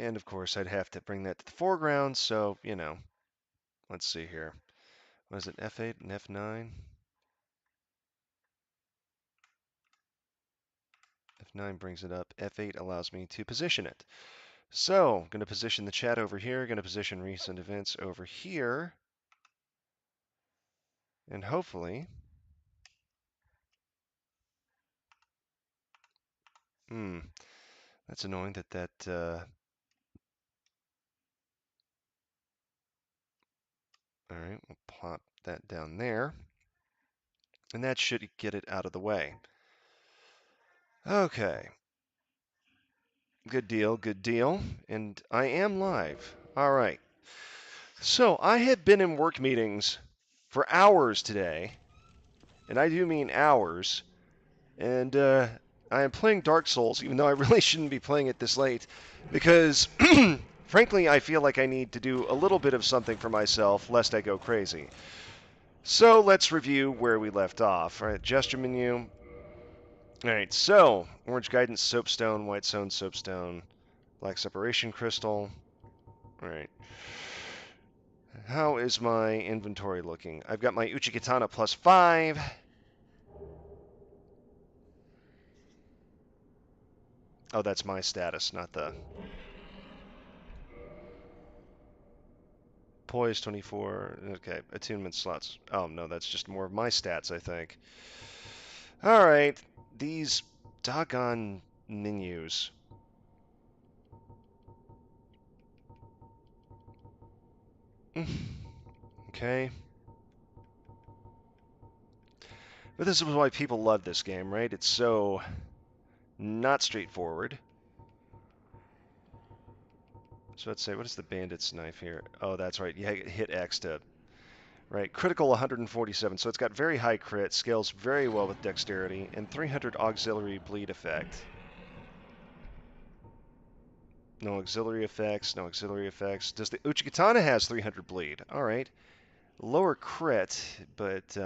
And of course, I'd have to bring that to the foreground, so, you know, let's see here. What is it, F8 and F9? F9 brings it up. F8 allows me to position it. So, I'm going to position the chat over here, going to position recent events over here, and hopefully, that's annoying all right, we'll plop that down there, and that should get it out of the way. Okay, good deal, good deal, and I am live. All right. So I have been in work meetings for hours today, and I do mean hours, and I am playing Dark Souls, even though I really shouldn't be playing it this late, because frankly, I feel like I need to do a little bit of something for myself, lest I go crazy. So let's review where we left off. All right, gesture menu. All right, so orange guidance soapstone, white stone soapstone, black separation crystal. All right. How is my inventory looking? I've got my Uchikatana +5. Oh, that's my status, not the poise 24. Okay, attunement slots. Oh no, that's just more of my stats, I think. All right, these doggone menus. Okay. But this is why people love this game, right? It's so not straightforward. So let's say, what is the bandit's knife here? Oh, that's right. You hit X to, right? Critical 147. So it's got very high crit, scales very well with dexterity, and 300 auxiliary bleed effect. No auxiliary effects, no auxiliary effects. Does the Uchikatana has 300 bleed? All right. Lower crit, but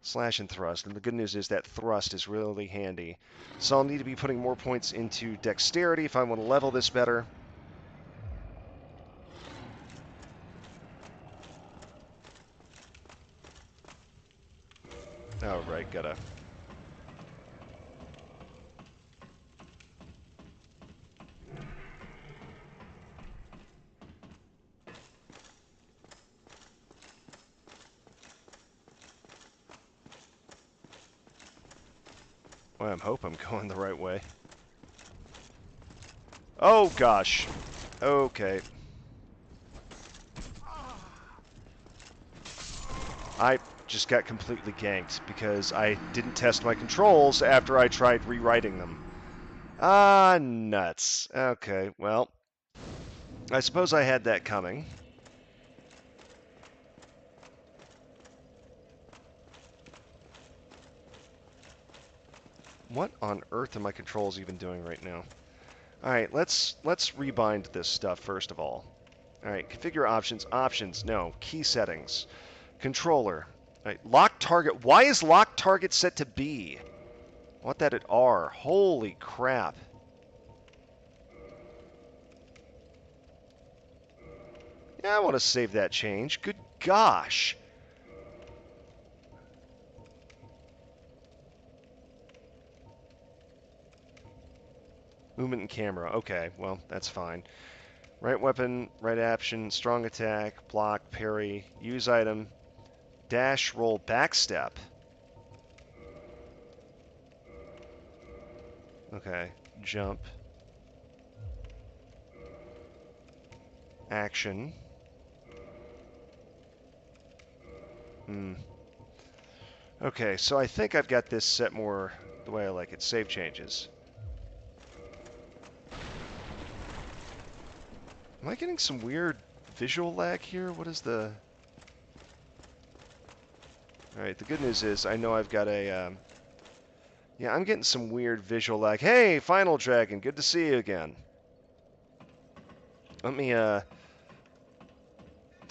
slash and thrust. And the good news is that thrust is really handy. So I'll need to be putting more points into dexterity if I want to level this better. Oh, right, gotta. Well, I hope I'm going the right way. Oh, gosh. Okay. I just got completely ganked because I didn't test my controls after I tried rewriting them. Ah, nuts. Okay, well, I suppose I had that coming. What on earth are my controls even doing right now? All right, let's rebind this stuff first of all. All right, configure options. Options, no. Key settings. Controller. All right, lock target. Why is lock target set to B? I want that at R. Holy crap. Yeah, I want to save that change. Good gosh. Movement and camera. Okay, well, that's fine. Right weapon, right action, strong attack, block, parry, use item, dash, roll, backstep. Okay, jump. Action. Okay, so I think I've got this set more the way I like it. Save changes. Am I getting some weird visual lag here? What is the... Alright, the good news is I know I've got a... Yeah, I'm getting some weird visual lag. Hey, Final Dragon, good to see you again. Let me, tell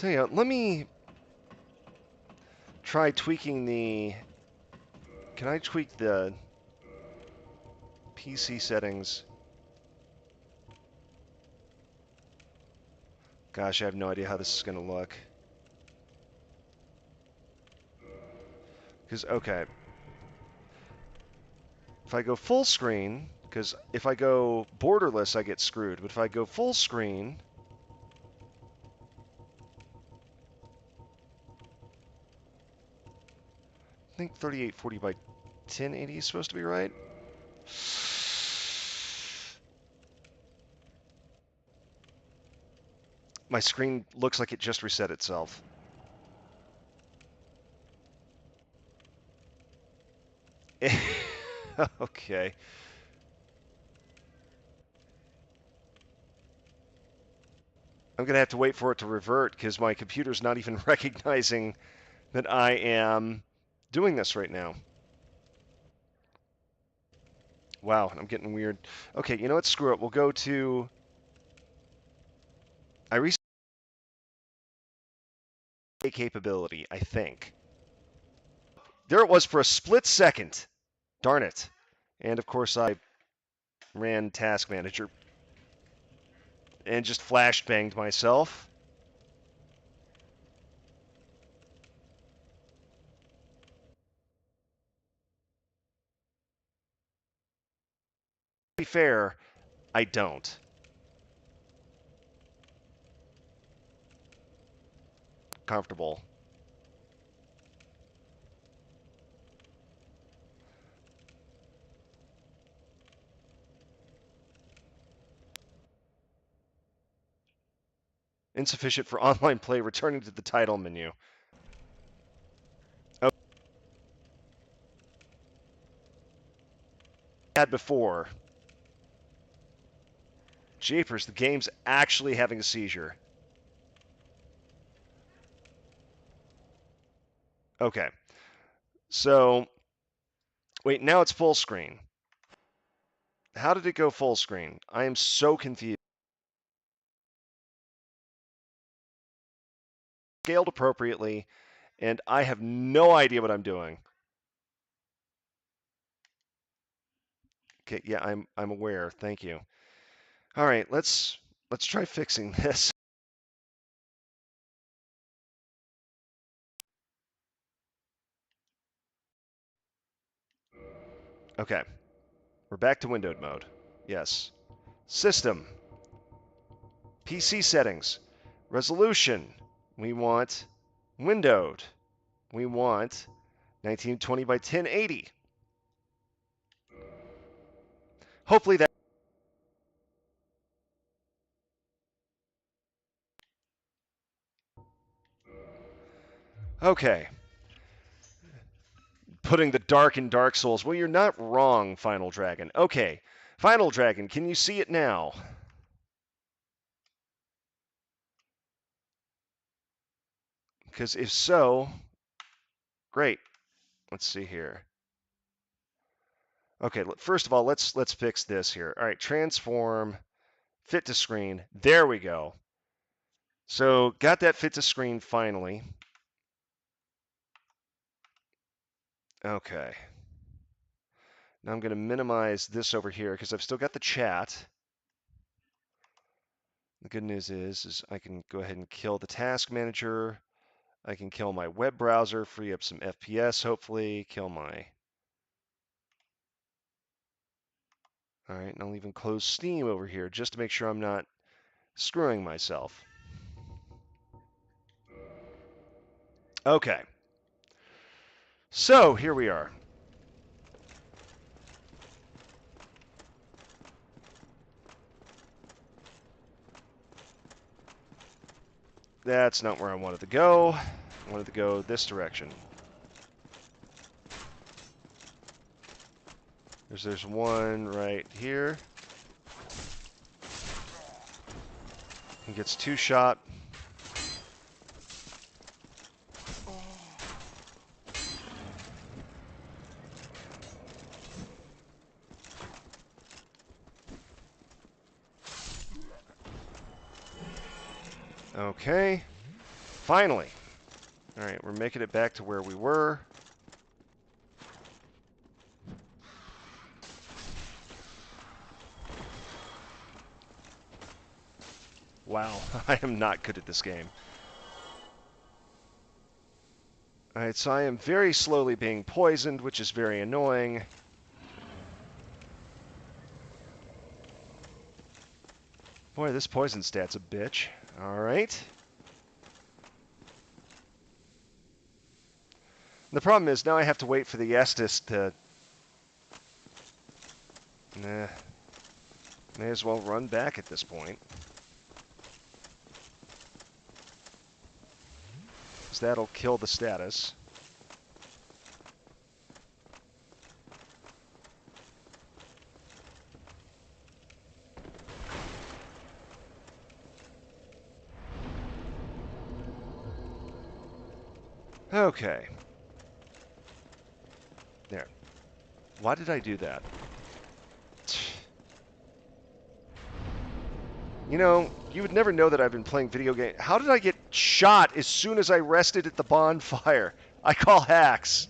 you, let me try tweaking the... Can I tweak the PC settings? Gosh, I have no idea how this is going to look. Because, okay. If I go full screen, because if I go borderless, I get screwed. But if I go full screen, I think 3840 by 1080 is supposed to be right. My screen looks like it just reset itself. Okay. I'm going to have to wait for it to revert because my computer's not even recognizing that I am doing this right now. Wow, I'm getting weird. Okay, you know what? Screw it. We'll go to... I reset capability, I think. There it was for a split second. Darn it. And of course I ran Task Manager and just flashbanged myself. To be fair, I don't. Comfortable. Insufficient for online play. Returning to the title menu. Oh, had before. Jeepers, the game's actually having a seizure. Okay. So, wait, now it's full screen. How did it go full screen? I am so confused. Scaled appropriately, and I have no idea what I'm doing. Okay, yeah, I'm aware. Thank you. All right, let's try fixing this. Okay, we're back to windowed mode. Yes. System. PC settings. Resolution. We want windowed. We want 1920 by 1080. Hopefully that. Okay. Putting the dark in Dark Souls. Well, you're not wrong, Final Dragon. Okay. Final Dragon, can you see it now? Because if so, great. Let's see here. Okay, first of all, let's fix this here. All right, transform, fit to screen. There we go. So got that fit to screen finally. Okay. Now I'm going to minimize this over here because I've still got the chat. The good news is I can go ahead and kill the task manager. I can kill my web browser, free up some FPS, hopefully, kill my... All right, and I'll even close Steam over here just to make sure I'm not screwing myself. Okay. So, here we are. That's not where I wanted to go. I wanted to go this direction. There's one right here. He gets two shot. Okay. Finally. All right, we're making it back to where we were. Wow, I am not good at this game. Alright, so I am very slowly being poisoned, which is very annoying. Boy, this poison stat's a bitch. Alright. The problem is now I have to wait for the Estus to... Nah. May as well run back at this point. Because that'll kill the status. Okay. There. Why did I do that? You know, you would never know that I've been playing video games. How did I get shot as soon as I rested at the bonfire? I call hacks.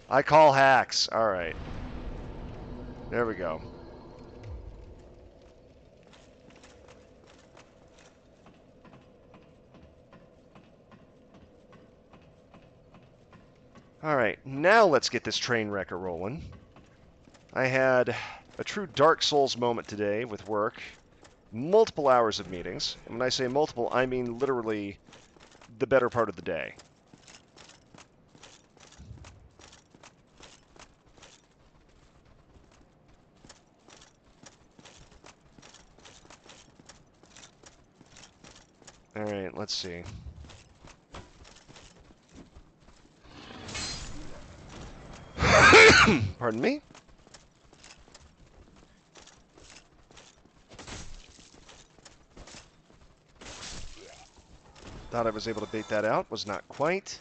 I call hacks. All right. There we go. All right, now let's get this train wreck rolling. I had a true Dark Souls moment today with work. Multiple hours of meetings. And when I say multiple, I mean literally the better part of the day. All right, let's see. Pardon me? Thought I was able to bait that out. Was not quite.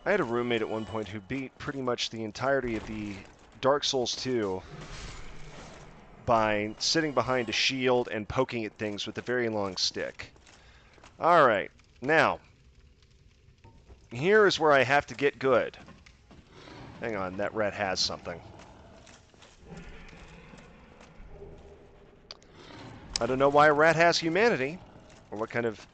I had a roommate at one point who beat pretty much the entirety of the Dark Souls 2 by sitting behind a shield and poking at things with a very long stick. Alright, now, here is where I have to get good. Hang on, that rat has something. I don't know why a rat has humanity, or what kind of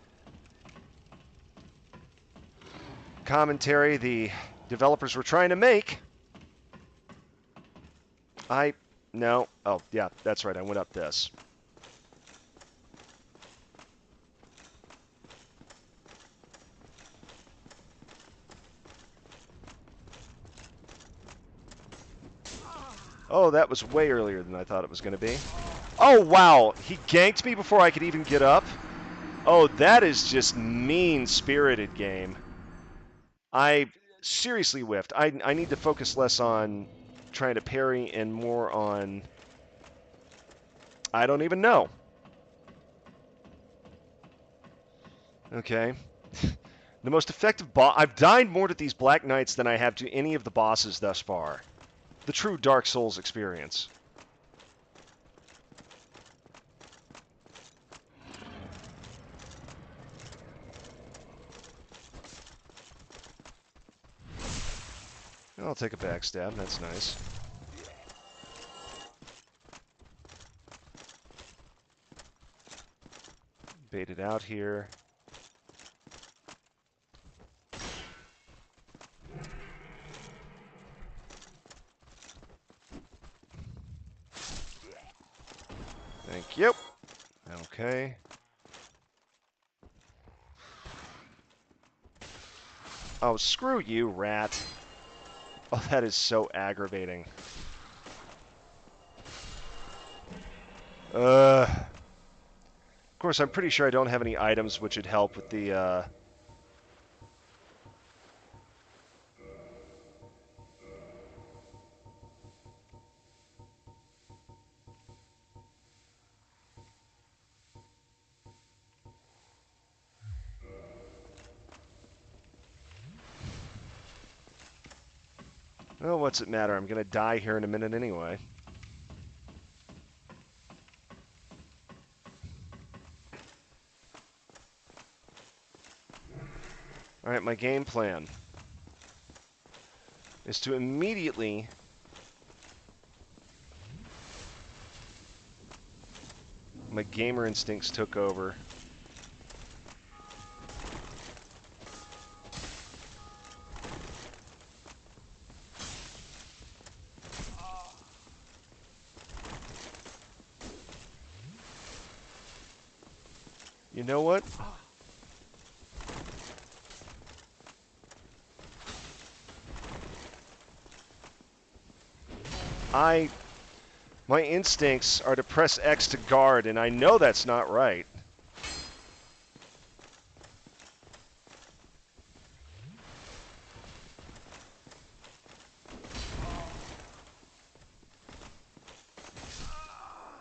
commentary the developers were trying to make. No. Oh, yeah, that's right, I went up this. Oh, that was way earlier than I thought it was going to be. Oh, wow, he ganked me before I could even get up? Oh, that is just mean-spirited game. I seriously whiffed. I need to focus less on trying to parry and more on... I don't even know. Okay. The most effective boss... I've died more to these Black Knights than I have to any of the bosses thus far. The true Dark Souls experience. I'll take a backstab. That's nice. Bait it out here. Thank you. Okay. Oh, screw you, rat. Oh, that is so aggravating. Of course, I'm pretty sure I don't have any items which would help with the, Well, what's it matter? I'm going to die here in a minute anyway. Alright, my game plan is to immediately my gamer instincts took over. You know what? My instincts are to press X to guard, and I know that's not right.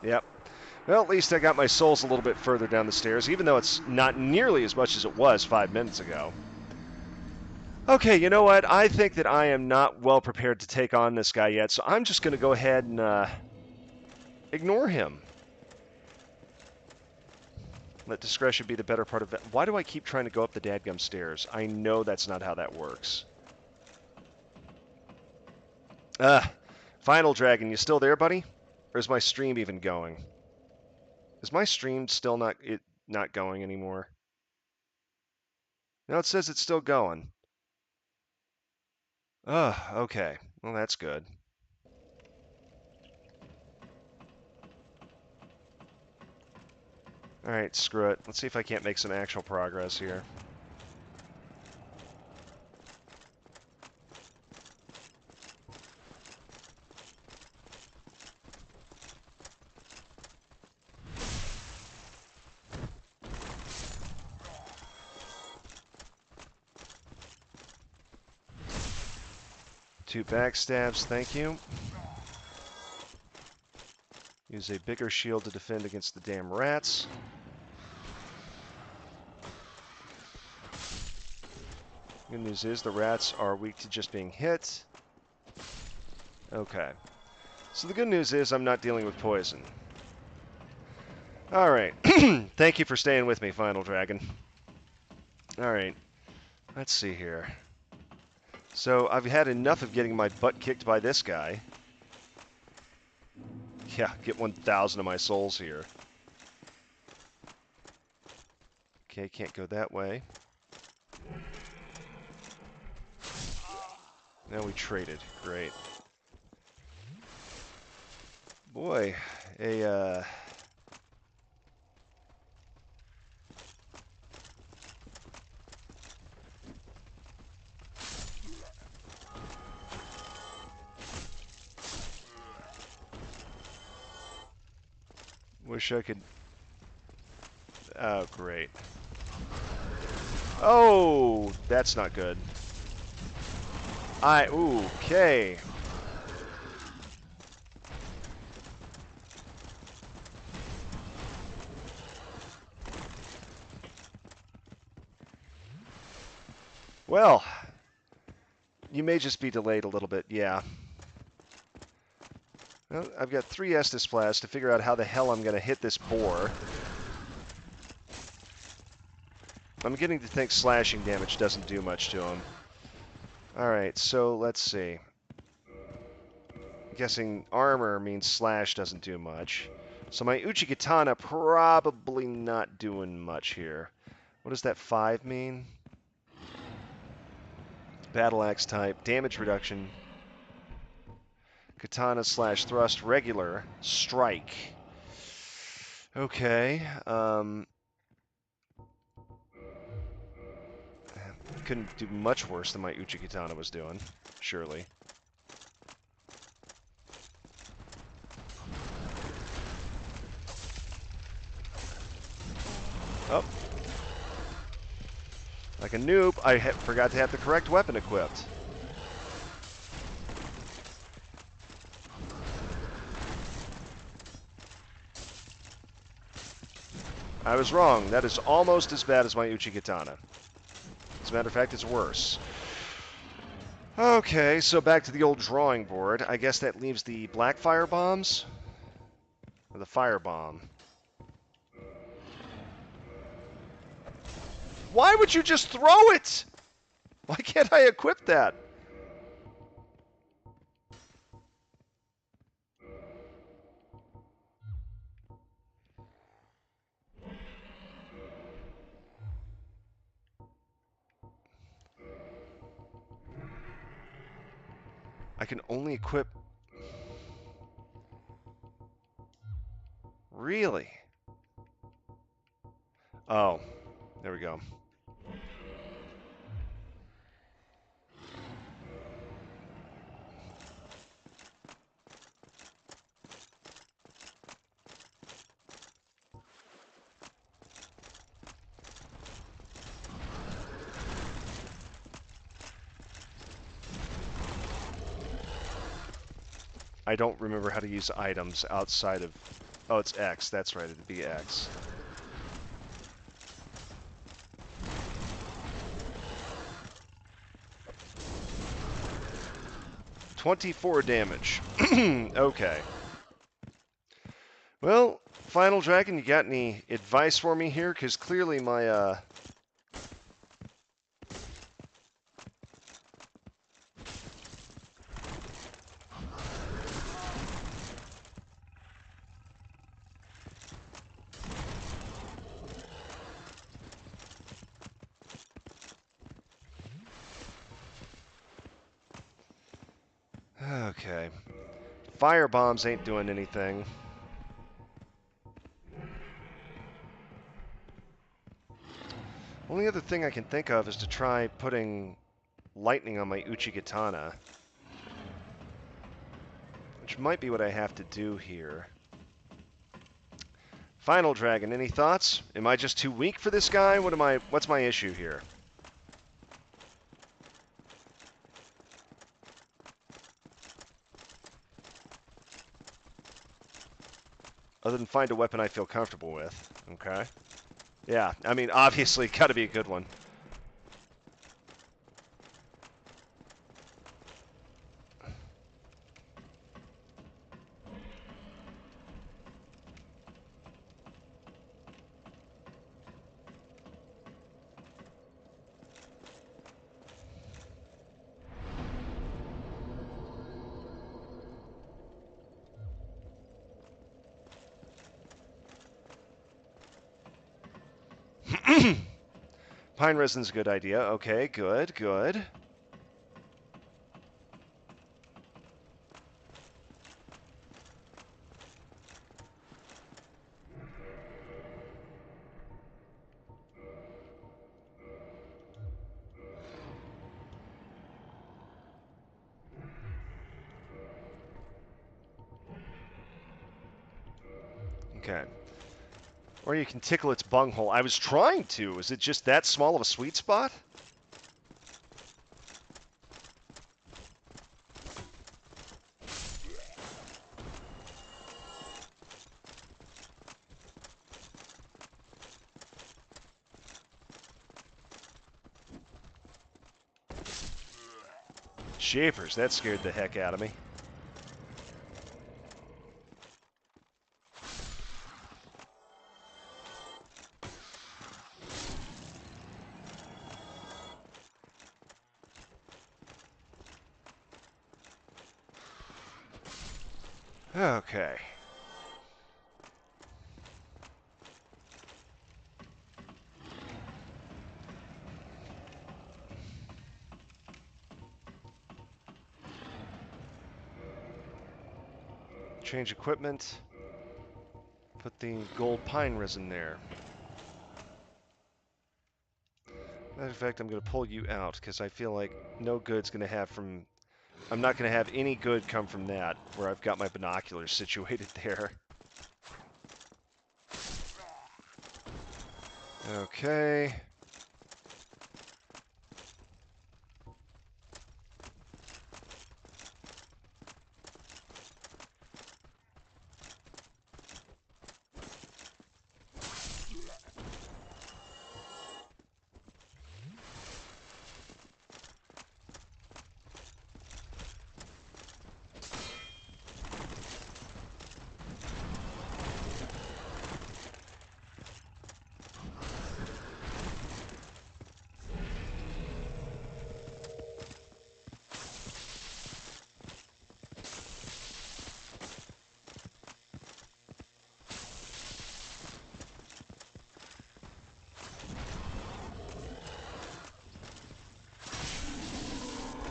Yep. Well, at least I got my souls a little bit further down the stairs, even though it's not nearly as much as it was 5 minutes ago. Okay, you know what? I think that I am not well prepared to take on this guy yet, so I'm just going to go ahead and ignore him. Let discretion be the better part of it. Why do I keep trying to go up the dadgum stairs? I know that's not how that works. Final Dragon, you still there, buddy? Or is my stream even going? Is my stream still not going anymore? No, it says it's still going. Okay. Well, that's good. Alright, screw it. Let's see if I can't make some actual progress here. Two backstabs, thank you. Use a bigger shield to defend against the damn rats. Good news is the rats are weak to just being hit. Okay. So the good news is I'm not dealing with poison. Alright. Thank you for staying with me, Final Dragon. Alright. Let's see here. So I've had enough of getting my butt kicked by this guy. Yeah, get 1,000 of my souls here. Okay, can't go that way. Now we traded. Great. Boy, wish I could... Oh, great. Oh, that's not good. Okay. Well, you may just be delayed a little bit, yeah. Well, I've got 3 Estus Flasks to figure out how the hell I'm going to hit this boar. I'm getting to think slashing damage doesn't do much to him. Alright, so let's see. I'm guessing armor means slash doesn't do much. So my Uchigatana probably not doing much here. What does that 5 mean? Battle axe type, damage reduction. Katana slash thrust, regular, strike. Okay, couldn't do much worse than my Uchigatana was doing, surely. Oh. Like a noob, I forgot to have the correct weapon equipped. I was wrong. That is almost as bad as my Uchigatana. As a matter of fact, it's worse. Okay, so back to the old drawing board. I guess that leaves the black fire bombs? Or the fire bomb? Why would you just throw it? Why can't I equip that? I can only equip... Really? Oh, there we go. I don't remember how to use items outside of... Oh, it's X. That's right, it'd be X. $24 damage. Okay. Well, Final Dragon, you got any advice for me here? Because clearly my, Okay. Fire bombs ain't doing anything. Only other thing I can think of is to try putting lightning on my Uchigatana. Which might be what I have to do here. Final Dragon, any thoughts? Am I just too weak for this guy? What's my issue here? Other than find a weapon I feel comfortable with. Okay. Yeah, I mean, obviously, gotta be a good one. Pine resin's a good idea. Okay, good, good. Okay. Or you can tickle its bunghole. I was trying to. Is it just that small of a sweet spot? Shapers, that scared the heck out of me. Okay. Change equipment. Put the gold pine resin there. Matter of fact, I'm going to pull you out because I feel like no good's going to have from... I'm not going to have any good come from that, where I've got my binoculars situated there. Okay.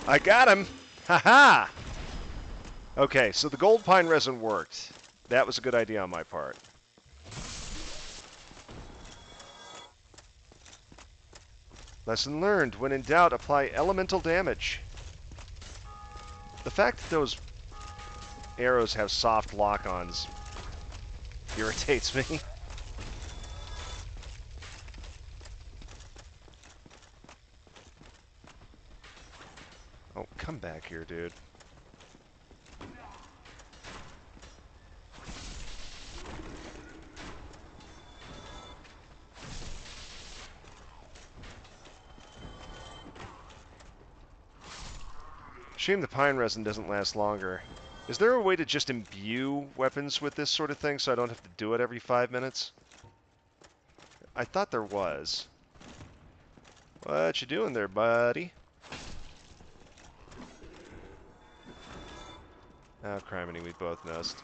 I got him! Ha-ha! Okay, so the gold pine resin worked. That was a good idea on my part. Lesson learned. When in doubt, apply elemental damage. The fact that those arrows have soft lock-ons irritates me. Oh, come back here, dude. Shame the pine resin doesn't last longer. Is there a way to just imbue weapons with this sort of thing so I don't have to do it every 5 minutes? I thought there was. What you doing there, buddy? Oh, criminy, we both missed.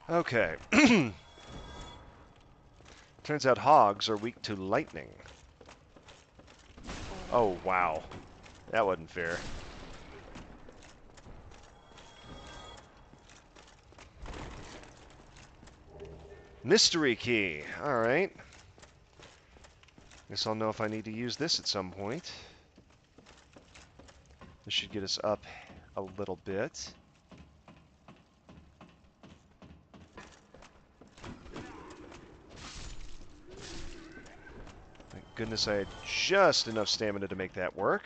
Okay. Turns out hogs are weak to lightning. Oh, wow. That wasn't fair. Mystery key. Alright. Guess I'll know if I need to use this at some point. This should get us up a little bit. Thank goodness I had just enough stamina to make that work.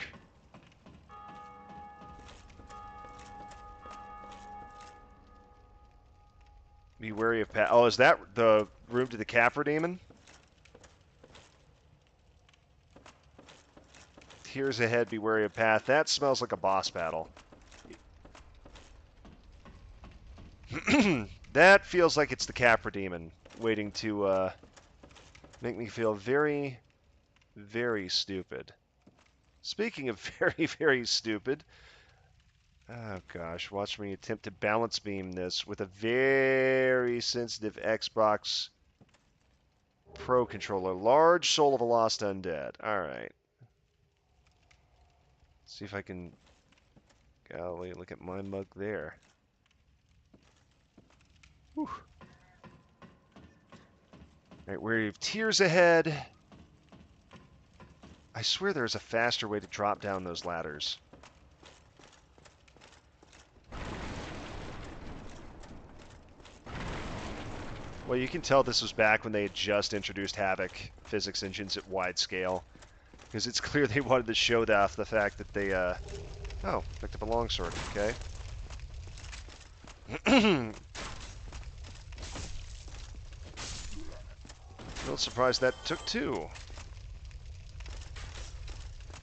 Be wary of path. Oh, is that the room to the Taurus Demon? Tears ahead, be wary of path. That smells like a boss battle. That feels like it's the Taurus Demon waiting to make me feel very, very stupid. Speaking of very, very stupid, oh gosh, watch me attempt to balance beam this with a very sensitive Xbox Pro controller. Large Soul of a Lost Undead. Alright. See if I can... Golly, look at my mug there. Whew. Alright, we have tears ahead. I swear there's a faster way to drop down those ladders. Well, you can tell this was back when they had just introduced Havoc physics engines at wide scale. Because it's clear they wanted to show off the fact that they, Oh, picked up a longsword, okay. A little surprised that took two.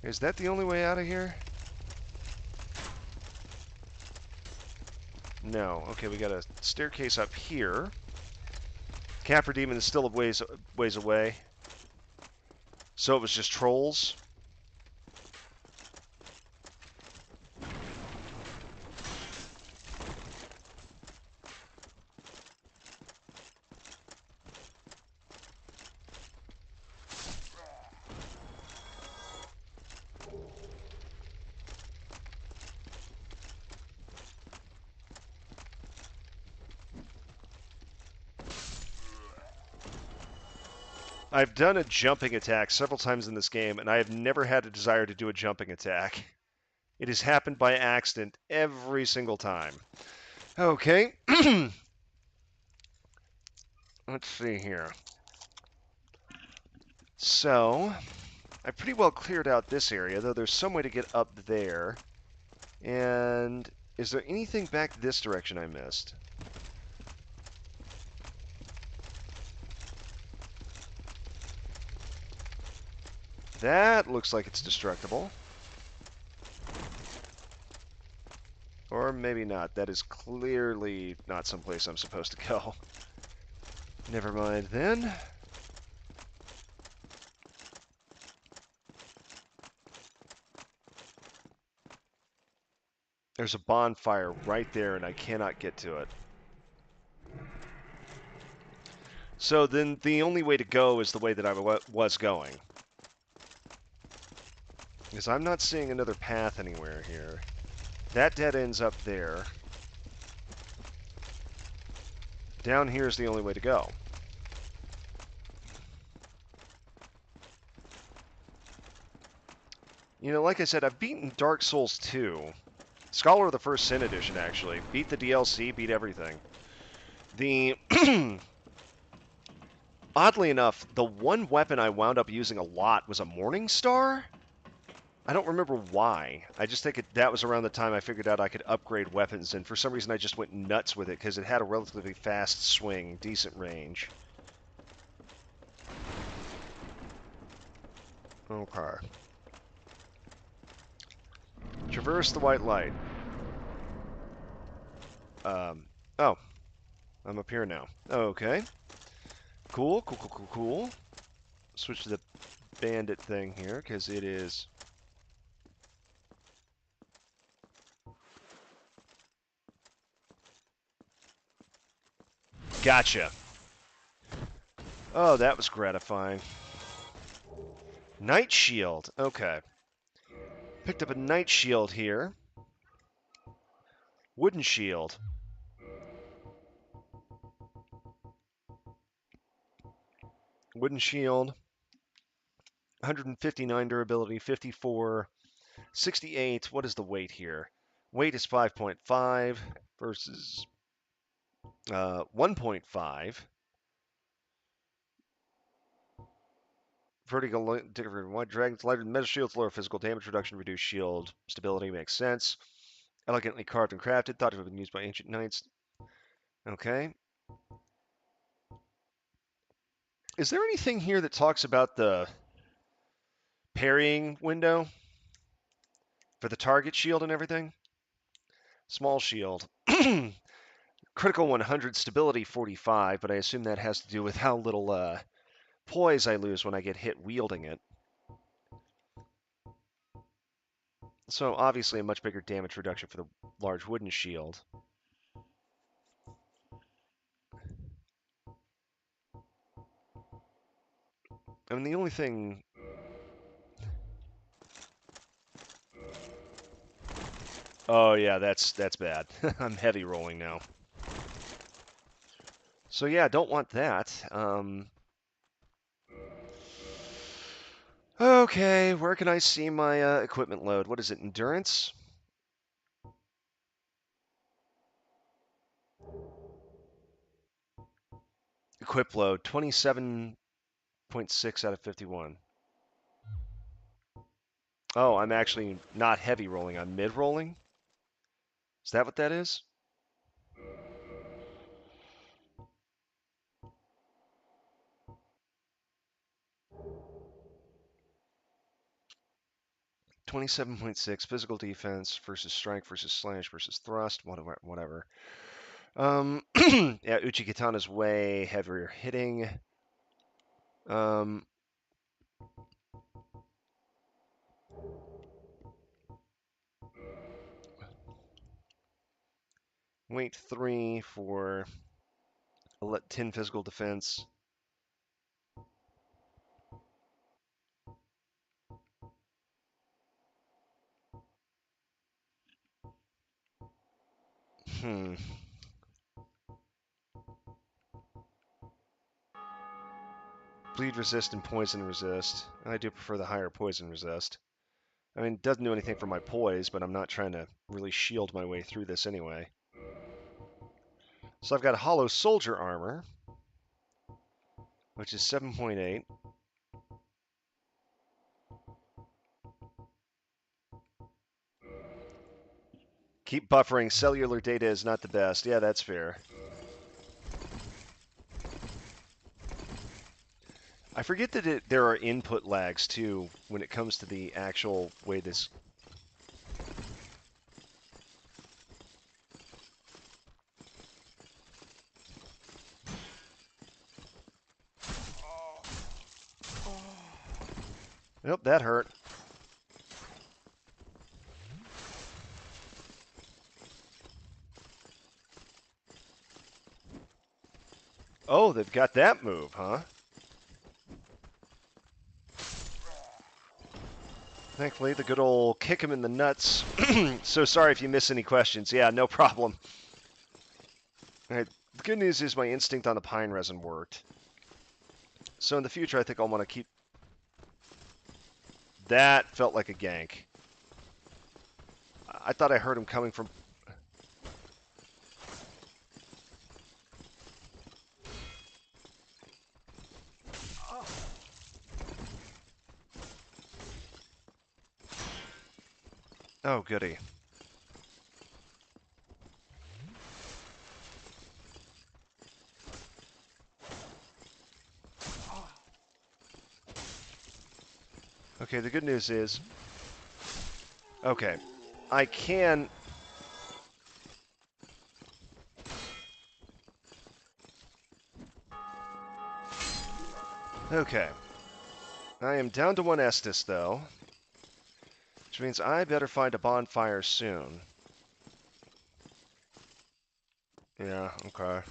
Is that the only way out of here? No. Okay, we got a staircase up here. Taurus Demon is still a ways away. So it was just trolls. I've done a jumping attack several times in this game, and I have never had a desire to do a jumping attack. It has happened by accident every single time. Okay. Let's see here. So, I pretty well cleared out this area, though there's some way to get up there. And is there anything back this direction I missed? That looks like it's destructible. Or maybe not. That is clearly not someplace I'm supposed to go. Never mind then. There's a bonfire right there, and I cannot get to it. So then the only way to go is the way that I was going. Because I'm not seeing another path anywhere here. That dead ends up there. Down here is the only way to go. You know, like I said, I've beaten Dark Souls 2. Scholar of the First Sin Edition, actually. Beat the DLC, beat everything. The... Oddly enough, the one weapon I wound up using a lot was a Morning Star? I don't remember why. I just think that was around the time I figured out I could upgrade weapons, and for some reason I just went nuts with it, because it had a relatively fast swing, decent range. Okay. Traverse the white light. Oh. I'm up here now. Okay. Cool, cool, cool, cool, cool. Switch to the bandit thing here, because it is... Gotcha. Oh, that was gratifying. Night shield. Okay. Picked up a night shield here. Wooden shield. Wooden shield. 159 durability, 54, 68. What is the weight here? Weight is 5.5 versus 1.5. Vertical different white dragons lighter than metal shields, lower physical damage reduction, reduced shield stability makes sense. Elegantly carved and crafted, thought to have been used by ancient knights. Okay. Is there anything here that talks about the parrying window for the target shield and everything? Small shield. Critical 100, stability 45, but I assume that has to do with how little poise I lose when I get hit wielding it. So obviously a much bigger damage reduction for the large wooden shield. I mean, the only thing... Oh yeah, that's bad. I'm heavy rolling now. So yeah, don't want that. Okay, where can I see my equipment load? What is it, endurance? Equip load, 27.6 out of 51. Oh, I'm actually not heavy rolling, I'm mid rolling? Is that what that is? .6 physical defense versus strength versus slash versus thrust, whatever. Yeah, Uchikatana's way heavier hitting. Weight 3 for 10 physical defense. Bleed resist and poison resist. I do prefer the higher poison resist. I mean, it doesn't do anything for my poise, but I'm not trying to really shield my way through this anyway. So I've got hollow soldier armor, which is 7.8. Keep buffering. Cellular data is not the best. Yeah, that's fair. I forget that there are input lags, too, when it comes to the actual way this... Yep, that hurt. Oh, they've got that move, huh? Thankfully, the good old kick him in the nuts. So sorry if you miss any questions. Yeah, no problem. All right. The good news is my instinct on the pine resin worked. So in the future, I think I'll want to keep... That felt like a gank. I thought I heard him coming from... Oh, goody. Okay, the good news is... Okay. I can... Okay. I am down to 1 Estus, though. Which means I better find a bonfire soon. Yeah, okay.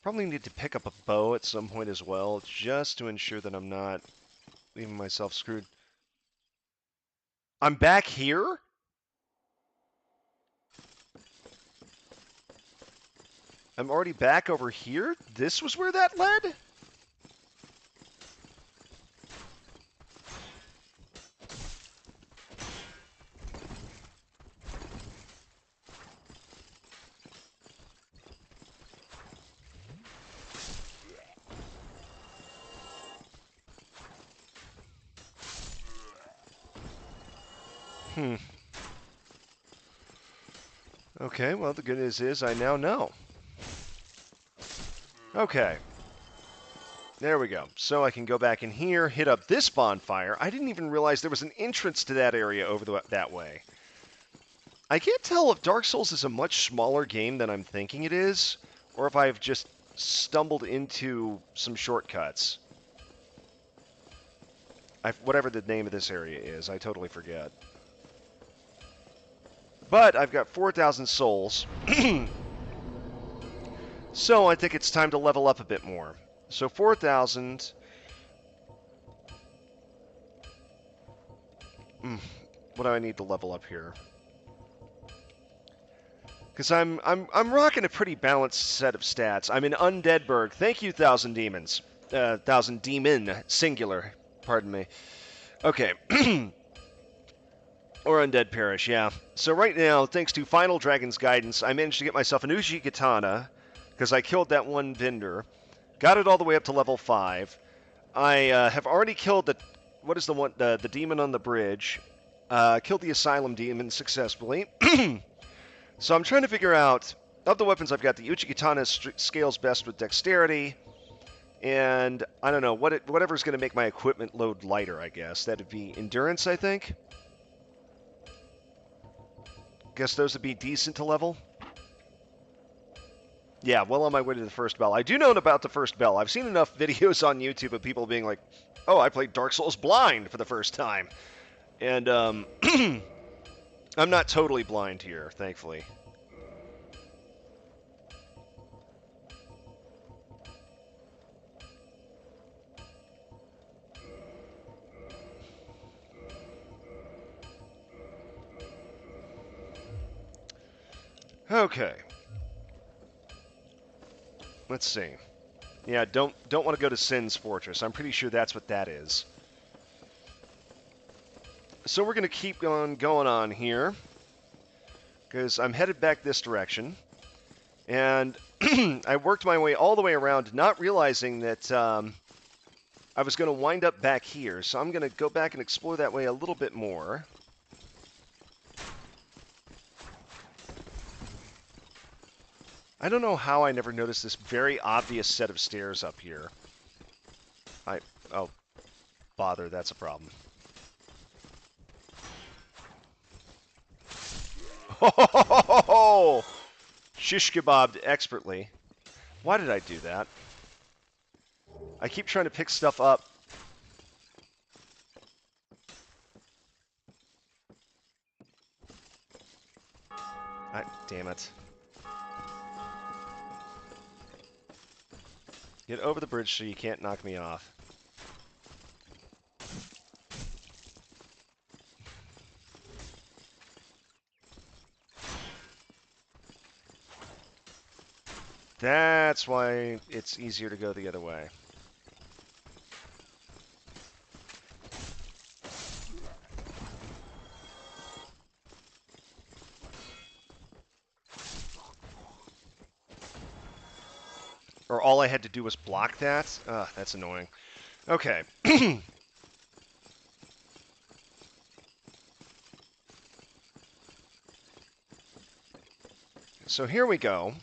Probably need to pick up a bow at some point as well, just to ensure that I'm not leaving myself screwed. I'm back here? I'm already back over here? This was where that led? Hmm. Okay, well, the good news is I now know. Okay. There we go. So I can go back in here, hit up this bonfire. I didn't even realize there was an entrance to that area over that way. I can't tell if Dark Souls is a much smaller game than I'm thinking it is, or if I've just stumbled into some shortcuts. Whatever the name of this area is, I totally forget. But I've got 4,000 souls. So I think it's time to level up a bit more. So 4,000. What do I need to level up here? Because I'm rocking a pretty balanced set of stats. I'm in Undeadburg. Thank you, Thousand Demons. Thousand Demon, singular. Pardon me. Okay. Or Undead Parish, yeah. So right now, thanks to Final Dragon's guidance, I managed to get myself an Uji Katana, because I killed that one vendor. Got it all the way up to level 5. I have already killed the... What is the one? The demon on the bridge. Killed the Asylum Demon successfully. So I'm trying to figure out, of the weapons I've got, the Uchi Katana scales best with dexterity, and I don't know, whatever's going to make my equipment load lighter, I guess. That'd be endurance, I think. Guess those would be decent to level. Yeah, well on my way to the first bell. I do know about the first bell. I've seen enough videos on YouTube of people being like, oh, I played Dark Souls blind for the first time. And I'm not totally blind here, thankfully. Okay. Let's see. Yeah, don't want to go to Sin's Fortress. I'm pretty sure that's what that is. So we're going to keep going on here, because I'm headed back this direction. And I worked my way all the way around, not realizing that I was going to wind up back here. So I'm going to go back and explore that way a little bit more. I don't know how I never noticed this very obvious set of stairs up here. Oh, bother, that's a problem. Oh, shish kebabbed expertly. Why did I do that? I keep trying to pick stuff up. Damn it. Get over the bridge so you can't knock me off. That's why it's easier to go the other way. Or all I had to do was block that? Ugh, that's annoying. Okay. So here we go.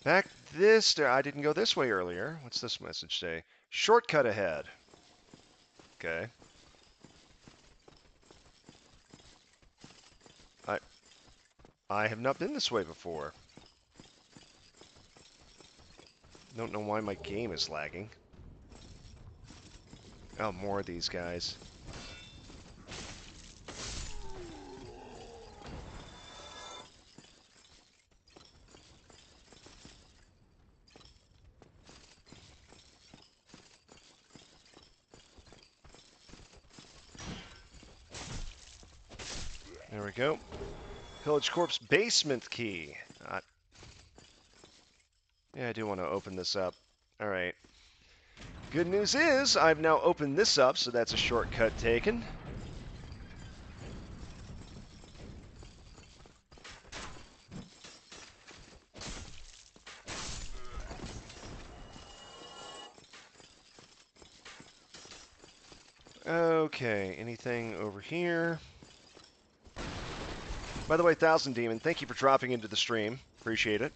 Back this... I didn't go this way earlier. What's this message say? Shortcut ahead. Okay. I have not been this way before. Don't know why my game is lagging. Oh, more of these guys. There we go. Pillage Corp's basement key. Yeah, I do want to open this up. All right. Good news is I've now opened this up, so that's a shortcut taken. Okay, anything over here? By the way, Thousand Demon, thank you for dropping into the stream. Appreciate it.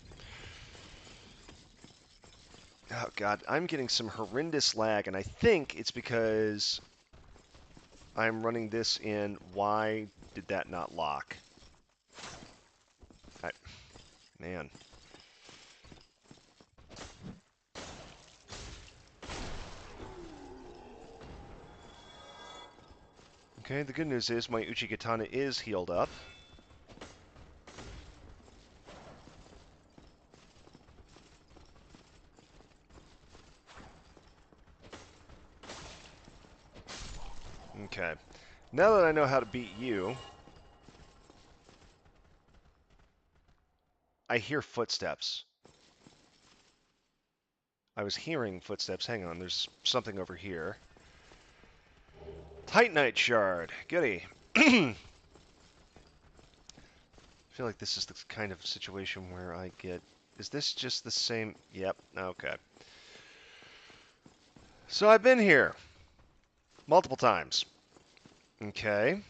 Oh god, I'm getting some horrendous lag, and I think it's because I'm running this in. Why did that not lock? Man. Okay, the good news is my Uchigatana is healed up. Okay. Now that I know how to beat you, I hear footsteps. I was hearing footsteps. Hang on, there's something over here. Titanite shard. Goody. I feel like this is the kind of situation where I get... Is this just the same? Yep. Okay. So I've been here. Multiple times. Okay.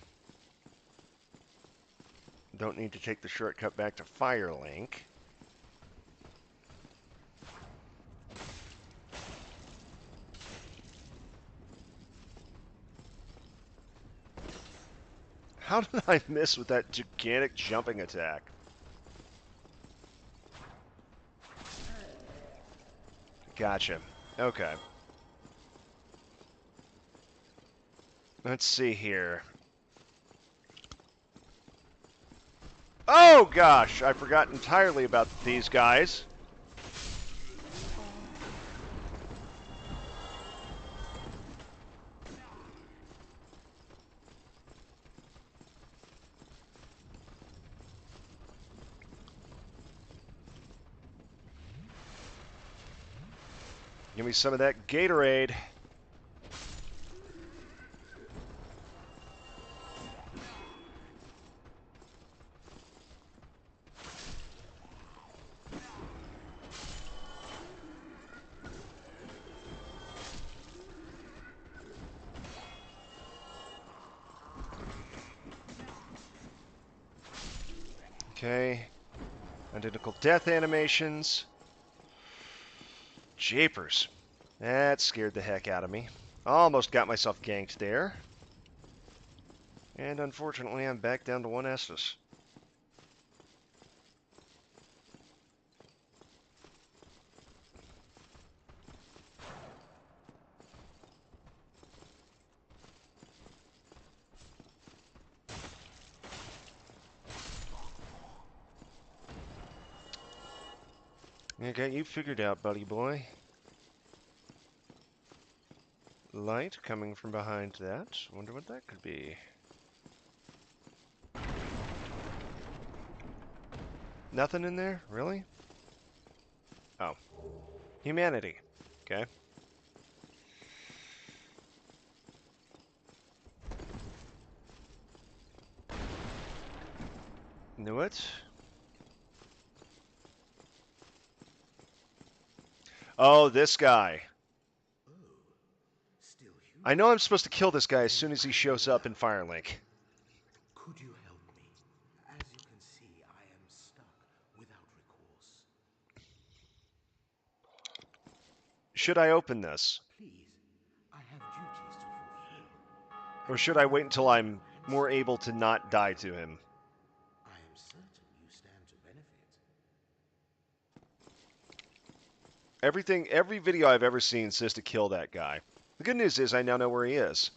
Don't need to take the shortcut back to Firelink. How did I miss with that gigantic jumping attack? Gotcha. Okay. Let's see here. Oh gosh, I forgot entirely about these guys. Give me some of that Gatorade. Okay. Identical death animations. Japers. That scared the heck out of me. Almost got myself ganked there. And unfortunately, I'm back down to one Estus. I got you figured out, buddy boy. Light coming from behind that. Wonder what that could be. Nothing in there? Really? Oh. Humanity. Okay. Knew it. Oh, this guy. Still I human. know I'm supposed to kill this guy as soon as he shows up in Firelink. Could you help me? As you can see, I am stuck without recourse. Should I open this? Please, I have duties to fulfill. Or And should you I have wait until been I'm so more handsome. able to not die to him? I am certain you stand to benefit. Every video I've ever seen says to kill that guy. The good news is I now know where he is.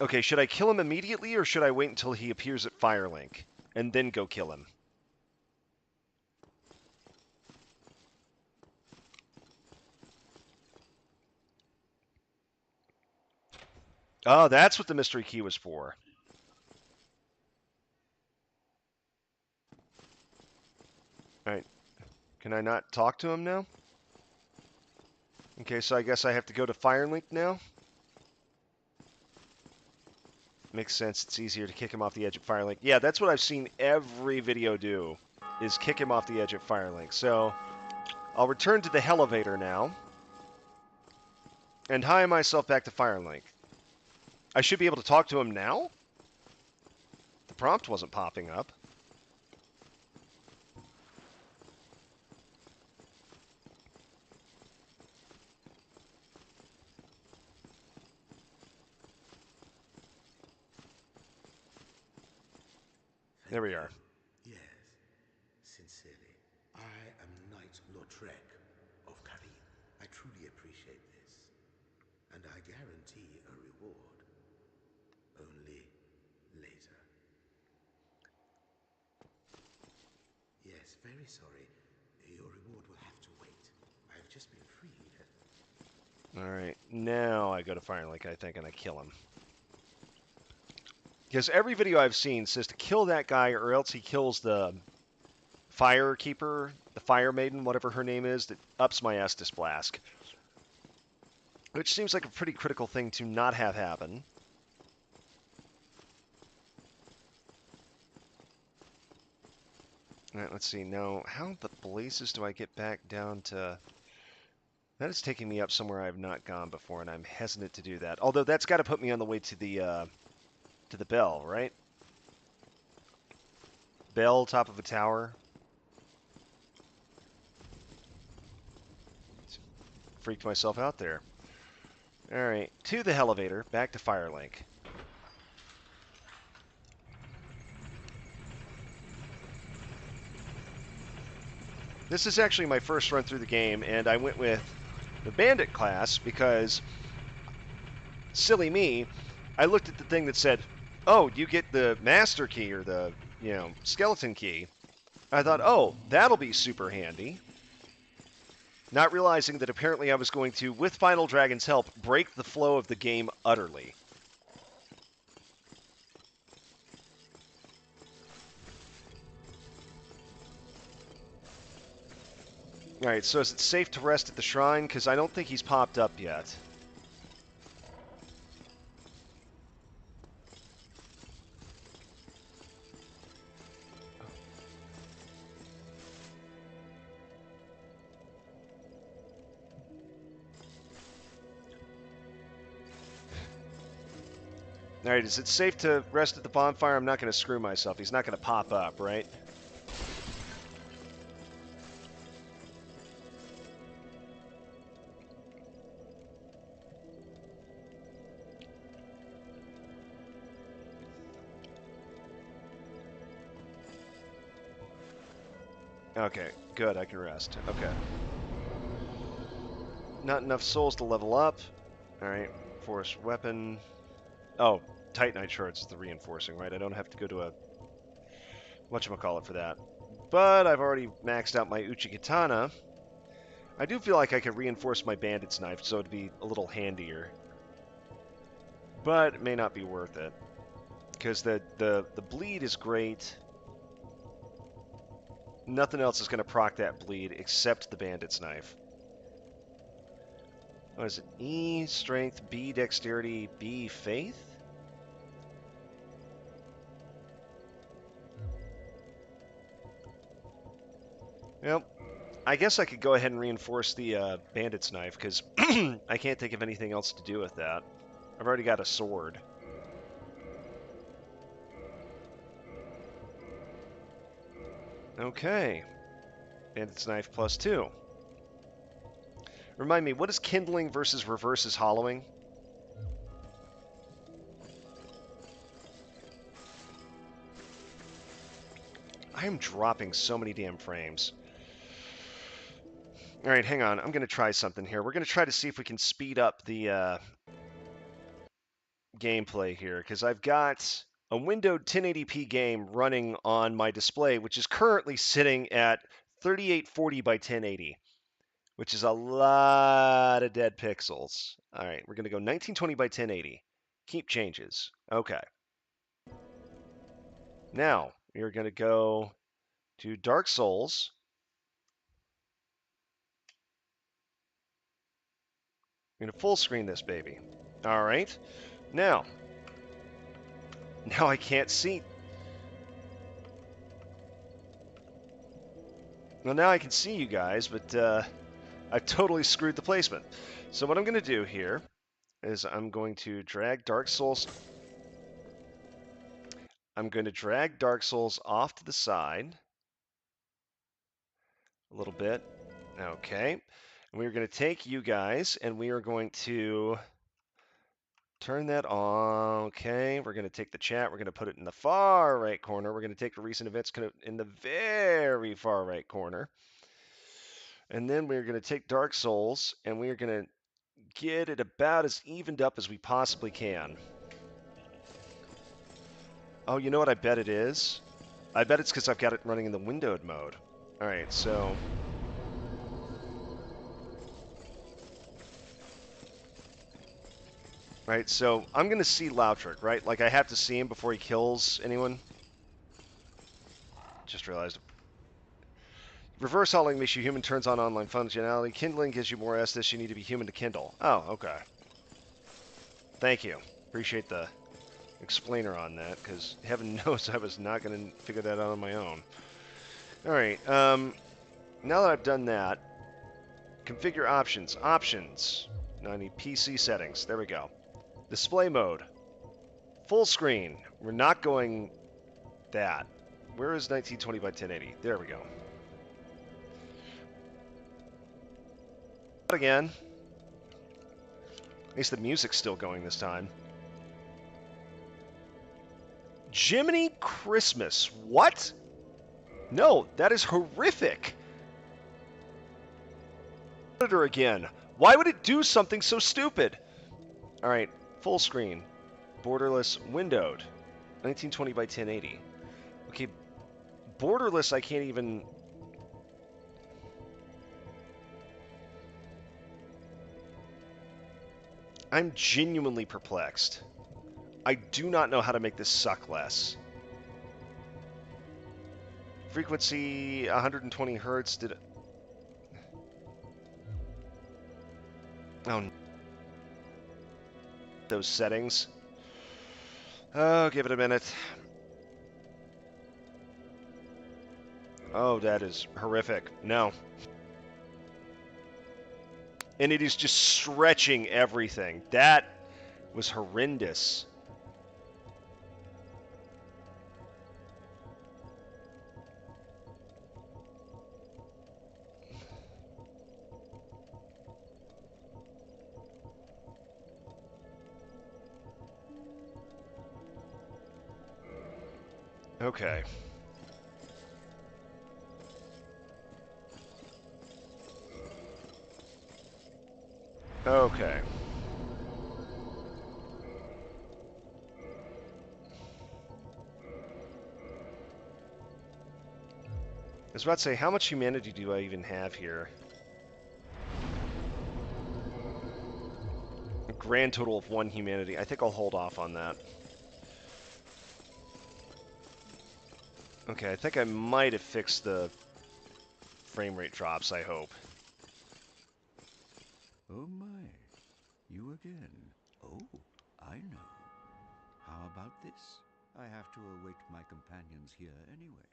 Okay, should I kill him immediately or should I wait until he appears at Firelink and then go kill him? Oh, that's what the mystery key was for. Alright, can I not talk to him now? Okay, so I guess I have to go to Firelink now? Makes sense, it's easier to kick him off the edge of Firelink. Yeah, that's what I've seen every video do, is kick him off the edge of Firelink. So, I'll return to the elevator now, and hie myself back to Firelink. I should be able to talk to him now? The prompt wasn't popping up. There Thank we you. are. Yes, sincerely. I am Knight Lautrec of Karim. I truly appreciate this. And I guarantee a reward. Only later. Yes, very sorry. Your reward will have to wait. I have just been freed. Alright, now I go to Firelink, I think, and I kill him. Because every video I've seen says to kill that guy or else he kills the Fire Keeper, the Fire Maiden, whatever her name is, that ups my Estus Flask. Which seems like a pretty critical thing to not have happen. Alright, let's see. Now, how the blazes do I get back down to... That is taking me up somewhere I have not gone before, and I'm hesitant to do that. Although that's got to put me on the way to the bell, right? Bell, top of a tower. Freaked myself out there. Alright, to the elevator, back to Firelink. This is actually my first run through the game, and I went with the Bandit class because, silly me, I looked at the thing that said, oh, you get the Master Key or the, Skeleton Key. I thought, oh, that'll be super handy. Not realizing that apparently I was going to, with Final Dragon's help, break the flow of the game utterly. Alright, so is it safe to rest at the shrine? Because I don't think he's popped up yet. Alright, is it safe to rest at the bonfire? I'm not going to screw myself. He's not going to pop up, right? Okay, good, I can rest. Okay. Not enough souls to level up. Alright, force weapon. Oh, Titanite shards is the reinforcing, right? I don't have to go to a whatchamacallit for that. But I've already maxed out my Uchikatana. I do feel like I could reinforce my bandit's knife, so it'd be a little handier. But it may not be worth it. Because the bleed is great. Nothing else is going to proc that bleed except the bandit's knife. What is it? E, strength, B, dexterity, B, faith? Well, I guess I could go ahead and reinforce the bandit's knife, because I can't think of anything else to do with that. I've already got a sword. Okay. Bandit's knife +2. Remind me, what is kindling versus reverses hollowing? I am dropping so many damn frames. All right, hang on. I'm going to try something here. We're going to try to see if we can speed up the gameplay here, because I've got a windowed 1080p game running on my display, which is currently sitting at 3840 by 1080, which is a lot of dead pixels. All right, we're going to go 1920 by 1080. Keep changes. Okay. Now, you're going to go to Dark Souls. I'm going to full screen this baby. All right. Now I can't see. Well, now I can see you guys, but I totally screwed the placement. So what I'm going to do here is I'm going to drag Dark Souls. I'm going to drag Dark Souls off to the side a little bit. Okay. And we're going to take you guys and we are going to turn that on. Okay. We're going to take the chat. We're going to put it in the far right corner. We're going to take the recent events in the very far right corner. And then we're going to take Dark Souls and we are going to get it about as evened up as we possibly can. Oh, you know what I bet it is? I bet it's because I've got it running in the windowed mode. Alright, so... Right, so I'm going to see Lautrick, right? Like, I have to see him before he kills anyone. Just realized. Reverse hollowing makes you human, turns on online functionality. Kindling gives you more Estus. You need to be human to kindle. Oh, okay. Thank you. Appreciate the explainer on that, because heaven knows I was not going to figure that out on my own. Alright, now that I've done that, configure options. Options. Now I need PC settings. There we go. Display mode. Full screen. We're not going that. Where is 1920 by 1080? There we go. Again. At least the music's still going this time. Jiminy Christmas. What? No, that is horrific. Monitor again. Why would it do something so stupid? Alright, full screen. Borderless windowed. 1920 by 1080. Okay, borderless I can't even... I'm genuinely perplexed. I do not know how to make this suck less. Frequency 120 hertz. Did it... Oh, those settings. Oh, give it a minute. Oh, that is horrific. No. And it is just stretching everything. That was horrendous. Okay. Okay. I was about to say, how much humanity do I even have here? A grand total of 1 humanity. I think I'll hold off on that. Okay, I think I might have fixed the frame rate drops, I hope. Oh my, you again. Oh, I know. How about this? I have to await my companions here anyway.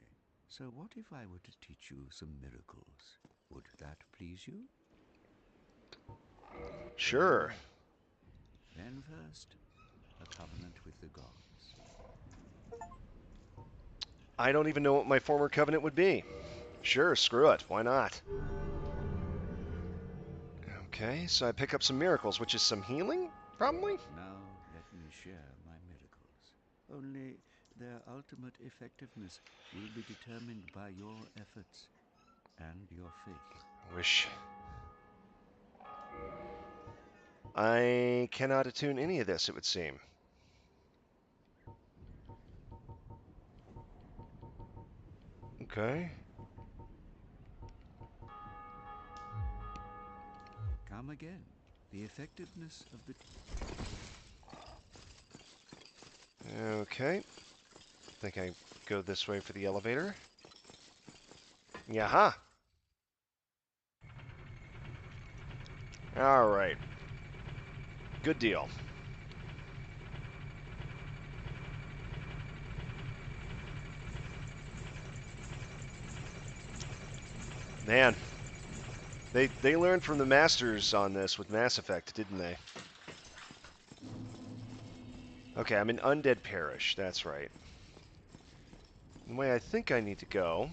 So what if I were to teach you some miracles? Would that please you? Sure. Then first, a covenant with the gods. I don't even know what my former covenant would be. Sure, screw it. Why not? Okay, so I pick up some miracles, which is some healing, probably? Now let me share my miracles. Only their ultimate effectiveness will be determined by your efforts and your faith. Wish. I cannot attune any of this, it would seem. Okay. Come again. The effectiveness of the... Okay. I think I go this way for the elevator. Yaha! Alright. Good deal. Man. They learned from the masters on this with Mass Effect, didn't they? Okay, I'm in Undead Parish, that's right. The way I think I need to go...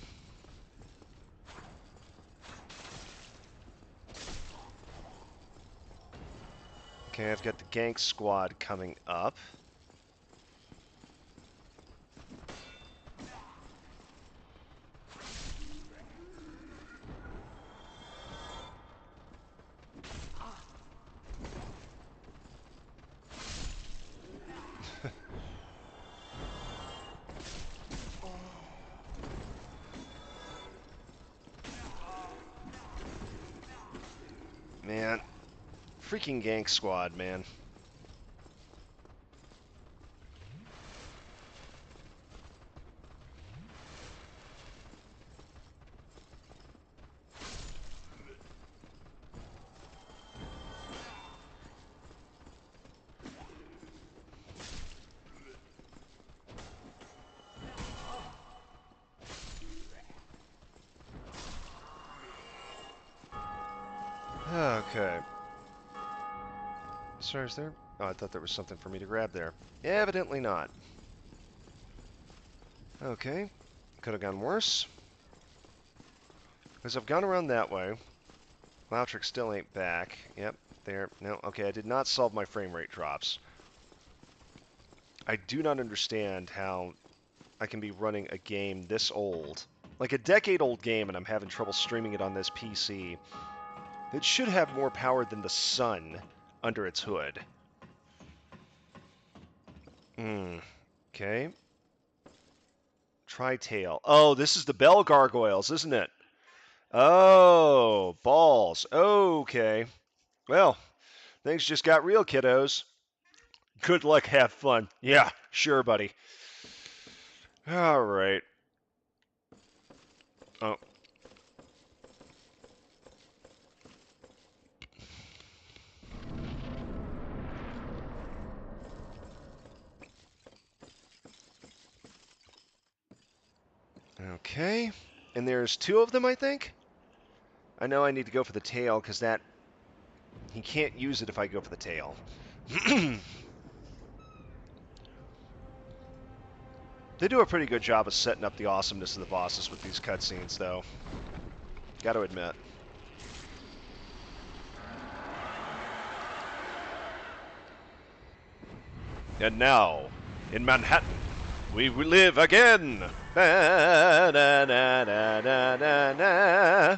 Okay, I've got the gank squad coming up. Man. Freaking gank squad, man. Okay. Sorry, is there? Oh, I thought there was something for me to grab there. Evidently not. Okay. Could have gone worse. Because I've gone around that way. Lautrix still ain't back. Yep, there. No, okay, I did not solve my frame rate drops. I do not understand how I can be running a game this old, like a decade-old game, and I'm having trouble streaming it on this PC. It should have more power than the sun under its hood. Okay. Tri-tail. Oh, this is the bell gargoyles, isn't it? Oh, balls. Okay. Well, things just got real, kiddos. Good luck, have fun. Yeah, sure, buddy. All right. Oh. Okay. And there's two of them, I think? I know I need to go for the tail, because that... He can't use it if I go for the tail. They do a pretty good job of setting up the awesomeness of the bosses with these cutscenes, though. Gotta admit. And now, in Manhattan, we live again! Da, da, da, da, da, da, da.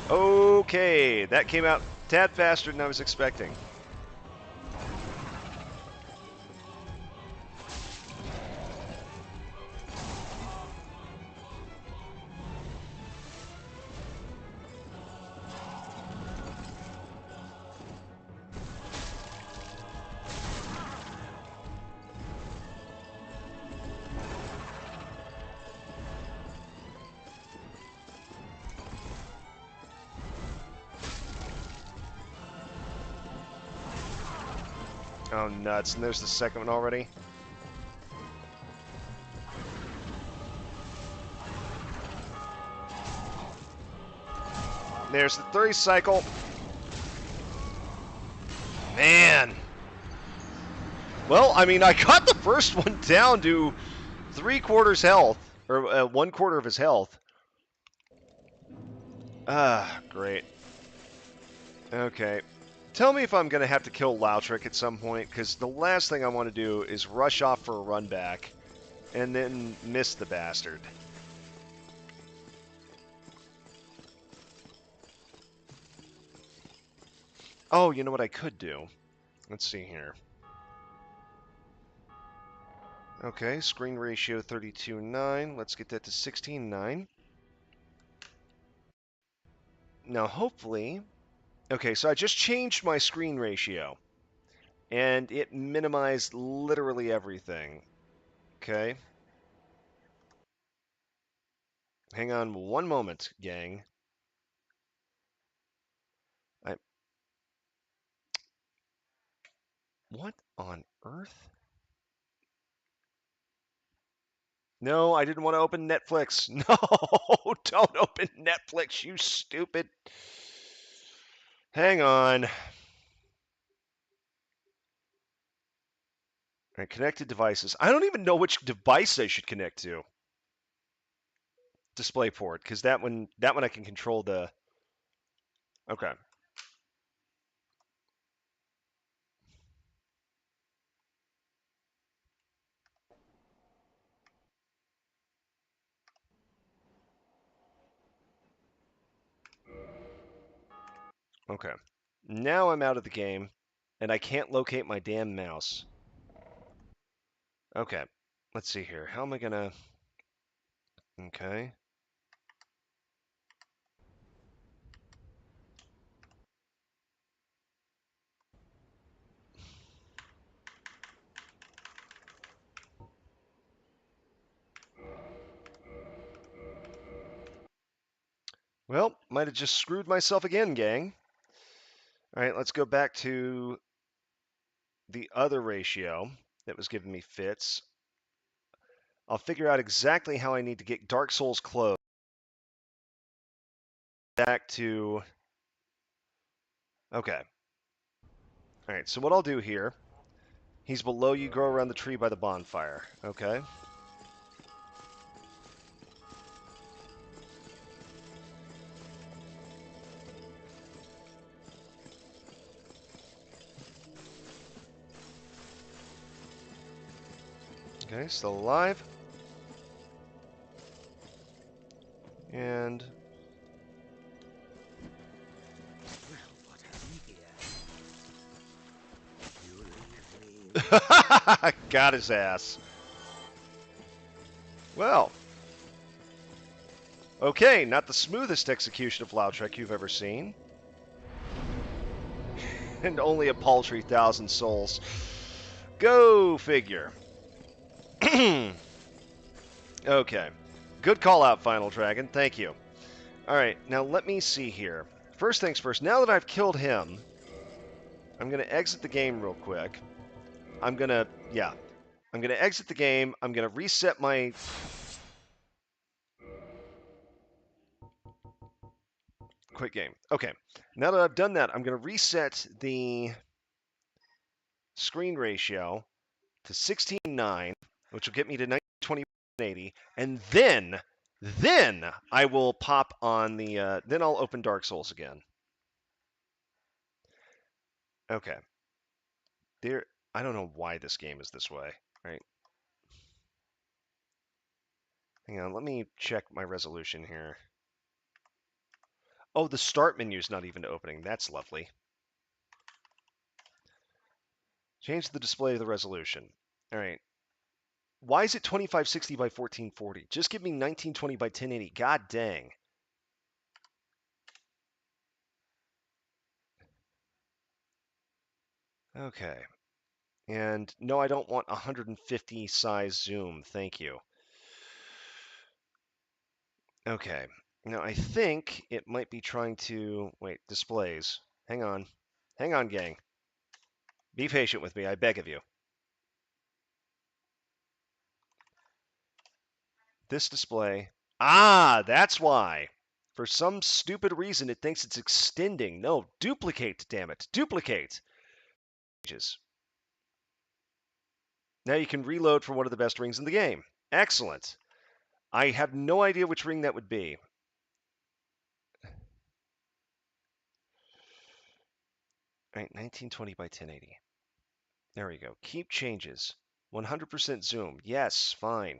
Okay, that came out a tad faster than I was expecting. Oh, nuts. And there's the second one already. There's the 30 cycle. Man. Well, I mean, I got the first one down to 3/4 health, or 1/4 of his health. Ah, great. Okay. Tell me if I'm going to have to kill Lautrick at some point, because the last thing I want to do is rush off for a run back and then miss the bastard. Oh, you know what I could do? Let's see here. Okay, screen ratio 32:9. Let's get that to 16:9. Now, hopefully... Okay, so I just changed my screen ratio, and it minimized literally everything. Okay. Hang on one moment, gang. I... What on earth? No, I didn't want to open Netflix. No, don't open Netflix, you stupid. Hang on. All right, connected devices. I don't even know which device I should connect to. DisplayPort, because that one I can control the. Okay. Okay. Now I'm out of the game, and I can't locate my damn mouse. Okay. Let's see here. How am I gonna... Okay. Well, might have just screwed myself again, gang. All right, let's go back to the other ratio that was giving me fits. I'll figure out exactly how I need to get Dark Souls closed. Back to... Okay. All right, so what I'll do here, he's below you, grow around the tree by the bonfire. Okay. Okay, still alive. And... Well, what have we here? You leave me. got his ass. Well, okay, not the smoothest execution of Lautrec you've ever seen. And only a paltry 1,000 souls. Go figure. Okay. Good call out, Final Dragon. Thank you. Alright, now let me see here. First things first, now that I've killed him, I'm going to exit the game real quick. I'm going to exit the game. I'm going to reset my... Quit game. Okay. Now that I've done that, I'm going to reset the screen ratio to 16:9, which will get me to 1920 and then I will pop on the then I'll open Dark Souls again. Okay. There, I don't know why this game is this way. All right. Hang on, let me check my resolution here. Oh, the start menu is not even opening. That's lovely. Change the display of the resolution. All right. Why is it 2560 by 1440? Just give me 1920 by 1080. God dang. Okay. And no, I don't want 150 size zoom. Thank you. Okay. Now I think it might be trying to... Wait, displays. Hang on. Hang on, gang. Be patient with me, I beg of you. This display. Ah, that's why. For some stupid reason, it thinks it's extending. No, duplicate, damn it. Duplicate. Now you can reload from one of the best rings in the game. Excellent. I have no idea which ring that would be. All right, 1920 by 1080. There we go. Keep changes. 100% zoom. Yes, fine.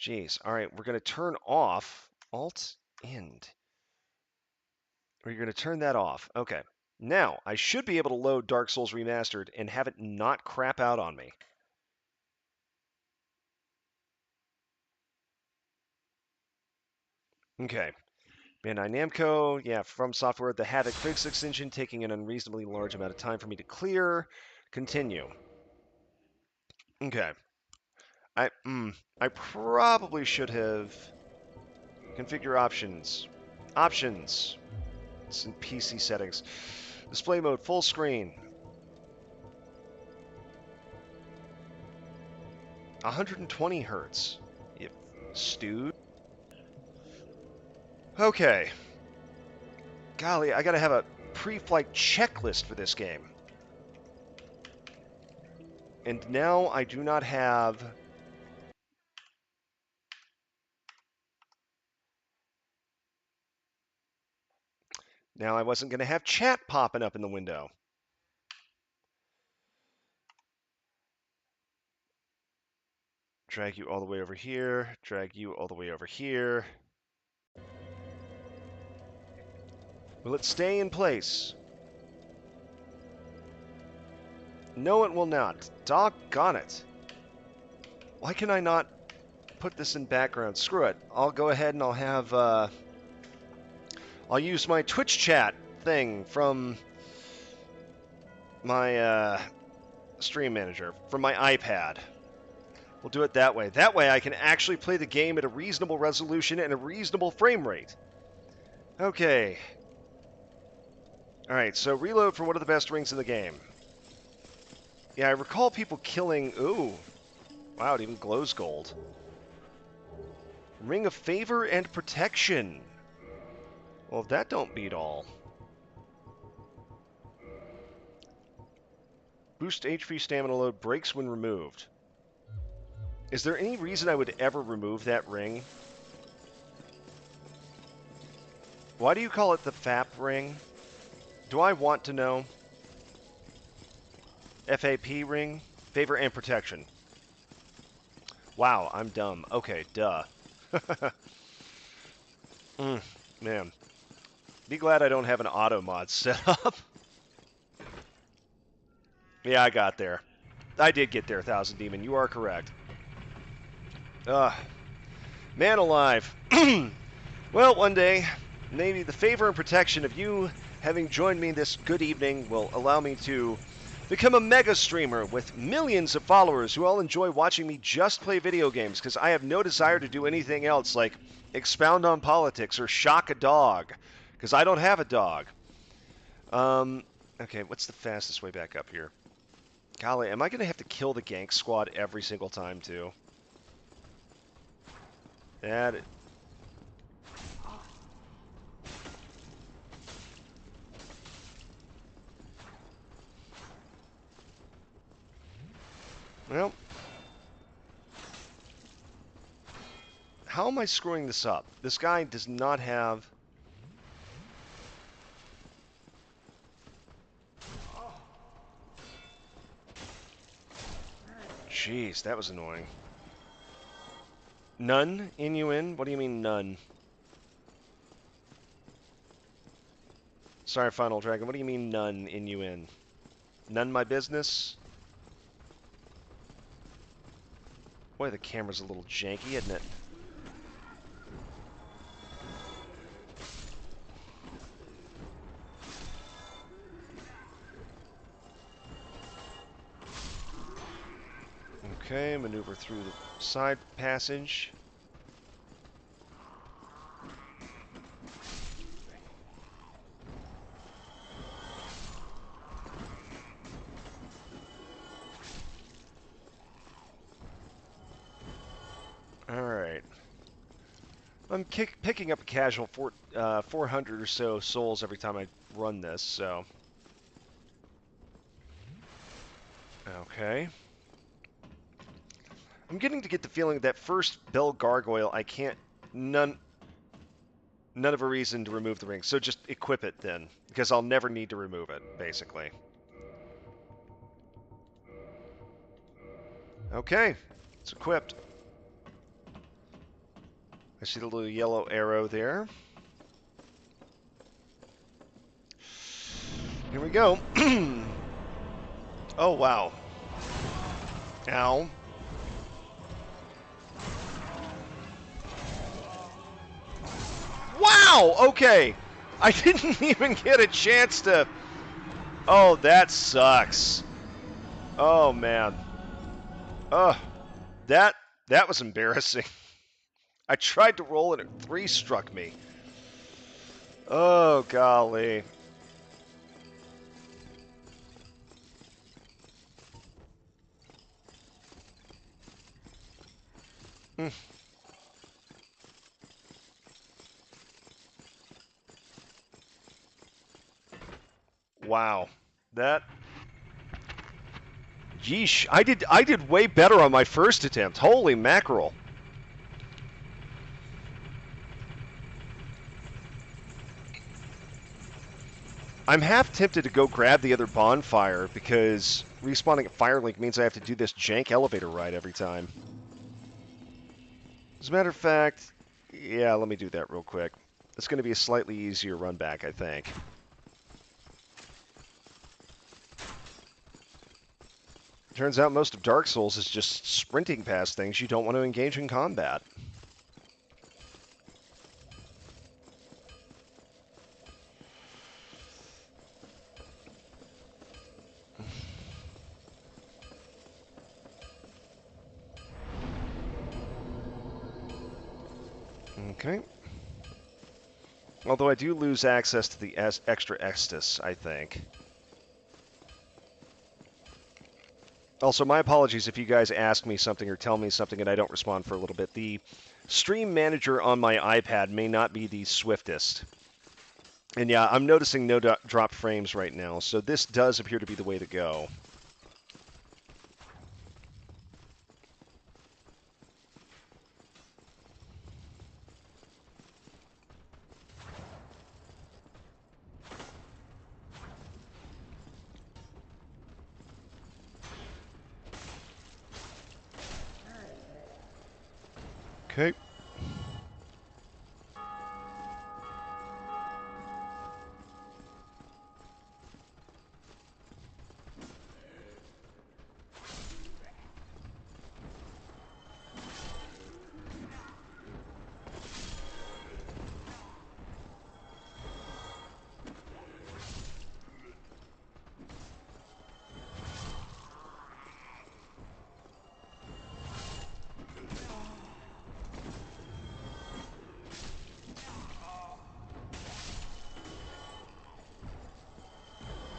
Jeez. All right, we're going to turn off Alt End. We're going to turn that off. Okay. Now, I should be able to load Dark Souls Remastered and have it not crap out on me. Okay. Bandai Namco, yeah, From Software, the Havoc physics engine taking an unreasonably large amount of time for me to clear. Continue. Okay. I probably should have configure options. Options. It's in PC settings. Display mode, full screen. 120 hertz. You stewed. Okay. Golly, I gotta have a pre-flight checklist for this game. And now I do not have... Now I wasn't gonna have chat popping up in the window. Drag you all the way over here. Drag you all the way over here. Will it stay in place? No, it will not. Doggone it. Why can I not put this in background? Screw it. I'll go ahead and I'll have, I'll use my Twitch chat thing from my, stream manager, from my iPad. We'll do it that way. That way I can actually play the game at a reasonable resolution and a reasonable frame rate. Okay. Alright, so reload for one of the best rings in the game. Yeah, I recall people killing... Ooh. Wow, it even glows gold. Ring of Favor and Protection. Well, that don't beat all. Boost HP stamina load, breaks when removed. Is there any reason I would ever remove that ring? Why do you call it the FAP ring? Do I want to know? FAP ring? Favor and Protection. Wow, I'm dumb. Okay, duh. Man. Be glad I don't have an auto mod set up. Yeah, I got there. I did get there, Thousand Demon. You are correct. Man alive. Well, one day, maybe the favor and protection of you having joined me this good evening will allow me to become a mega streamer with millions of followers who all enjoy watching me just play video games, because I have no desire to do anything else like expound on politics or shock a dog, because I don't have a dog. Okay, what's the fastest way back up here? Golly, am I going to have to kill the gank squad every single time, too? That... Well... How am I screwing this up? This guy does not have... Jeez, that was annoying. None? Inuin? What do you mean, none? Sorry, Final Dragon. What do you mean, none, Inuin? None my business? Boy, the camera's a little janky, isn't it? Okay, maneuver through the side passage. I'm picking up a casual 400 or so souls every time I run this, so. Okay. I'm getting to get the feeling that first bell gargoyle, I can't, none of a reason to remove the ring. So just equip it then, because I'll never need to remove it, basically. Okay, it's equipped. I see the little yellow arrow there. Here we go. Oh, wow. Ow. Wow! Okay. I didn't even get a chance to... Oh, that sucks. Oh, man. Oh, that was embarrassing. I tried to roll and it 3 struck me. Oh, golly. Mm. Wow. That... Yeesh. I did way better on my first attempt. Holy mackerel. I'm half tempted to go grab the other bonfire because respawning at Firelink means I have to do this jank elevator ride every time. As a matter of fact, yeah, let me do that real quick. It's going to be a slightly easier run back, I think. Turns out most of Dark Souls is just sprinting past things you don't want to engage in combat. Okay. Although I do lose access to the extra Estus, I think. Also, my apologies if you guys ask me something or tell me something and I don't respond for a little bit. The stream manager on my iPad may not be the swiftest. And yeah, I'm noticing no drop frames right now, so this does appear to be the way to go. Okay.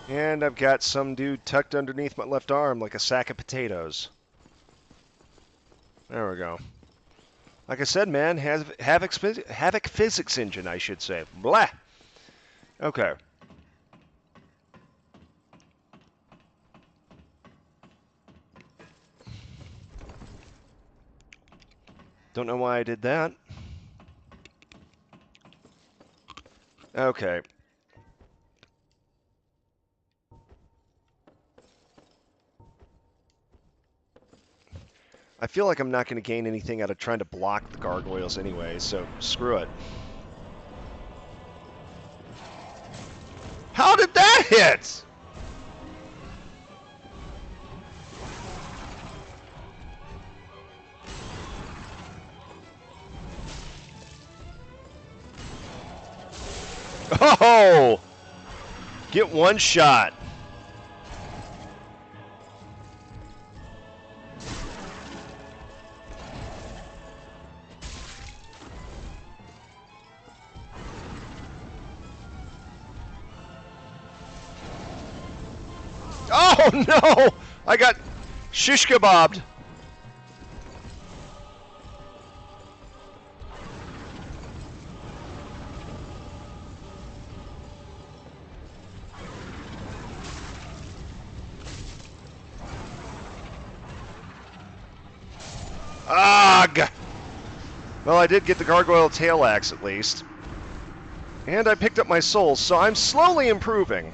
And I've got some dude tucked underneath my left arm like a sack of potatoes. There we go. Like I said, man, Havoc Physics Engine, I should say. Blah! Okay. Don't know why I did that. Okay. I feel like I'm not going to gain anything out of trying to block the gargoyles anyway, so screw it. How did that hit? Oh! Get one shot. Oh no! I got shish kebabbed. Ugh! Well, I did get the gargoyle tail axe at least. And I picked up my souls, so I'm slowly improving.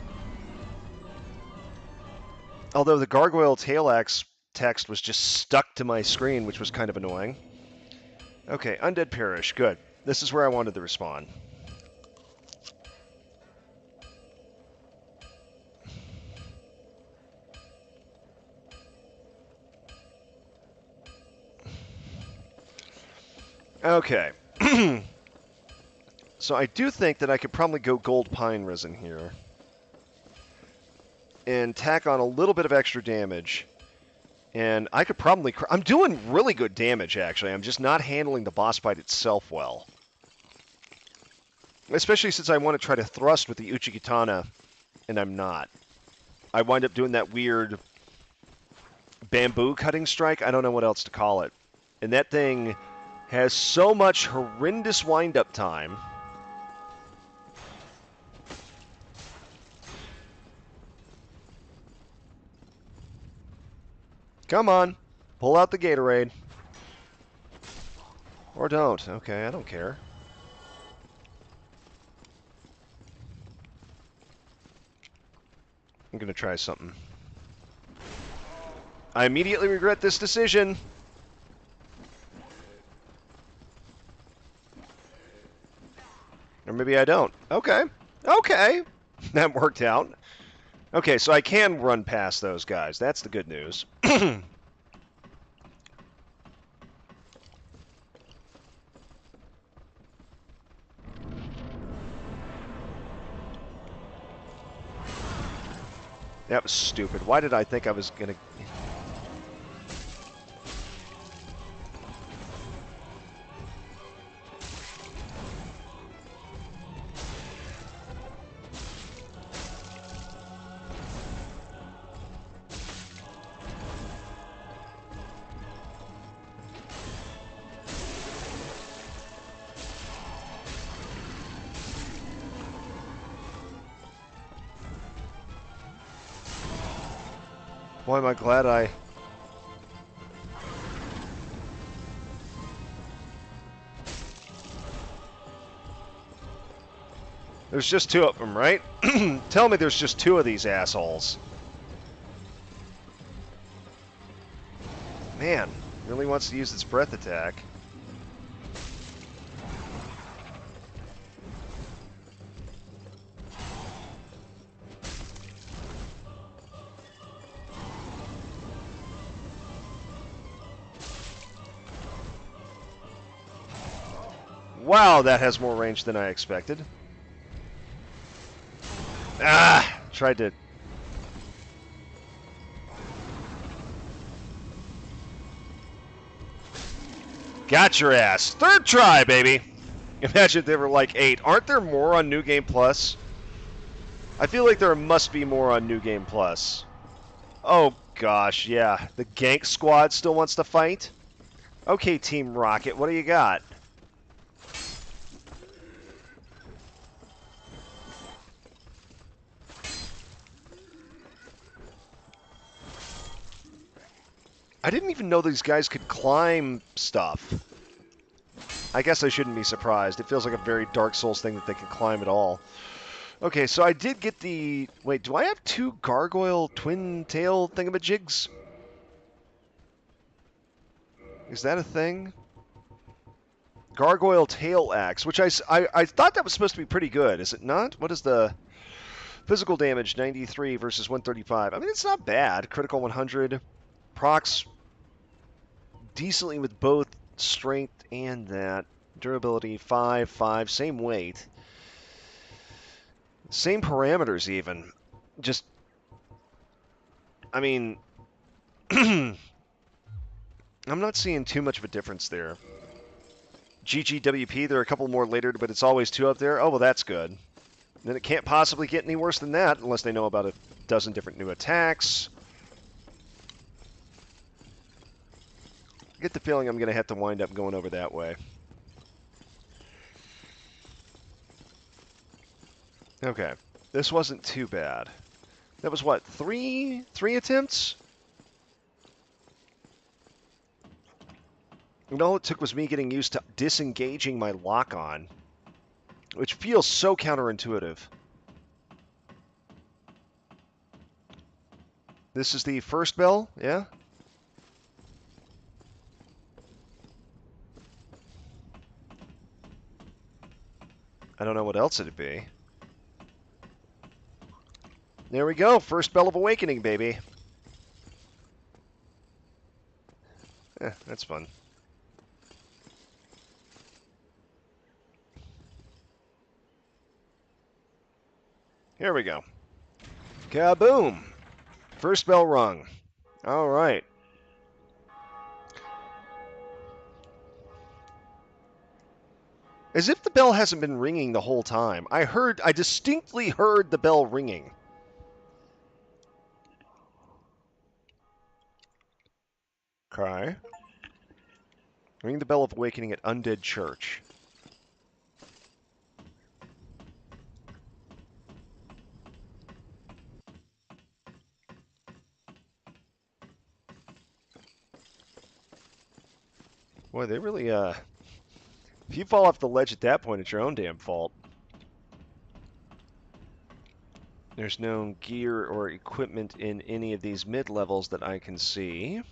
Although the gargoyle tail axe text was just stuck to my screen, which was kind of annoying. Okay, Undead Parish, good. This is where I wanted to respawn. Okay. So I do think that I could probably go gold pine resin here. And tack on a little bit of extra damage. And I could probably... I'm doing really good damage, actually. I'm just not handling the boss fight itself well. Especially since I want to try to thrust with the Uchikatana, and I'm not. I wind up doing that weird bamboo cutting strike. I don't know what else to call it. And that thing has so much horrendous wind-up time. Come on. Pull out the Gatorade. Or don't. Okay, I don't care. I'm going to try something. I immediately regret this decision. Or maybe I don't. Okay. Okay. That worked out. Okay, so I can run past those guys. That's the good news. That was stupid. Why did I think I was going to... Boy, am I glad I... There's just two of them, right? Tell me there's just two of these assholes. Man, really wants to use its breath attack. Wow, that has more range than I expected. Ah! Tried to... Got your ass. Third try, baby! Imagine if they were like 8. Aren't there more on New Game Plus? I feel like there must be more on New Game Plus. Oh, gosh, yeah. The Gank Squad still wants to fight? Okay, Team Rocket, what do you got? I didn't even know these guys could climb stuff. I guess I shouldn't be surprised. It feels like a very Dark Souls thing that they can climb at all. Okay, so I did get the... Wait, do I have 2 gargoyle twin tail thingamajigs? Is that a thing? Gargoyle tail axe, which I thought that was supposed to be pretty good. Is it not? What is the physical damage? 93 versus 135. I mean, it's not bad. Critical 100. Procs decently with both strength and that. Durability 5, 5. Same weight. Same parameters even. Just, I mean, I'm not seeing too much of a difference there. GGWP, there are a couple more later, but it's always 2 up there. Oh, well, that's good. Then it can't possibly get any worse than that, unless they know about a dozen different new attacks. I get the feeling I'm going to have to wind up going over that way. Okay, this wasn't too bad. That was what, three attempts? And all it took was me getting used to disengaging my lock-on, which feels so counterintuitive. This is the first bell, yeah? I don't know what else it'd be. There we go, first bell of awakening, baby. That's fun. Here we go. Kaboom! First bell rung. All right. As if the bell hasn't been ringing the whole time. I distinctly heard the bell ringing. Okay. Ring the bell of awakening at Undead Church. Boy, they really, if you fall off the ledge at that point, it's your own damn fault. There's no gear or equipment in any of these mid-levels that I can see.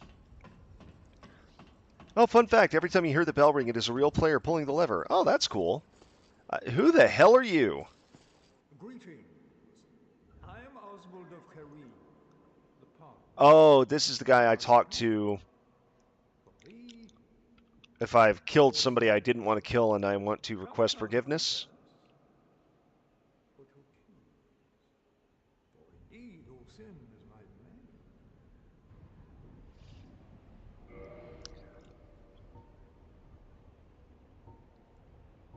Oh, fun fact, every time you hear the bell ring, it is a real player pulling the lever. Oh, that's cool. Who the hell are you? Greetings. I am Oswald of Careem, the Park. Oh, this is the guy I talked to if I've killed somebody I didn't want to kill and I want to request forgiveness. But who kills? For indeed, all sin is my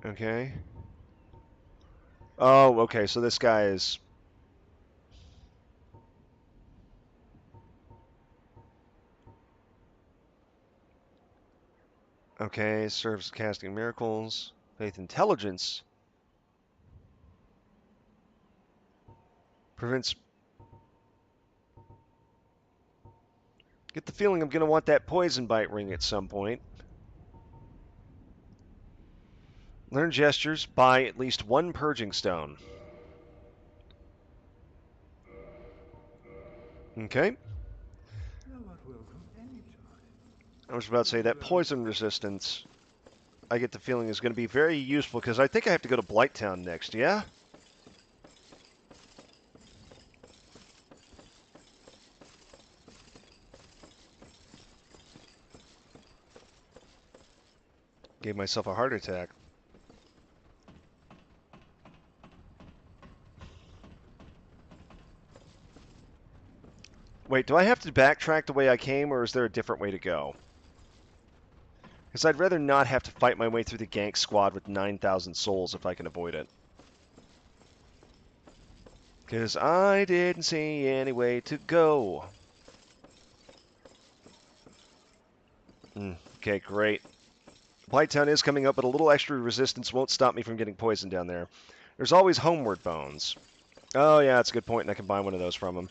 domain. Okay. Oh, okay, so this guy is... Okay, serves casting miracles. Faith intelligence. Prevents... Get the feeling I'm going to want that poison bite ring at some point. Learn gestures. Buy at least one purging stone. Okay. I was about to say that poison resistance, I get the feeling is going to be very useful because I think I have to go to Blighttown next, yeah? Gave myself a heart attack. Wait, do I have to backtrack the way I came, or is there a different way to go? Because I'd rather not have to fight my way through the gank squad with 9,000 souls if I can avoid it. Because I didn't see any way to go. Okay, great. Blighttown is coming up, but a little extra resistance won't stop me from getting poisoned down there. There's always homeward bones. Oh, yeah, that's a good point, and I can buy one of those from him.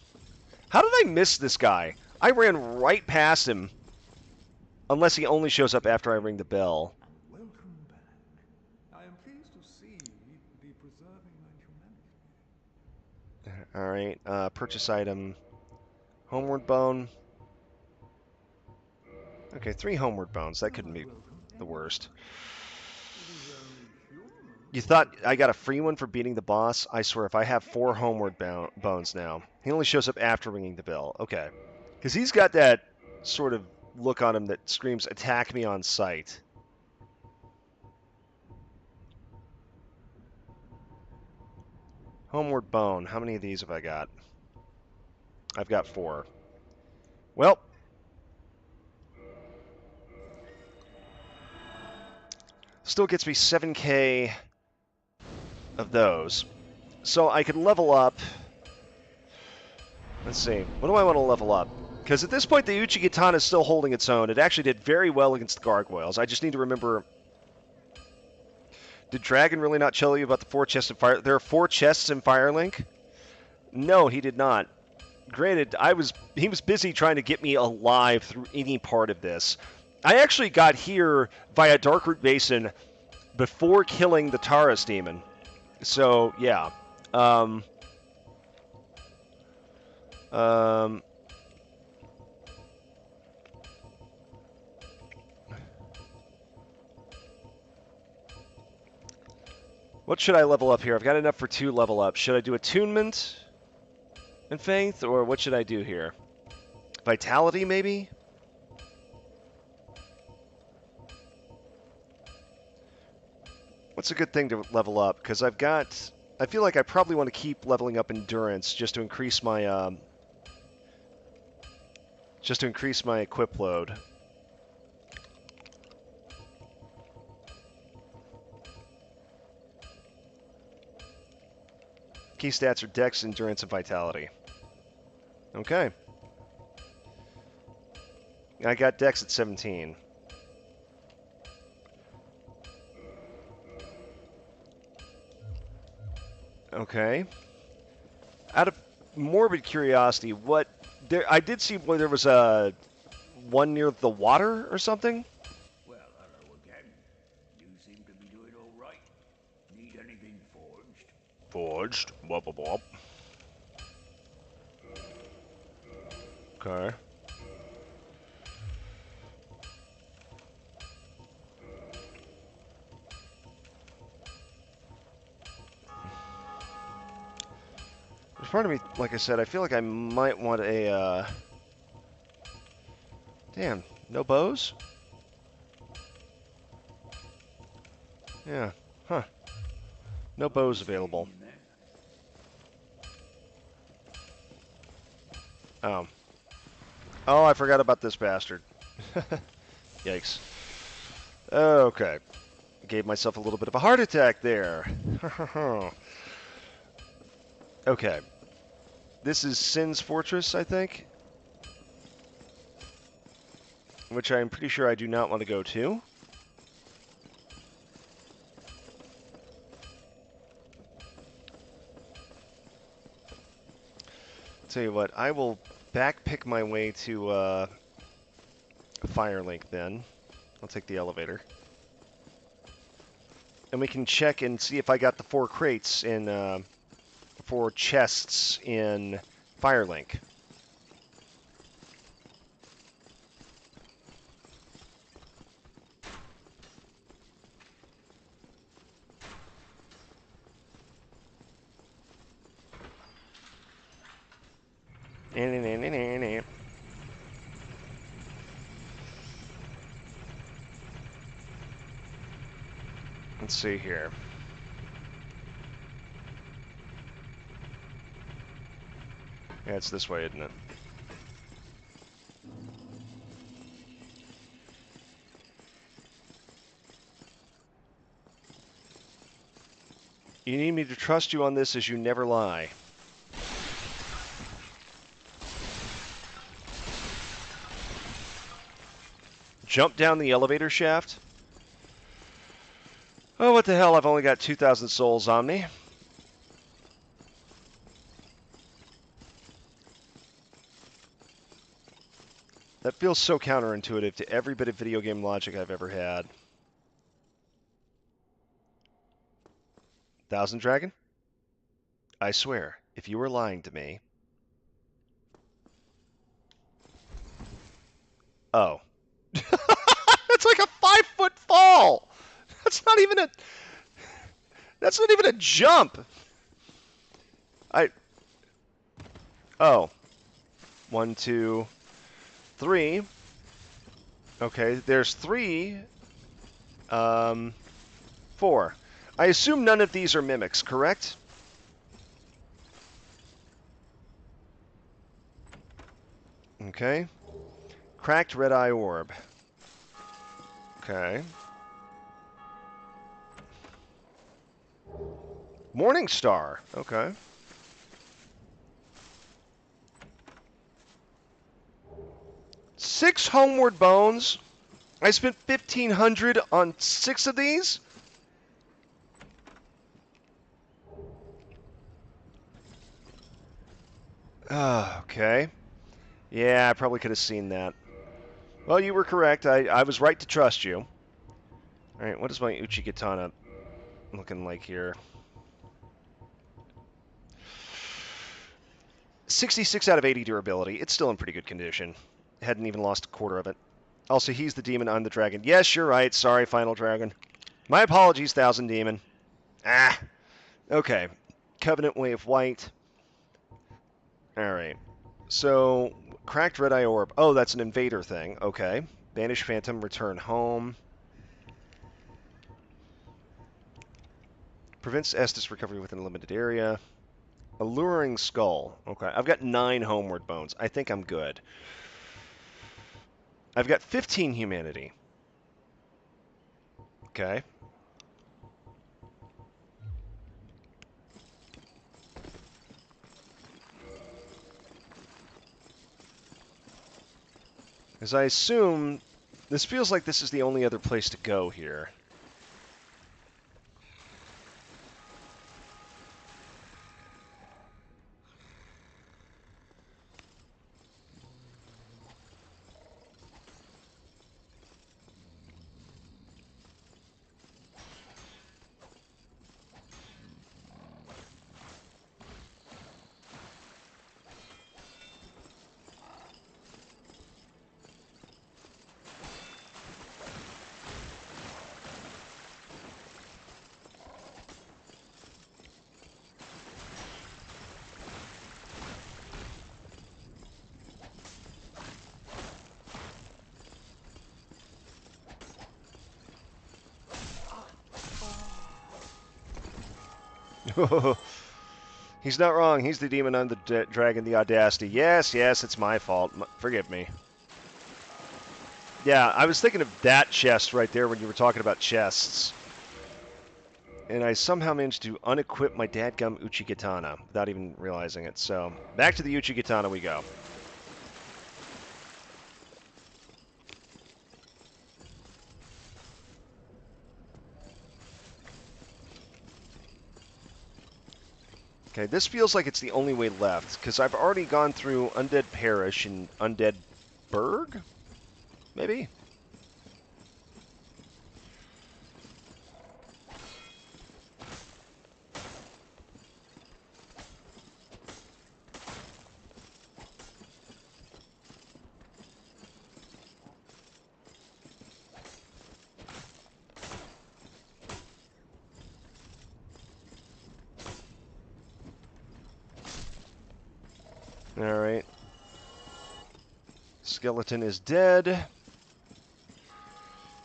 How did I miss this guy? I ran right past him. Unless he only shows up after I ring the bell. Welcome back. I am pleased to see you be preserving my humanity. Alright, purchase item. Homeward bone. Okay, 3 homeward bones. That couldn't be the worst. You thought I got a free one for beating the boss? I swear, if I have 4 homeward bones now. He only shows up after ringing the bell. Okay. Because he's got that sort of look on him that screams, attack me on sight. Homeward bone. How many of these have I got? I've got 4. Well. Still gets me 7k of those. So I could level up. Let's see. What do I want to level up? Because at this point, the Uchigatana is still holding its own. It actually did very well against the gargoyles. I just need to remember... Did Dragon really not tell you about the 4 chests in Fire... There are 4 chests in Firelink? No, he did not. Granted, he was busy trying to get me alive through any part of this. I actually got here via Darkroot Basin before killing the Taurus Demon. So, yeah. Um, um, what should I level up here? I've got enough for 2 level up. Should I do Attunement and Faith, or what should I do here? Vitality, maybe? What's a good thing to level up? Because I feel like I probably want to keep leveling up Endurance just to increase my equip load. Key stats are Dex, Endurance, and Vitality. Okay. I got Dex at 17. Okay. Out of morbid curiosity, I did see where there was a one near the water or something. Well, hello again. You seem to be doing all right. Need anything forged? Forged. Wop wop wop. Okay. There's part of me, like I said, I feel like I might want a. Damn, no bows? Yeah. Huh. No bows available. Staying there? Oh. Oh, I forgot about this bastard. Yikes. Okay. Gave myself a little bit of a heart attack there. Okay. This is Sin's Fortress, I think. Which I'm pretty sure I do not want to go to. Tell you what, I will backpick my way to Firelink then. I'll take the elevator. And we can check and see if I got the 4 crates in, 4 chests in Firelink. Let's see here. Yeah, it's this way, isn't it? You need me to trust you on this as you never lie. Jump down the elevator shaft? Oh, what the hell, I've only got 2,000 souls on me. That feels so counterintuitive to every bit of video game logic I've ever had. Thousand Dragon? I swear, if you were lying to me... Oh. It's like a 5-foot fall! That's not even a... That's not even a jump! Oh. 1, 2, 3. Okay, there's 3. 4. I assume none of these are mimics, correct? Okay. Cracked red eye orb. Okay. Morning Star. Okay. Six homeward bones. I spent 1,500 on 6 of these. Okay. Yeah, I probably could have seen that. Well, you were correct. I was right to trust you. All right, what is my Uchigatana looking like here? 66 out of 80 durability. It's still in pretty good condition. Hadn't even lost a quarter of it. Also, he's the demon, I'm the dragon. Yes, you're right. Sorry, Final Dragon. My apologies, Thousand Demon. Ah, okay. Covenant Way of White. All right. So, Cracked Red Eye Orb. Oh, that's an invader thing. Okay. Banish Phantom, return home. Prevents Estus recovery within a limited area. Alluring Skull. Okay. I've got 9 homeward bones. I think I'm good. I've got 15 humanity. Okay. As I assume, this feels like this is the only other place to go here. He's not wrong. He's the demon on the dragon, the audacity. Yes, yes, it's my fault. Forgive me. Yeah, I was thinking of that chest right there when you were talking about chests. And I somehow managed to unequip my dadgum Uchigatana without even realizing it. So, back to the Uchigatana we go. Okay, this feels like it's the only way left, because I've already gone through Undead Parish and Undead Burg? Maybe? Alright. Skeleton is dead.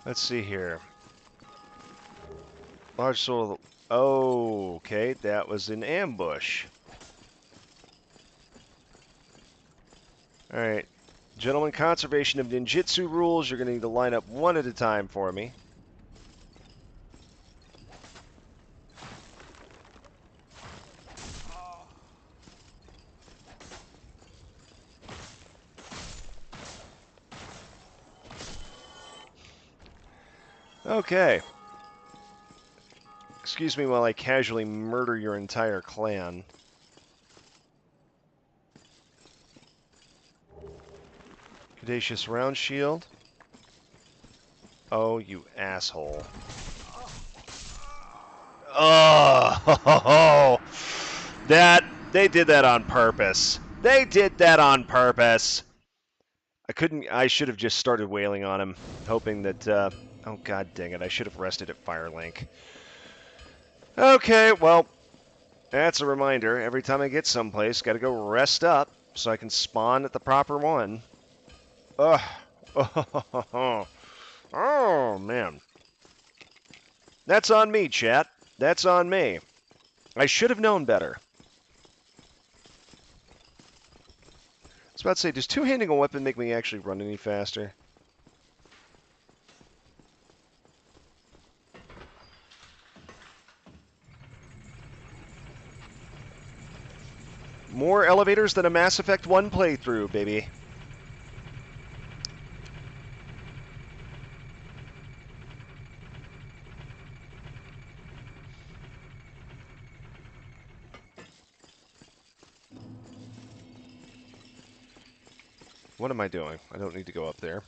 Let's see here. Large soul. Oh, okay. That was an ambush. Alright. Gentlemen, conservation of ninjutsu rules. You're going to need to line up one at a time for me. Okay. Excuse me while I casually murder your entire clan. Caduceus round shield. Oh, you asshole. Oh, they did that on purpose. They did that on purpose. I should have just started wailing on him, hoping that, oh god dang it, I should have rested at Firelink. Okay, well, that's a reminder. Every time I get someplace, gotta go rest up so I can spawn at the proper one. Ugh. Oh, man. That's on me, chat. That's on me. I should have known better. I was about to say, does two-handing a weapon make me actually run any faster? More elevators than a Mass Effect 1 playthrough, baby. What am I doing? I don't need to go up there.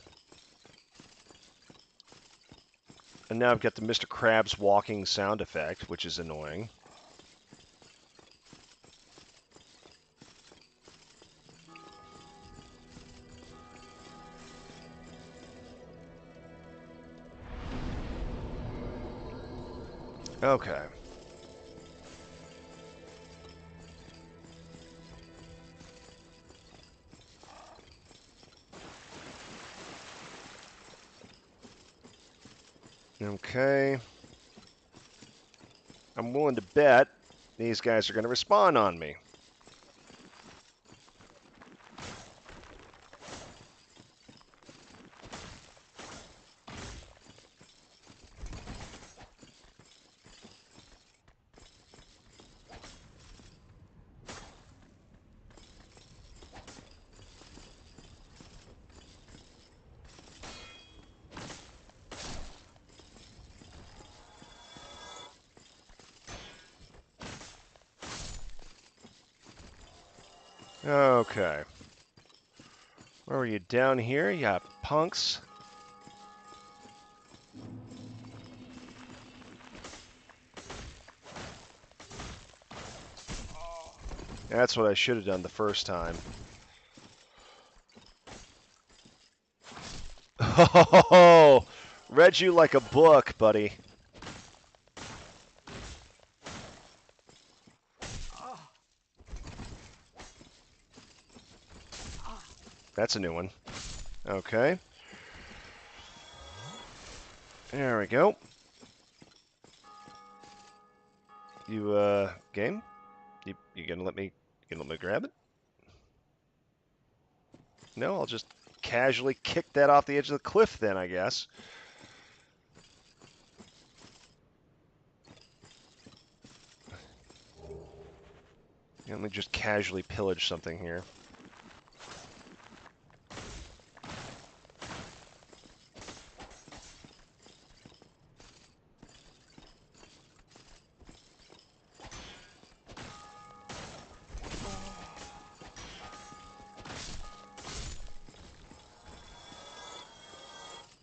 And now I've got the Mr. Krabs walking sound effect, which is annoying. Okay. Okay. I'm willing to bet these guys are going to respawn on me. Okay. Where are you? Down here? Yeah, punks. That's what I should have done the first time. Oh, read you like a book, buddy. That's a new one. Okay. There we go. You, game? You gonna let me grab it? No, I'll just casually kick that off the edge of the cliff then, I guess. Let me just casually pillage something here.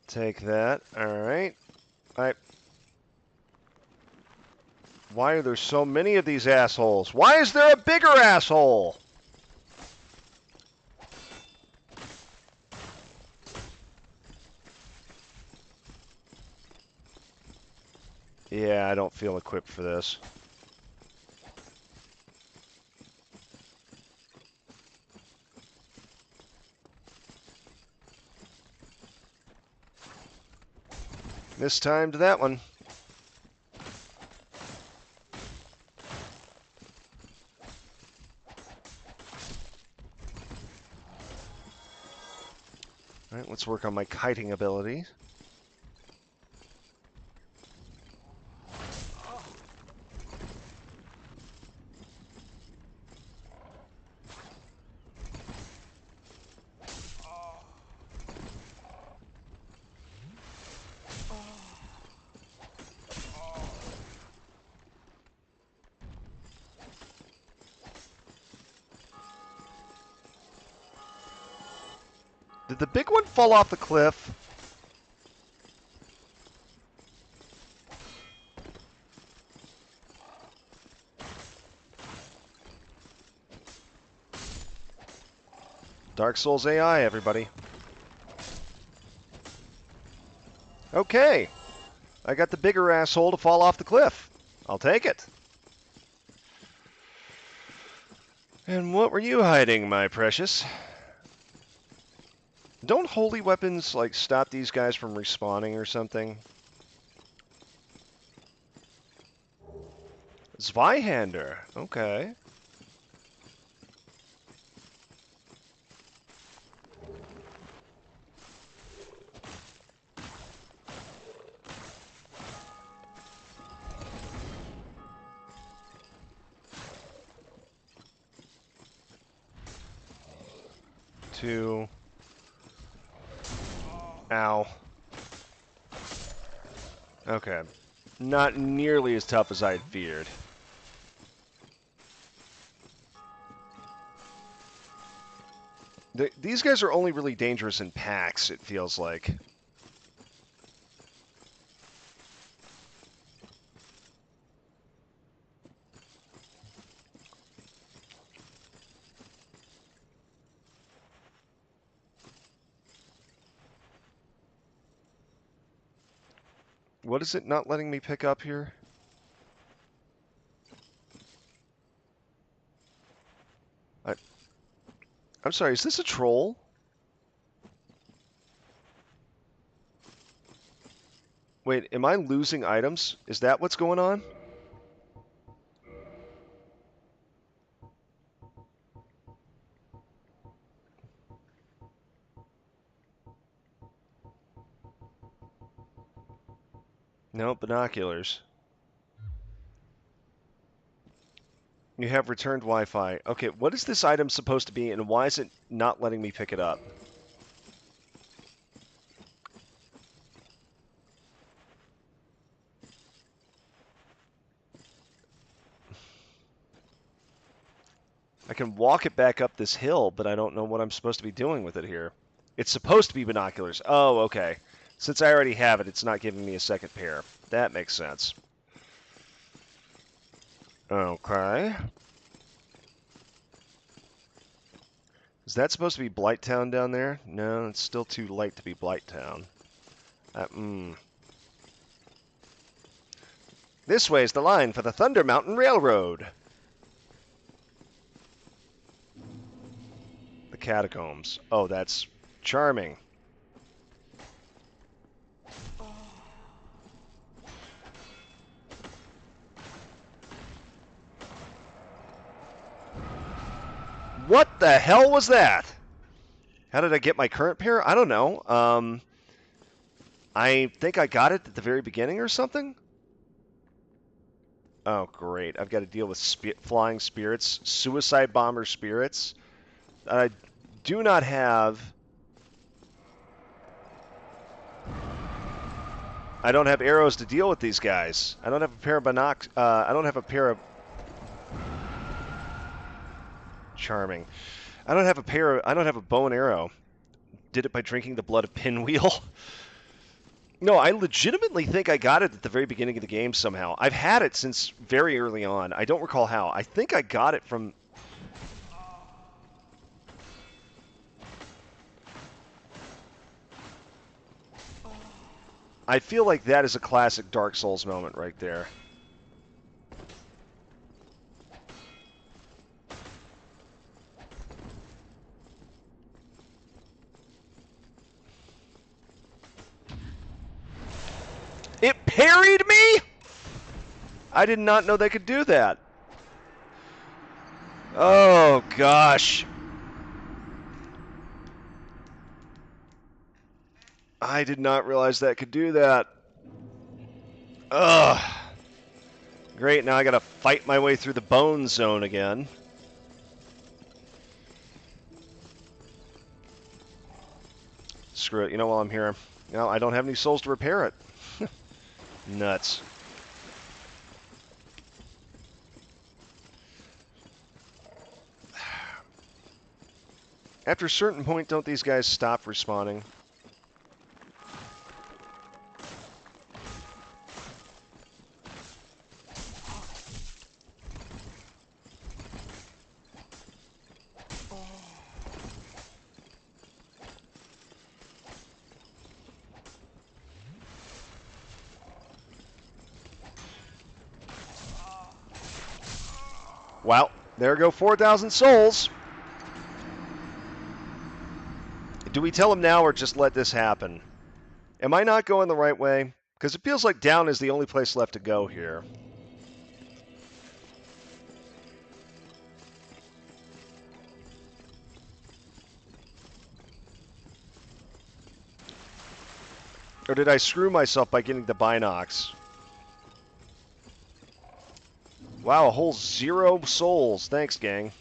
Take that. All right. Why are there so many of these assholes? Why is there a bigger asshole? Yeah, I don't feel equipped for this. Mistimed that one. All right, let's work on my kiting ability. Did the big one fall off the cliff? Dark Souls AI, everybody. Okay. I got the bigger asshole to fall off the cliff. I'll take it. And what were you hiding, my precious? Don't holy weapons, like, stop these guys from respawning or something? Zweihander. Okay. Two. Ow. Okay. Not nearly as tough as I had feared. These guys are only really dangerous in packs, it feels like. What is it not letting me pick up here? I'm sorry, is this a troll? Wait, am I losing items? Is that what's going on? No, binoculars. You have returned Wi-Fi. Okay, what is this item supposed to be, and why is it not letting me pick it up? I can walk it back up this hill, but I don't know what I'm supposed to be doing with it here. It's supposed to be binoculars. Oh, okay. Since I already have it, it's not giving me a second pair. That makes sense. Okay. Is that supposed to be Blighttown down there? No, it's still too light to be Blighttown. This way is the line for the Thunder Mountain Railroad. The catacombs. Oh, that's charming. What the hell was that? How did I get my current pair? I don't know. I think I got it at the very beginning or something? Oh, great. I've got to deal with flying spirits, suicide bomber spirits. I do not have... I don't have arrows to deal with these guys. I don't have a pair of I don't have a pair of... Charming. I don't have a pair of... I don't have a bow and arrow. Did it by drinking the blood of Pinwheel. No, I legitimately think I got it at the very beginning of the game somehow. I've had it since very early on. I don't recall how. I think I got it from... I feel like that is a classic Dark Souls moment right there. It parried me? I did not know they could do that. Oh, gosh. I did not realize that could do that. Ugh. Great, now I gotta fight my way through the bone zone again. Screw it, you know, while I'm here. No, I don't have any souls to repair it. Nuts. After a certain point, don't these guys stop respawning? Well, there go 4,000 souls. Do we tell him now or just let this happen? Am I not going the right way? Because it feels like down is the only place left to go here. Or did I screw myself by getting the binocs? Wow, a whole 0 souls. Thanks, gang.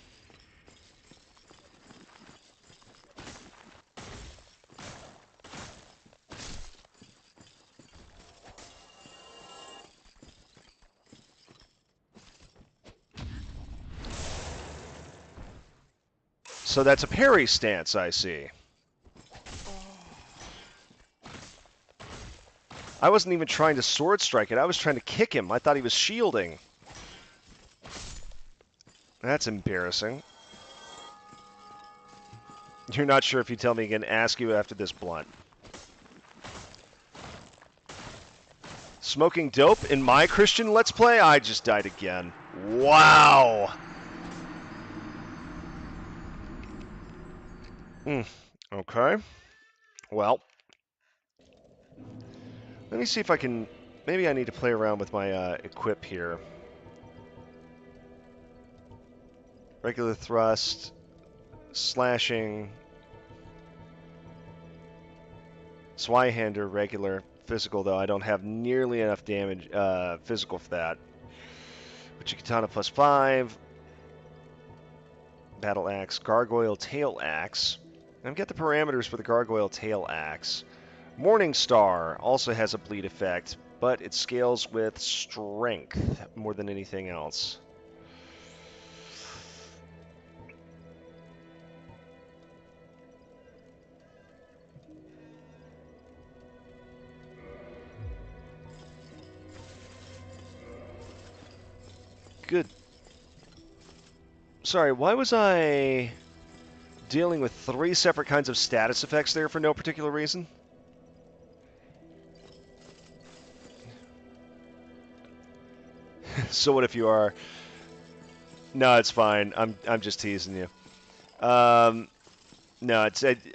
So that's a parry stance, I see. I wasn't even trying to sword strike it. I was trying to kick him. I thought he was shielding. That's embarrassing. You're not sure if you tell me again. Ask you after this blunt. Smoking dope in my Christian Let's Play? I just died again. Wow. Okay. Well, let me see if I can... Maybe I need to play around with my equip here. Regular thrust, slashing, Zweihander, regular. Physical, though, I don't have nearly enough damage, physical for that. Uchi-Katana plus 5. Battle Axe, Gargoyle Tail Axe. I've got the parameters for the Gargoyle Tail Axe. Morning Star also has a bleed effect, but it scales with strength more than anything else. Good. Sorry, why was I dealing with 3 separate kinds of status effects there for no particular reason? So what if you are? No, it's fine. I'm just teasing you. No,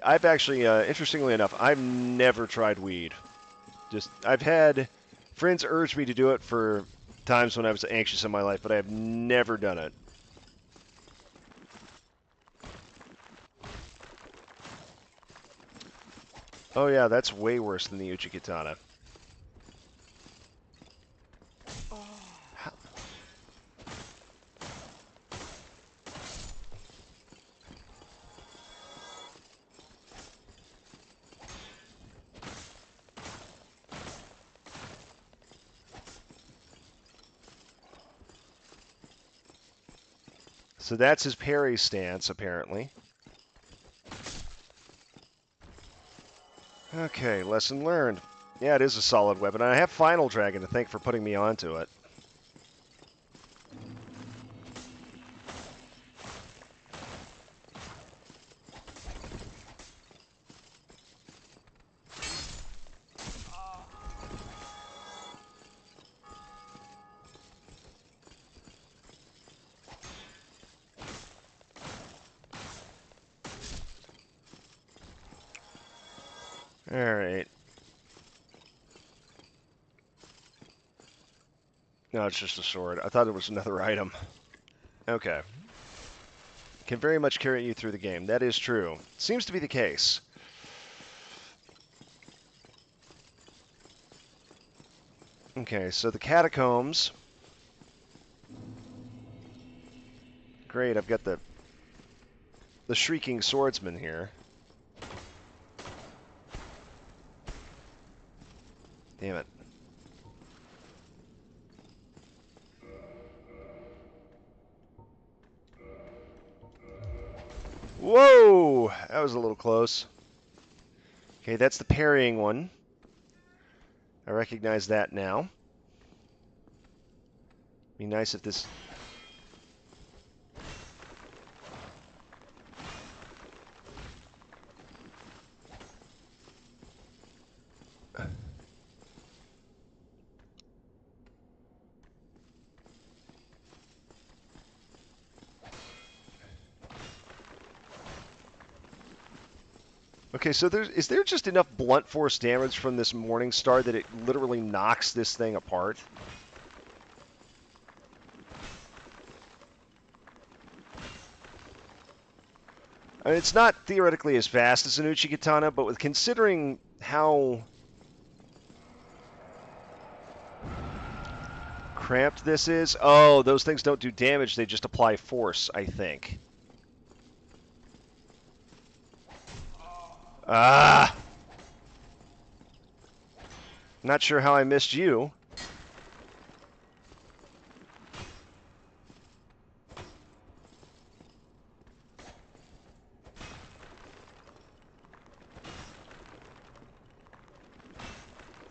I've actually, interestingly enough, I've never tried weed. I've had friends urge me to do it for times when I was anxious in my life, but I have never done it. Oh yeah, that's way worse than the Uchi-Katana. So that's his parry stance, apparently. Okay, lesson learned. Yeah, it is a solid weapon. I have Final Dragon to thank for putting me onto it. Alright. No, it's just a sword. I thought it was another item. Okay. Can very much carry you through the game. That is true. Seems to be the case. Okay, so the catacombs. Great, I've got the shrieking swordsman here. Damn it. Whoa! That was a little close. Okay, that's the parrying one. I recognize that now. Be nice if this... Okay, so is there just enough blunt force damage from this Morning Star that it literally knocks this thing apart? I mean, it's not theoretically as fast as an Uchi-Katana, but with considering how cramped this is... Oh, those things don't do damage, they just apply force, I think. Ah! Not sure how I missed you.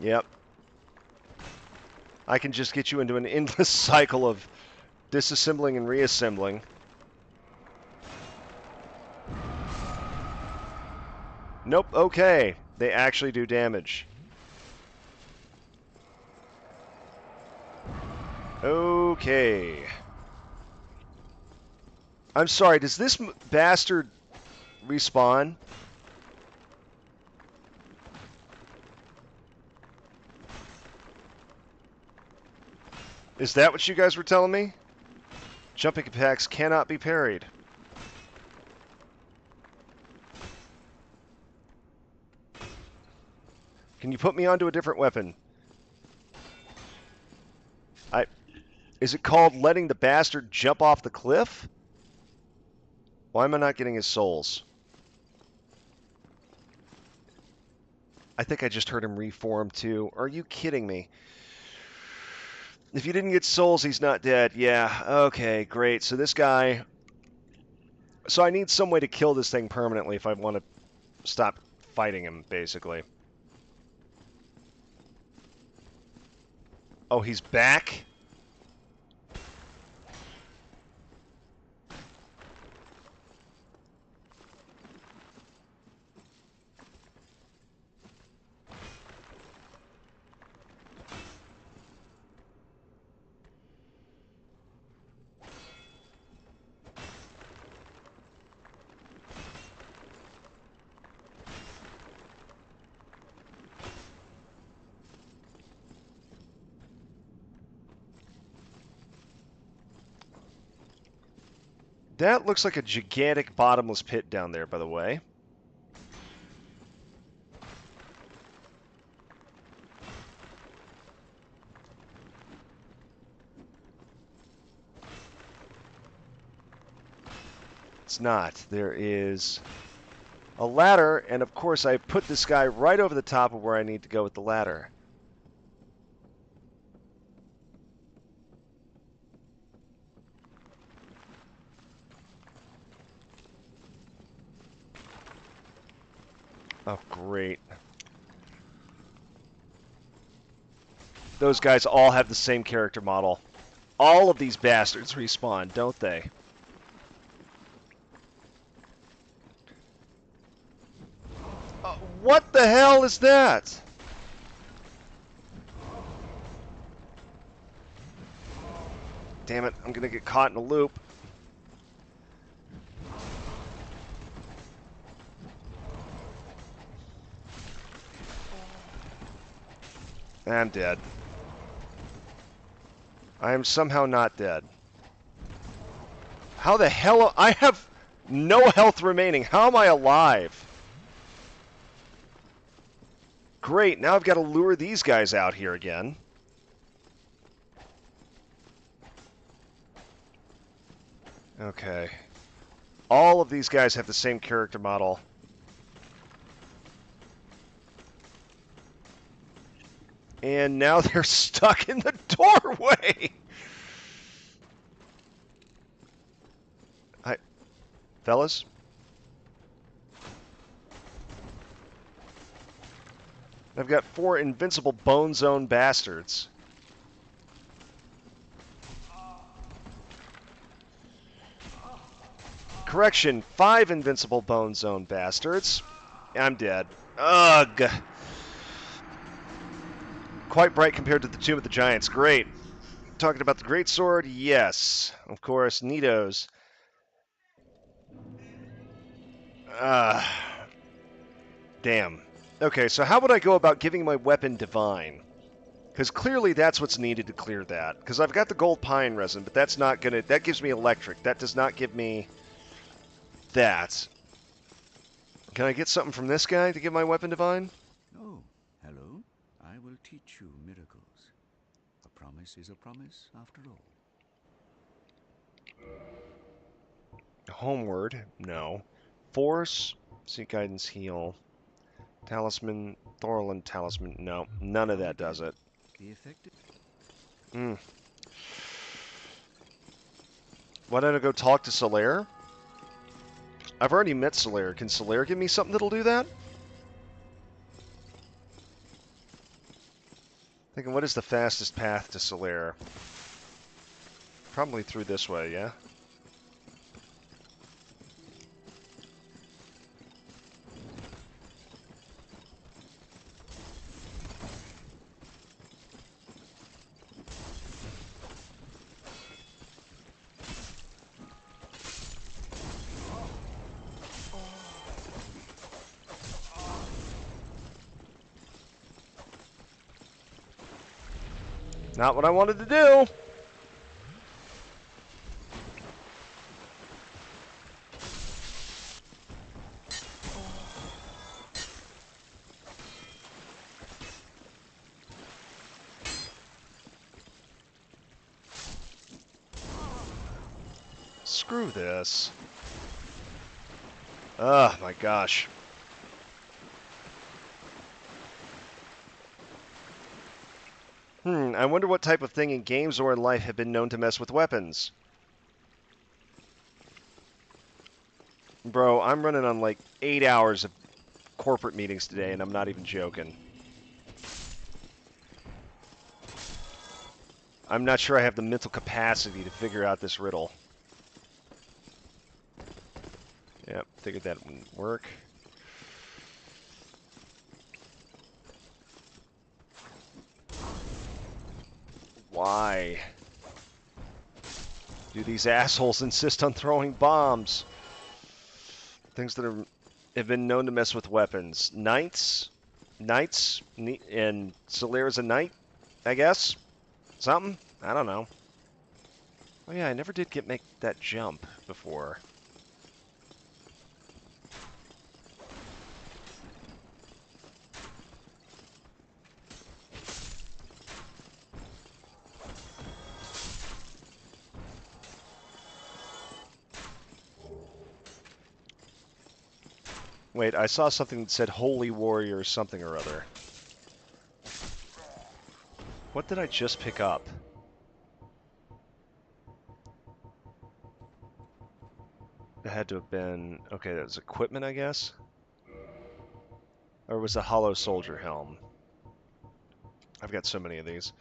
Yep. I can just get you into an endless cycle of disassembling and reassembling. Nope, okay. They actually do damage. Okay. I'm sorry, does this bastard respawn? Is that what you guys were telling me? Jumping attacks cannot be parried. Can you put me onto a different weapon? Is it called letting the bastard jump off the cliff? Why am I not getting his souls? I think I just heard him reform too. Are you kidding me? If you didn't get souls, he's not dead. Yeah, okay, great. So this guy... So I need some way to kill this thing permanently if I want to stop fighting him, basically. Oh, he's back? That looks like a gigantic bottomless pit down there, by the way. It's not. There is a ladder, and of course I put this guy right over the top of where I need to go with the ladder. Oh, great. Those guys all have the same character model. All of these bastards respawn, don't they? What the hell is that? Damn it, I'm gonna get caught in a loop. I'm dead. I am somehow not dead. How the hell... I have no health remaining. How am I alive? Great, now I've got to lure these guys out here again. Okay. All of these guys have the same character model. And now they're stuck in the doorway! Hi, fellas? I've got 4 invincible bone zone bastards. Correction, 5 invincible bone zone bastards. I'm dead. Ugh. Quite bright compared to the Tomb of the Giants. Great. Talking about the Great Sword? Yes. Of course, Nitos. Damn. Okay, so how would I go about giving my weapon Divine? Because clearly that's what's needed to clear that. Because I've got the gold pine resin, but that's not gonna... That gives me electric. That does not give me that. Can I get something from this guy to give my weapon Divine? Oh, hello. I will teach you miracles. A promise is a promise after all. Homeward? No. Force? Seek guidance, heal. Talisman, Thorlin Talisman. No, none of that does it. The effective. Why don't I go talk to Solaire? I've already met Solaire. Can Solaire give me something that'll do that? Thinking, what is the fastest path to Solaire? Probably through this way, yeah? Not what I wanted to do. Screw this. Oh my gosh. I wonder what type of thing in games or in life have been known to mess with weapons. Bro, I'm running on like 8 hours of corporate meetings today, and I'm not even joking. I'm not sure I have the mental capacity to figure out this riddle. Yep, figured that wouldn't work. Why do these assholes insist on throwing bombs? Things that have been known to mess with weapons. Knights, and Solera's a knight, I guess. Something? I don't know. Oh yeah, I never did make that jump before. Wait, I saw something that said Holy Warrior something or other. What did I just pick up? It had to have been... Okay, that was equipment, I guess? Or was a hollow soldier helm? I've got so many of these.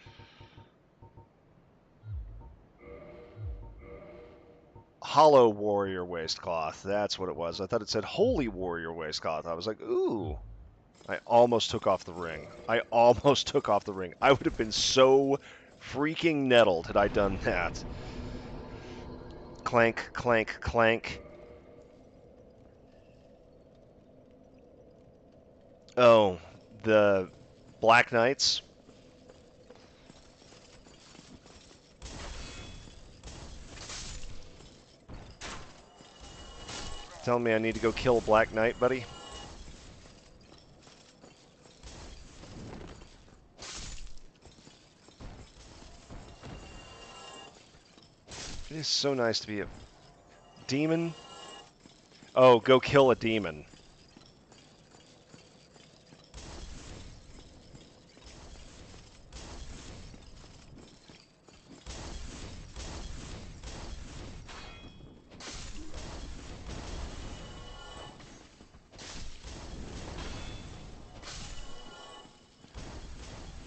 Hollow Warrior waistcloth. That's what it was. I thought it said Holy Warrior waistcloth. I was like, ooh. I almost took off the ring. I almost took off the ring. I would have been so freaking nettled had I done that. Clank, clank, clank. Oh, the Black Knights. Telling me I need to go kill a Black Knight, buddy. It is so nice to be a demon. Oh, go kill a demon.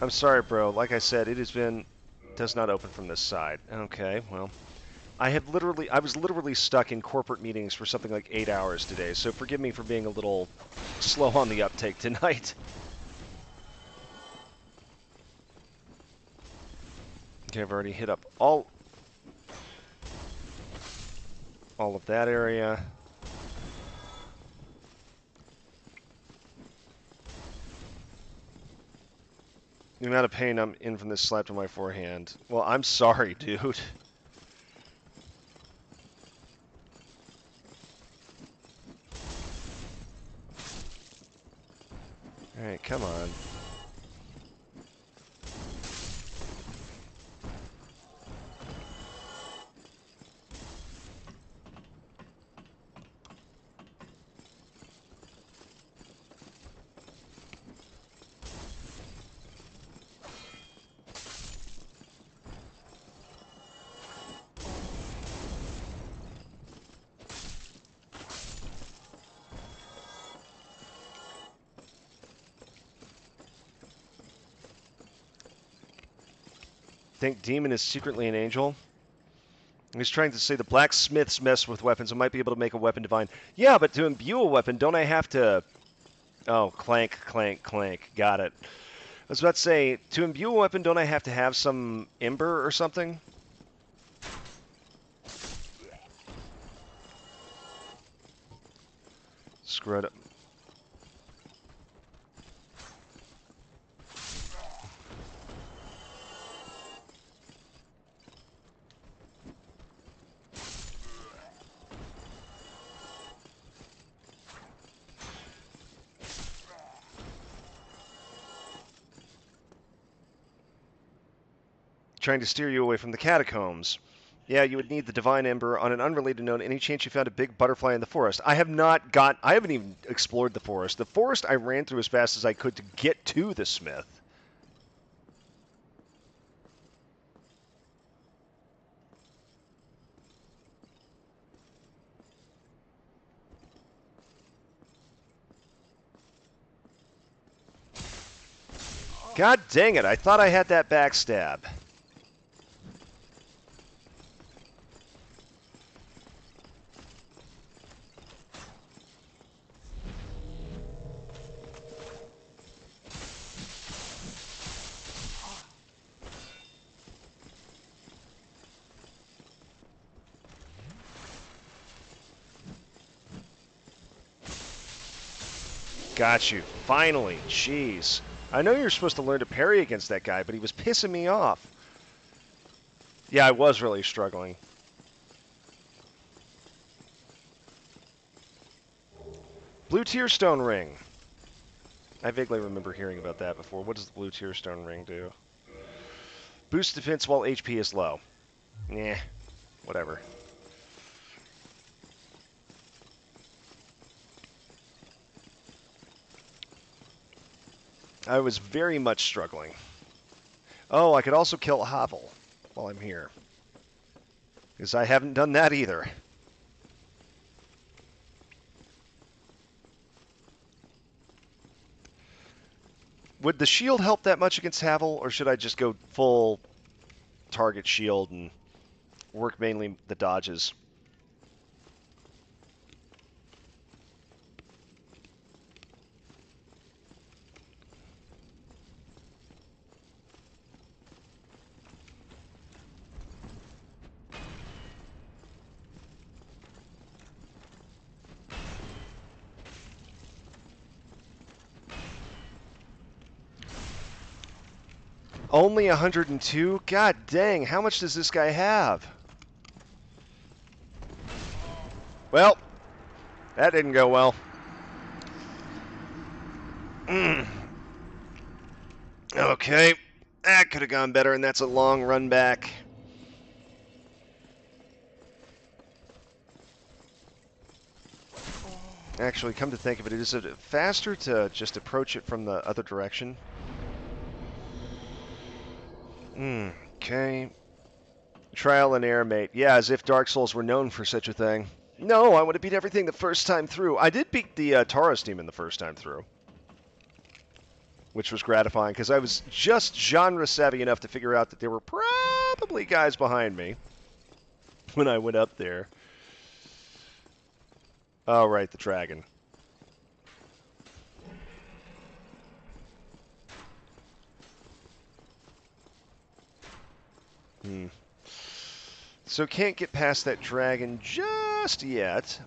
I'm sorry, bro. Like I said, does not open from this side. Okay, well, I was literally stuck in corporate meetings for something like 8 hours today, so forgive me for being a little slow on the uptake tonight. Okay, I've already hit up all of that area. The amount of pain I'm in from this slap to my forehand. Well, I'm sorry, dude. Alright, come on. Think Demon is secretly an angel? He's trying to say the blacksmiths mess with weapons and might be able to make a weapon divine. Yeah, but to imbue a weapon, don't I have to... Oh, clank, clank, clank. Got it. I was about to say, to imbue a weapon, don't I have to have some ember or something? Screw it up. trying to steer you away from the catacombs. Yeah, you would need the Divine Ember. On an unrelated note, any chance you found a big butterfly in the forest? I haven't even explored the forest. The forest I ran through as fast as I could to get to the smith. God dang it, I thought I had that backstab. Got you. Finally. Jeez. I know you're supposed to learn to parry against that guy, but he was pissing me off. Yeah, I was really struggling. Blue Tearstone Ring. I vaguely remember hearing about that before. What does the Blue Tearstone Ring do? Boost defense while HP is low. Nah, whatever. I was very much struggling. Oh, I could also kill a Hovel while I'm here. Because I haven't done that either. Would the shield help that much against Havel, or should I just go full target shield and work mainly the dodges? Only 102? God dang, how much does this guy have? Well, that didn't go well. Okay, that could have gone better, and that's a long run back. Actually, come to think of it, is it faster to just approach it from the other direction? Okay. Trial and error, mate. Yeah, as if Dark Souls were known for such a thing. No, I would have beat everything the first time through. I did beat the Taurus Demon the first time through, which was gratifying because I was just genre savvy enough to figure out that there were probably guys behind me when I went up there. Oh, right, the dragon. So can't get past that dragon just yet.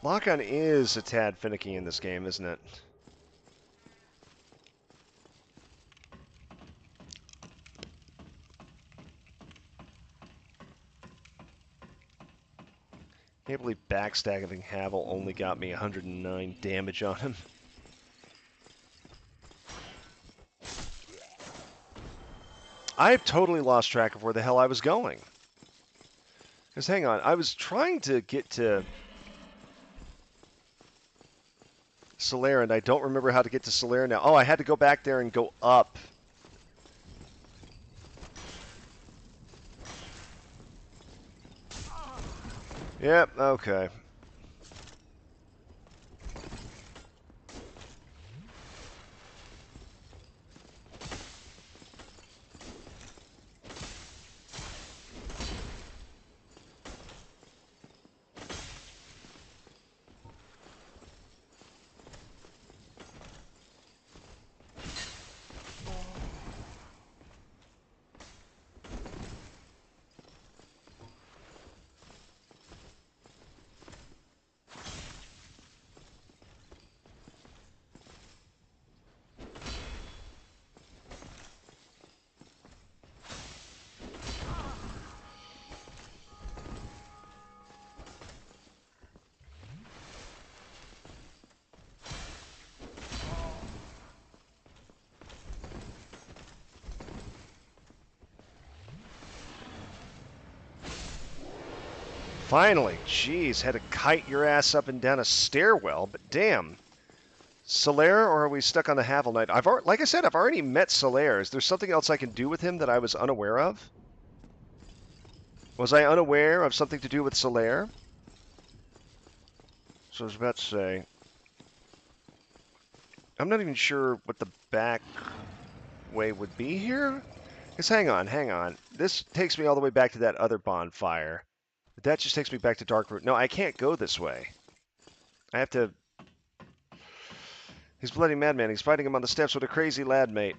Lock-on is a tad finicky in this game, isn't it? Can't believe backstabbing Havel only got me 109 damage on him. I've totally lost track of where the hell I was going. Because hang on, I was trying to get to Solera, and I don't remember how to get to Solera now. Oh, I had to go back there and go up. Yep, okay. Finally. Jeez, had to kite your ass up and down a stairwell, but damn. Solaire, or are we stuck on the Havel Knight? Like I said, I've already met Solaire. Is there something else I can do with him that I was unaware of? Was I unaware of something to do with Solaire? So I was about to say, I'm not even sure what the back way would be here. Because hang on. This takes me all the way back to that other bonfire. But that just takes me back to Darkroot. No, I can't go this way. I have to... He's bloody madman. He's fighting him on the steps with a crazy lad mate.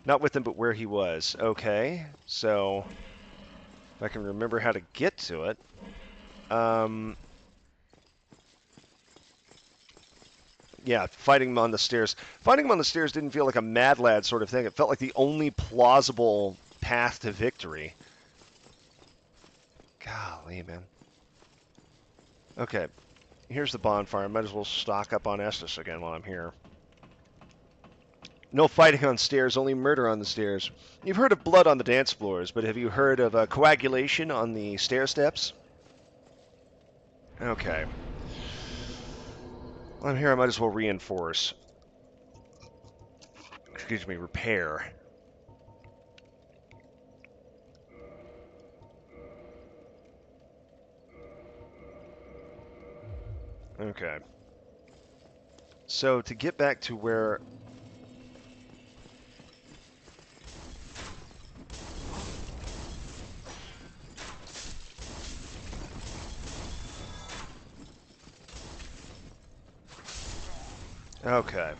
Not with him, but where he was. Okay, so if I can remember how to get to it. Yeah, fighting him on the stairs. Fighting him on the stairs didn't feel like a mad lad sort of thing. It felt like the only plausible path to victory. Golly, man. Okay, here's the bonfire. I might as well stock up on Estus again while I'm here. No fighting on stairs, only murder on the stairs. You've heard of blood on the dance floors, but have you heard of coagulation on the stair steps? Okay. While I'm here, I might as well reinforce. Excuse me, repair. Okay. So to get back to where... Okay.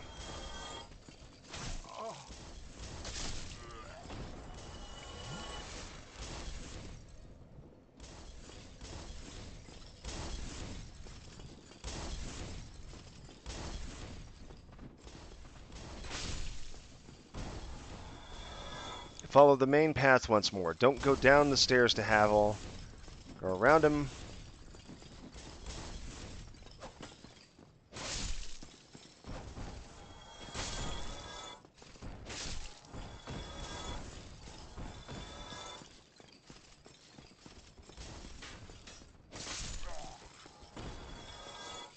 Follow the main path once more. Don't go down the stairs to Havel. Go around him.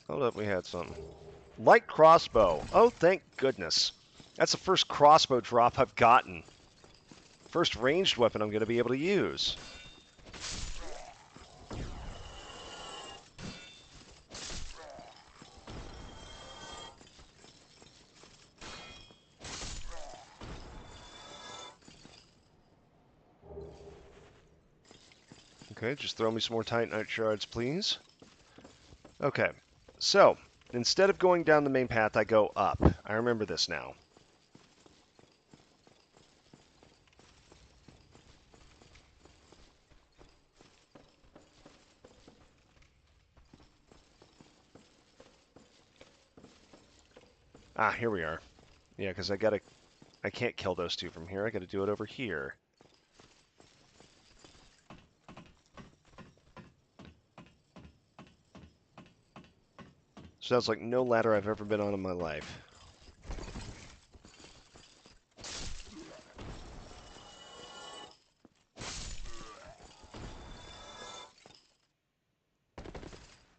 Hold up, we had something. Light crossbow. Oh, thank goodness. That's the first crossbow drop I've gotten. First ranged weapon I'm going to be able to use. Okay, just throw me some more Titanite shards, please. Okay, so instead of going down the main path, I go up. I remember this now. Ah, here we are. Yeah, because I can't kill those two from here. I gotta do it over here. Sounds like no ladder I've ever been on in my life.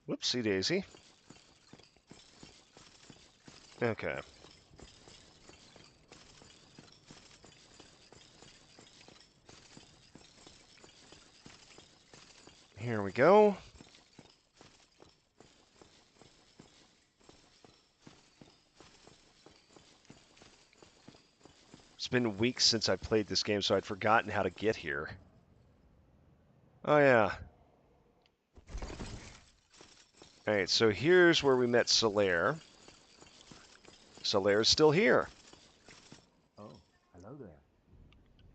Whoopsie daisy. Okay. Here we go. It's been weeks since I played this game, so I'd forgotten how to get here. Oh, yeah. Alright, so here's where we met Solaire. Solaire's still here. Oh, hello there.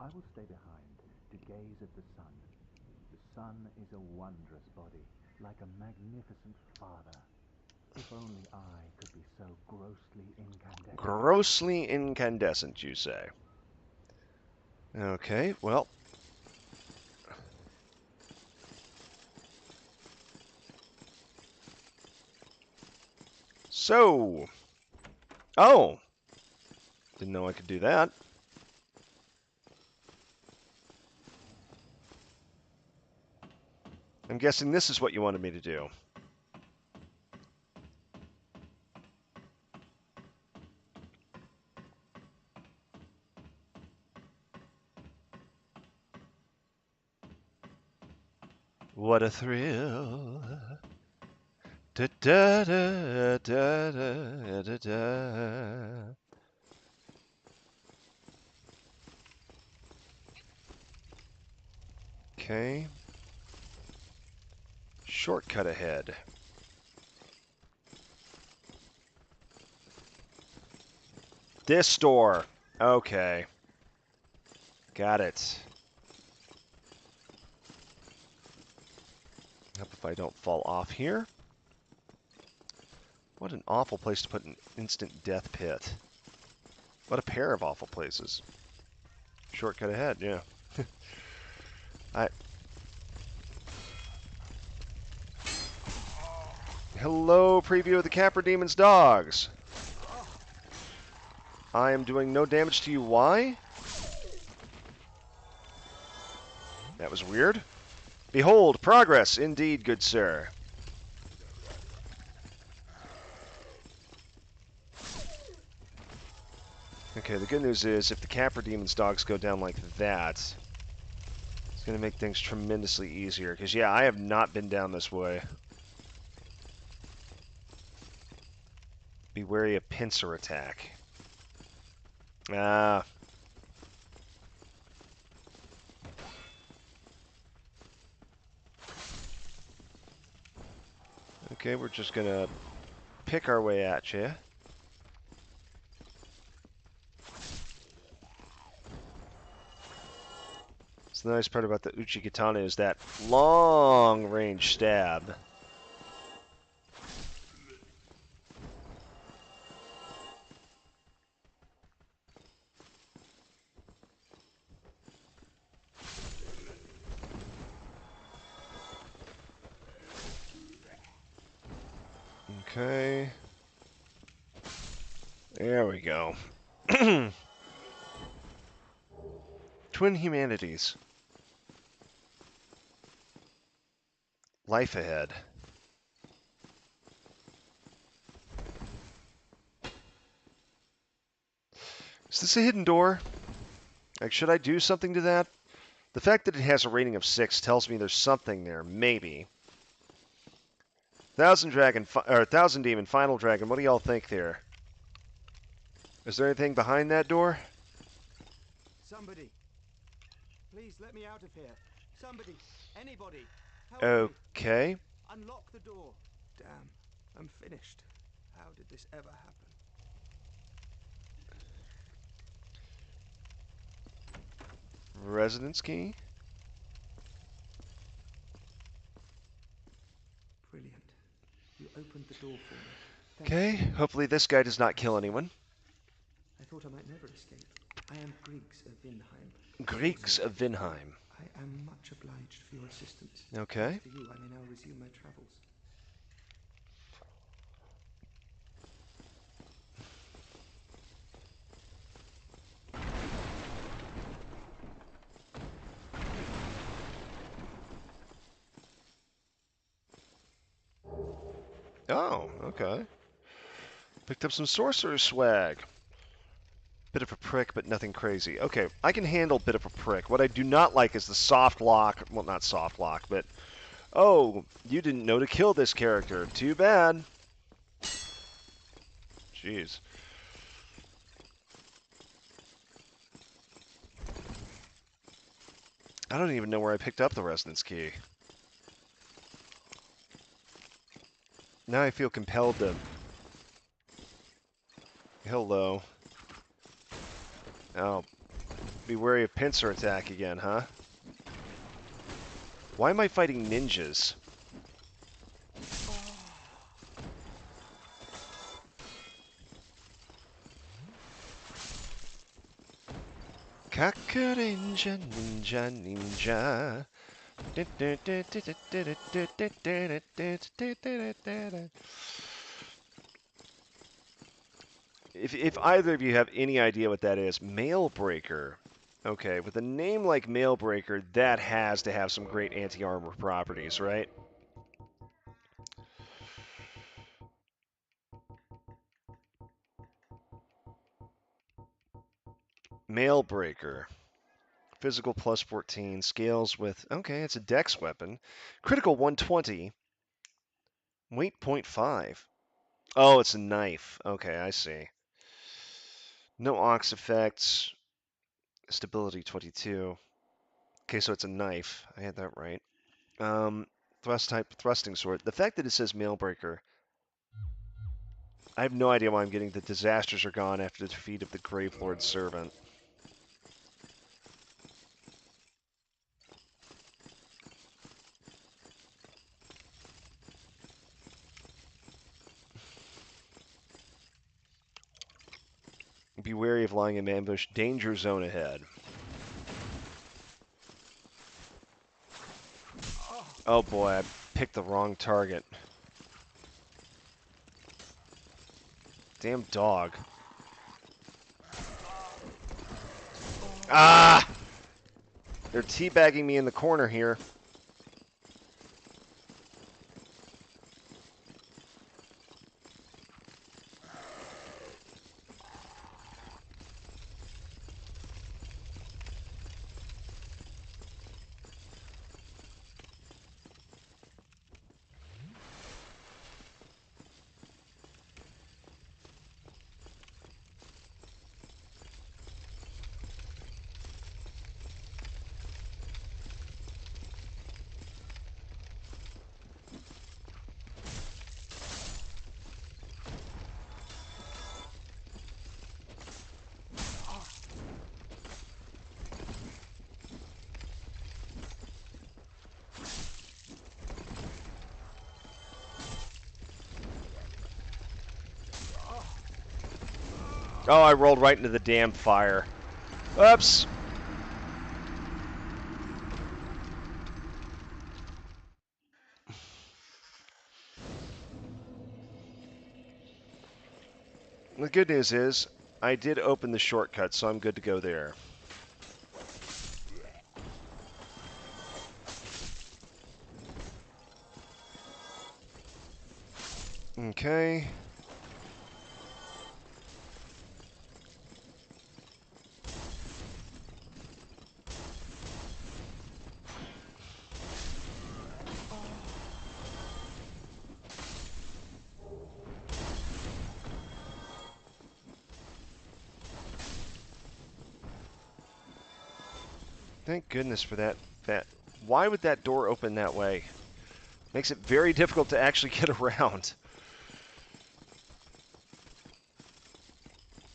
I will stay behind to gaze at the sun. The sun is a wondrous body, like a magnificent father. If only I could be so grossly incandescent. Grossly incandescent, you say. Okay, well. So. Oh. Didn't know I could do that. I'm guessing this is what you wanted me to do. What a thrill. Da, da, da, da, da, da, da. Okay. Shortcut ahead. This door. Okay. Got it. Hope if I don't fall off here. What an awful place to put an instant death pit. What a pair of awful places. Shortcut ahead, yeah. I. Hello, preview of the Capra Demon's dogs. I am doing no damage to you. Why? That was weird. Behold, progress, indeed, good sir. Okay, the good news is if the Capra Demon's dogs go down like that, it's going to make things tremendously easier. Because, yeah, I have not been down this way. Be wary of pincer attack. Ah. Okay, we're just going to pick our way at you. So the nice part about the Uchigatana is that long-range stab. Okay. There we go. Twin humanities. Life ahead. Is this a hidden door? Like, should I do something to that? The fact that it has a rating of 6 tells me there's something there, maybe. Thousand Demon, Final Dragon. What do y'all think there? Is there anything behind that door? Somebody, please let me out of here. Somebody, anybody, help me. Okay. Unlock the door. Damn, I'm finished. How did this ever happen? Residence key. Brilliant. You opened the door for me. Thank Okay. you. Hopefully this guy does not kill anyone. I thought I might never escape. I am Griggs of Vinheim. Griggs of Vinheim. I am much obliged for your assistance. Okay. Thanks to you, I may now resume my travels. Oh, okay. Picked up some sorcerer swag. Bit of a prick, but nothing crazy. Okay, I can handle bit of a prick. What I do not like is the soft lock. Well, not soft lock, but... Oh, you didn't know to kill this character. Too bad. Jeez. I don't even know where I picked up the resonance key. Now I feel compelled to... Hello. Oh. Be wary of pincer attack again, huh? Why am I fighting ninjas? Kakarinja, ninja, ninja. If either of you have any idea what that is, Mail Breaker Okay, with a name like Mailbreaker, that has to have some great anti-armor properties, right? Mailbreaker. Physical plus 14, scales with, okay, it's a dex weapon. Critical 120, weight 0.5. Oh, it's a knife. Okay, I see. No ox effects, stability 22. Okay, so it's a knife. I had that right. Thrust type, thrusting sword. The fact that it says Mailbreaker, I have no idea why I'm getting the disasters are gone after the defeat of the Grave Lord's servant. Be wary of lying in ambush. Danger zone ahead. Oh boy, I picked the wrong target. Damn dog. Ah! They're teabagging me in the corner here. Oh, I rolled right into the damn fire. Oops. The good news is, I did open the shortcut, so I'm good to go there. Okay. Thank goodness for that. Why would that door open that way? Makes it very difficult to actually get around.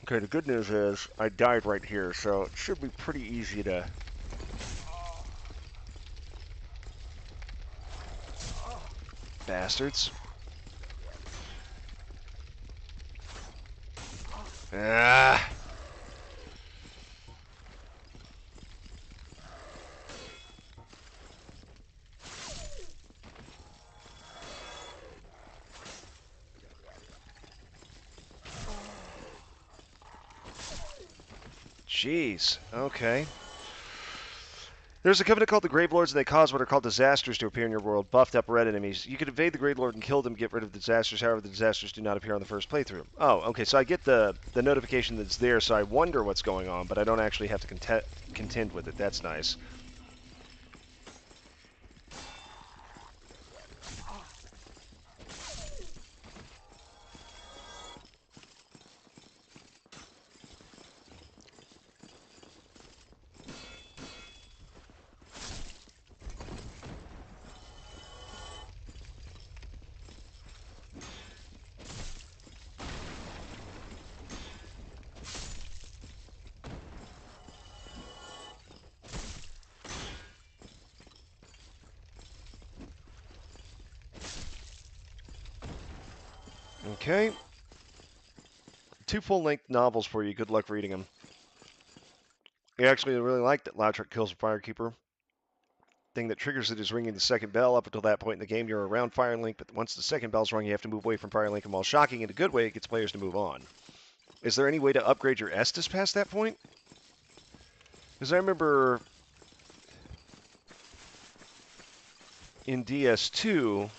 Okay, the good news is I died right here, so it should be pretty easy to... Bastards. Ah! Jeez. Okay. There's a covenant called the Grave Lords, and they cause what are called disasters to appear in your world, buffed up red enemies. You can evade the Grave Lord and kill them, get rid of the disasters, however the disasters do not appear on the first playthrough. Oh, okay, so I get the notification that's there, so I wonder what's going on, but I don't actually have to contend with it. That's nice. Okay. 2 full-length novels for you. Good luck reading them. I actually really like that Loud Truck kills a Firekeeper. Thing that triggers it is ringing the second bell. Up until that point in the game, you're around Firelink, but once the second bell's rung, you have to move away from Firelink, and while shocking in a good way, it gets players to move on. Is there any way to upgrade your Estus past that point? Because I remember in DS2,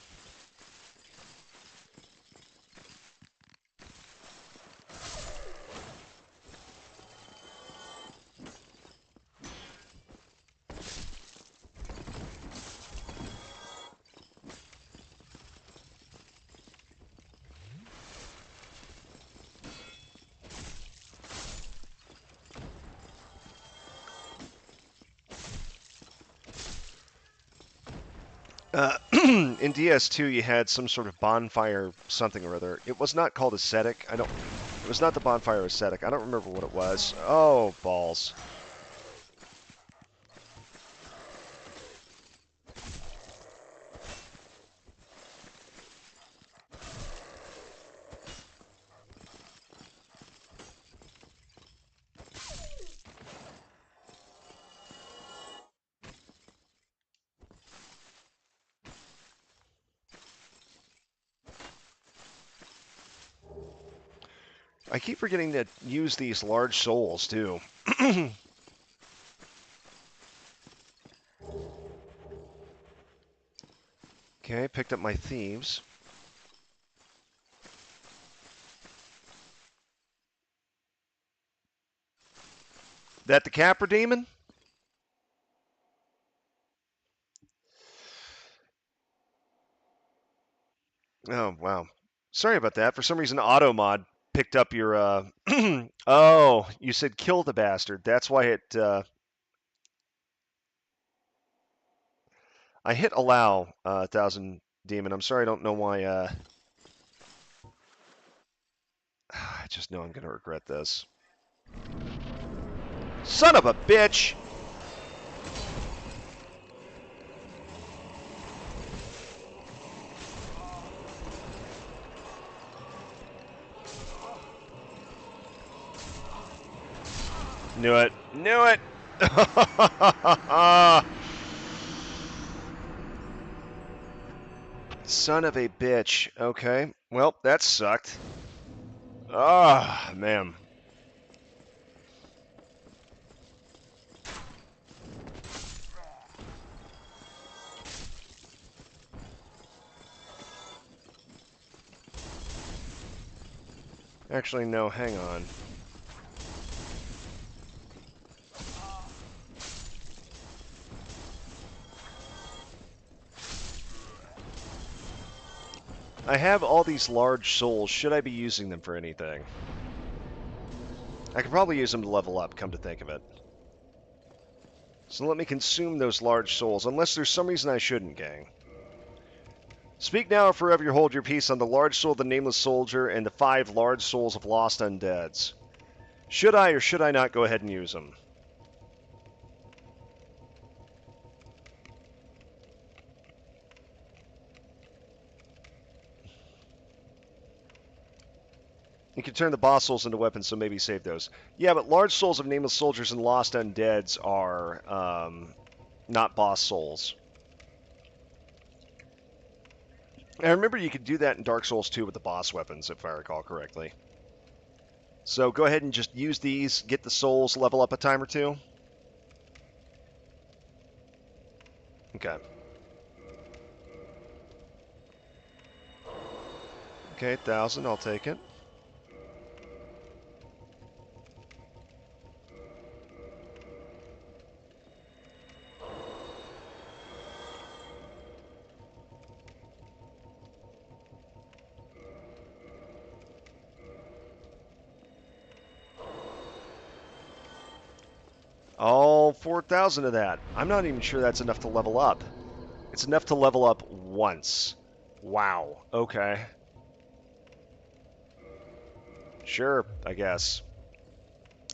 in DS2 you had some sort of bonfire something or other. It was not called ascetic. I don't. It was not the bonfire ascetic. I don't remember what it was. Oh balls. I keep forgetting to use these large souls too. Okay, picked up my thieves. That the Capra Demon? Oh, wow. Sorry about that. For some reason, Automod picked up your. Oh, you said kill the bastard. That's why it. I hit allow, 1000 Demon. I'm sorry, I don't know why. I just know I'm going to regret this. Son of a bitch! Knew it. Knew it! Son of a bitch. Okay. Well, that sucked. Ah, man. Actually, no, hang on. I have all these large souls. Should I be using them for anything? I could probably use them to level up, come to think of it. So let me consume those large souls, unless there's some reason I shouldn't, gang. Speak now or forever you hold your peace on the large soul of the Nameless Soldier and the 5 large souls of Lost Undeads. Should I or should I not go ahead and use them? You can turn the boss souls into weapons, so maybe save those. Yeah, but large souls of Nameless Soldiers and Lost Undeads are not boss souls. I remember you could do that in Dark Souls 2 with the boss weapons, if I recall correctly. So go ahead and just use these, get the souls, level up a time or two. Okay. Okay, 1,000, I'll take it. All 4,000 of that. I'm not even sure that's enough to level up. It's enough to level up once. Wow. Okay. Sure, I guess.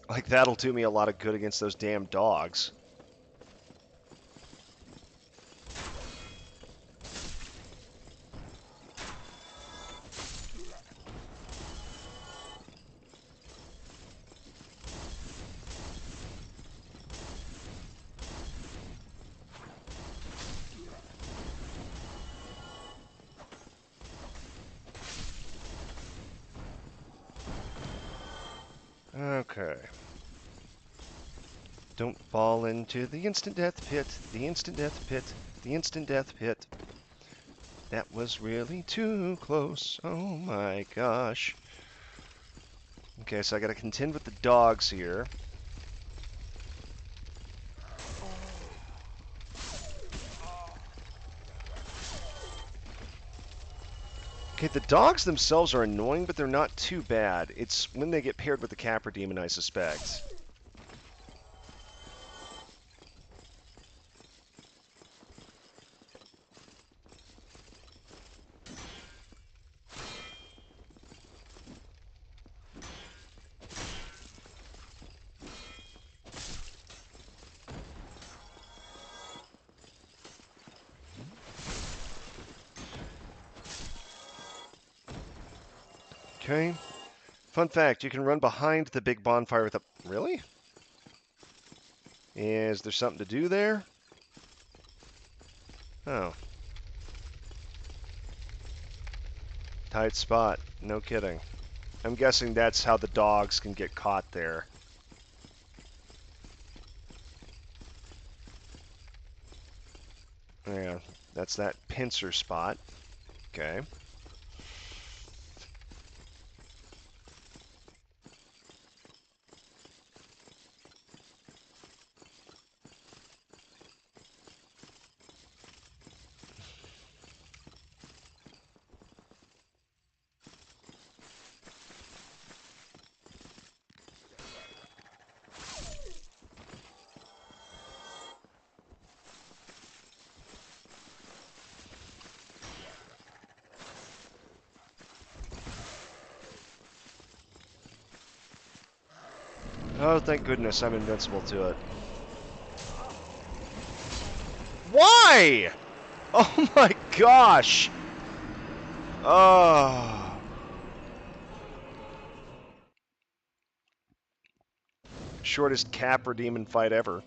Like, that'll do me a lot of good against those damn dogs. Okay. Don't fall into the instant death pit, the instant death pit, the instant death pit. That was really too close. Oh my gosh. Okay, so I gotta contend with the dogs here. Okay, the dogs themselves are annoying, but they're not too bad. It's when they get paired with the Capra Demon, I suspect. Okay. Fun fact, you can run behind the big bonfire with a... Really? Is there something to do there? Oh. Tight spot. No kidding. I'm guessing that's how the dogs can get caught there. Yeah, that's that pincer spot. Okay. Oh, thank goodness I'm invincible to it. Why? Oh my gosh! Oh. Shortest Capra Demon fight ever.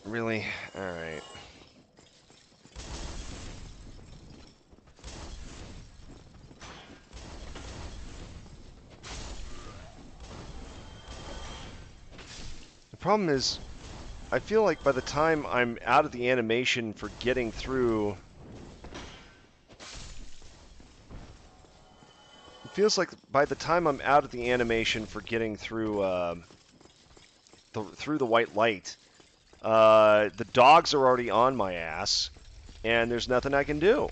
Really? Alright. The problem is, I feel like by the time I'm out of the animation for getting through... It feels like by the time I'm out of the animation for getting through, through the white light, the dogs are already on my ass, and there's nothing I can do.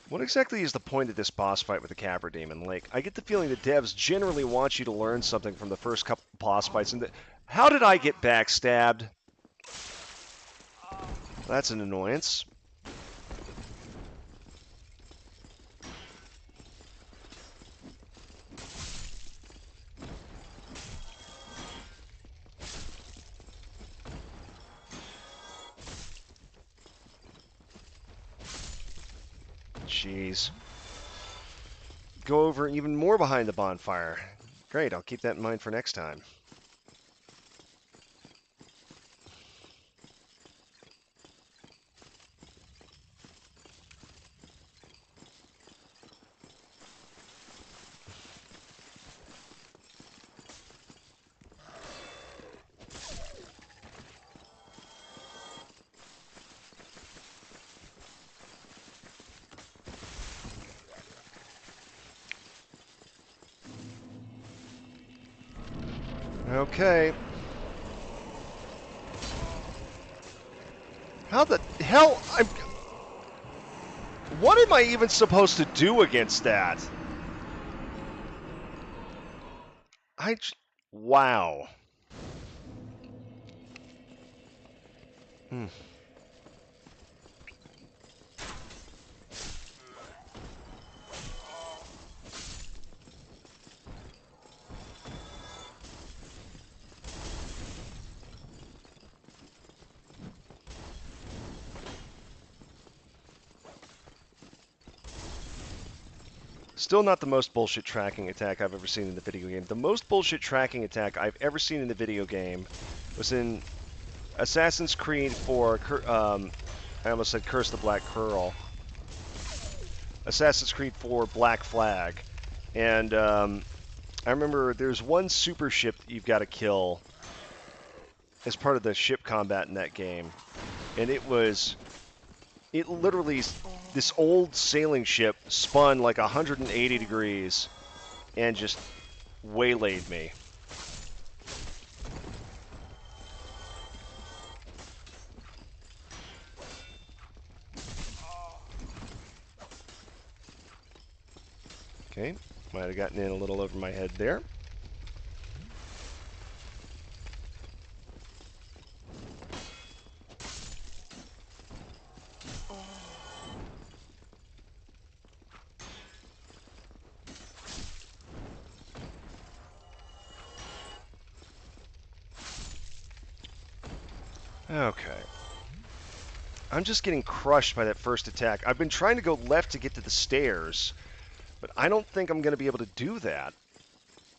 What exactly is the point of this boss fight with the Capra Demon? Like, I get the feeling that devs generally want you to learn something from the first couple boss fights. And how did I get backstabbed? That's an annoyance. Jeez. Go over even more behind the bonfire. Great, I'll keep that in mind for next time. Okay. How the hell? What am I even supposed to do against that? Wow. Hmm. still not the most bullshit tracking attack I've ever seen in the video game. The most bullshit tracking attack I've ever seen in the video game was in Assassin's Creed 4, I almost said Curse the Black Pearl. Assassin's Creed 4 Black Flag. And I remember there's one super ship that you've got to kill as part of the ship combat in that game. And it literally, this old sailing ship spun like 180 degrees and just waylaid me. Okay, might have gotten in a little over my head there. Okay. I'm just getting crushed by that first attack. I've been trying to go left to get to the stairs, but I don't think I'm going to be able to do that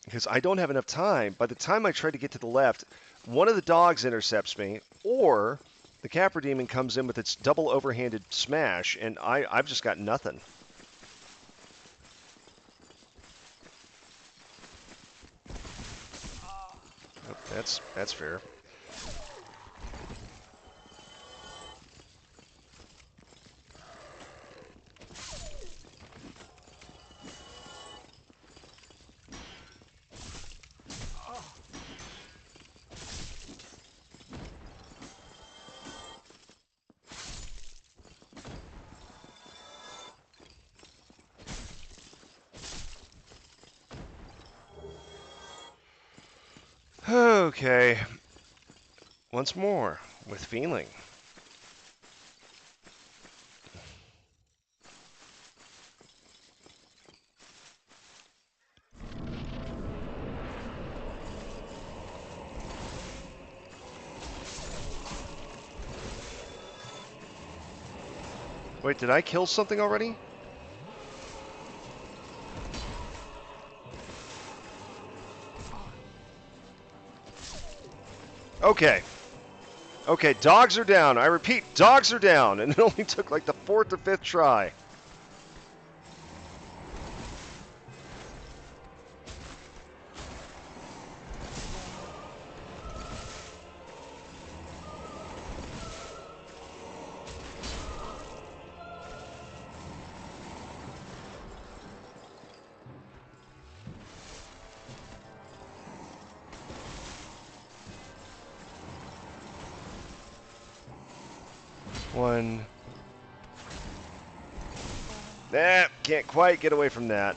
because I don't have enough time. By the time I try to get to the left, one of the dogs intercepts me, or the Capra Demon comes in with its double overhanded smash, and I've just got nothing. Oh, that's fair. Okay. Once more, with feeling. Wait, did I kill something already? Okay. Okay, dogs are down. I repeat, dogs are down. And it only took like the 4th or 5th try. One. Nah, can't quite get away from that.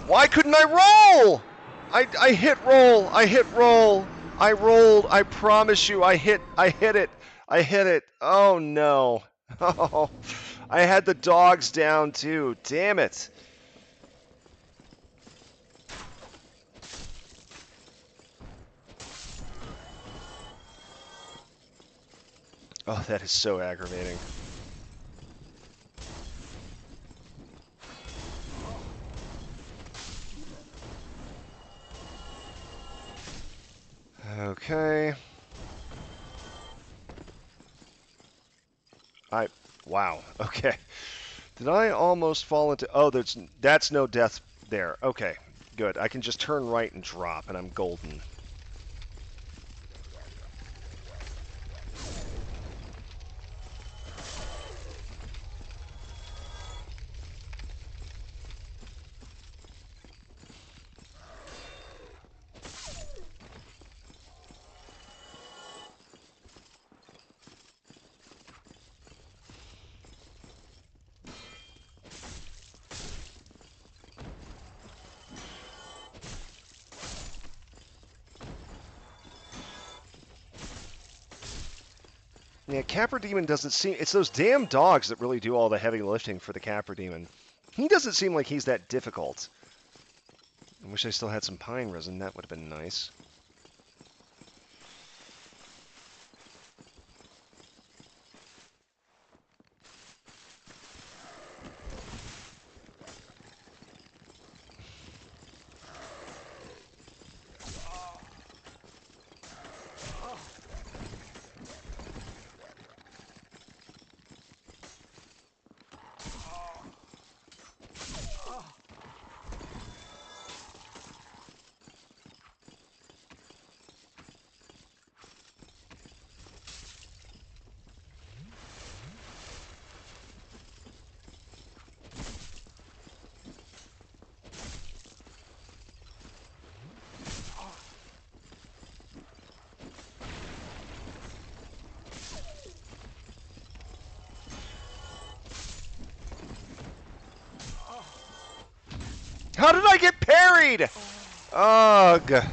Why couldn't I roll? I hit roll. I hit roll. I rolled. I promise you, I hit it. I hit it. Oh no. Oh, I had the dogs down too. Damn it. Oh, that is so aggravating. Okay. Wow. Okay. Did I almost fall into... Oh, that's no death there. Okay. Good. I can just turn right and drop, and I'm golden. Yeah, Capra Demon doesn't seem... It's those damn dogs that really do all the heavy lifting for the Capra Demon. He doesn't seem like he's that difficult. I wish I still had some pine resin. That would have been nice. How did I get parried? Ugh.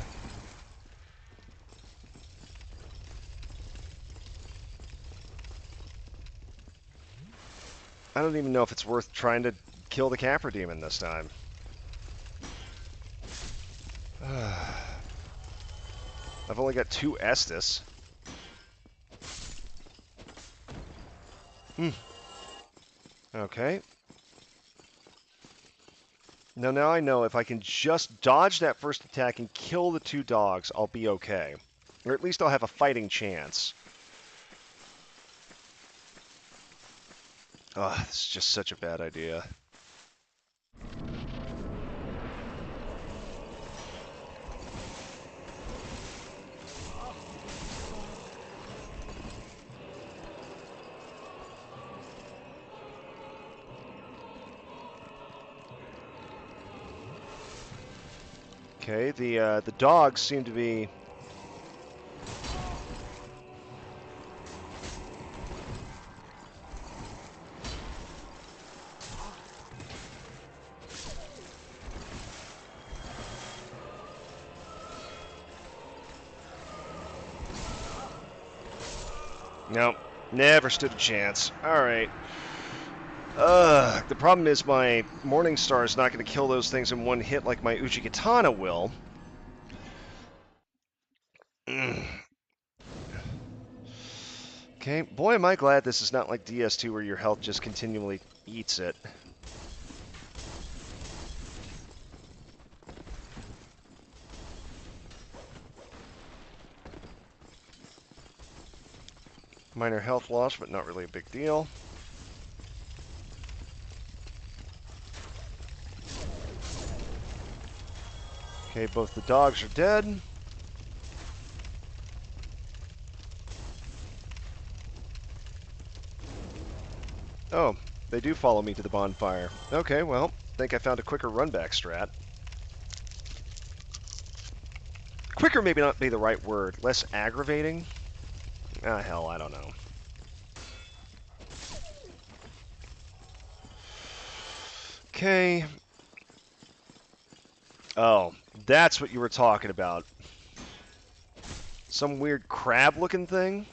I don't even know if it's worth trying to kill the Capra Demon this time. I've only got 2 Estus. Okay. Now I know if I can just dodge that first attack and kill the 2 dogs, I'll be okay. Or at least I'll have a fighting chance. Ugh, this is just such a bad idea. Okay, the dogs seem to be... Nope, never stood a chance. Alright. The problem is my Morning Star is not going to kill those things in one hit like my Uchigatana will. Okay, boy am I glad this is not like DS2 where your health just continually eats it. Minor health loss, but not really a big deal. Okay, both the dogs are dead. Oh, they do follow me to the bonfire. Okay, well, I think I found a quicker runback strat. Quicker maybe not be the right word. Less aggravating? Ah, hell, I don't know. Okay. Oh, that's what you were talking about. Some weird crab-looking thing?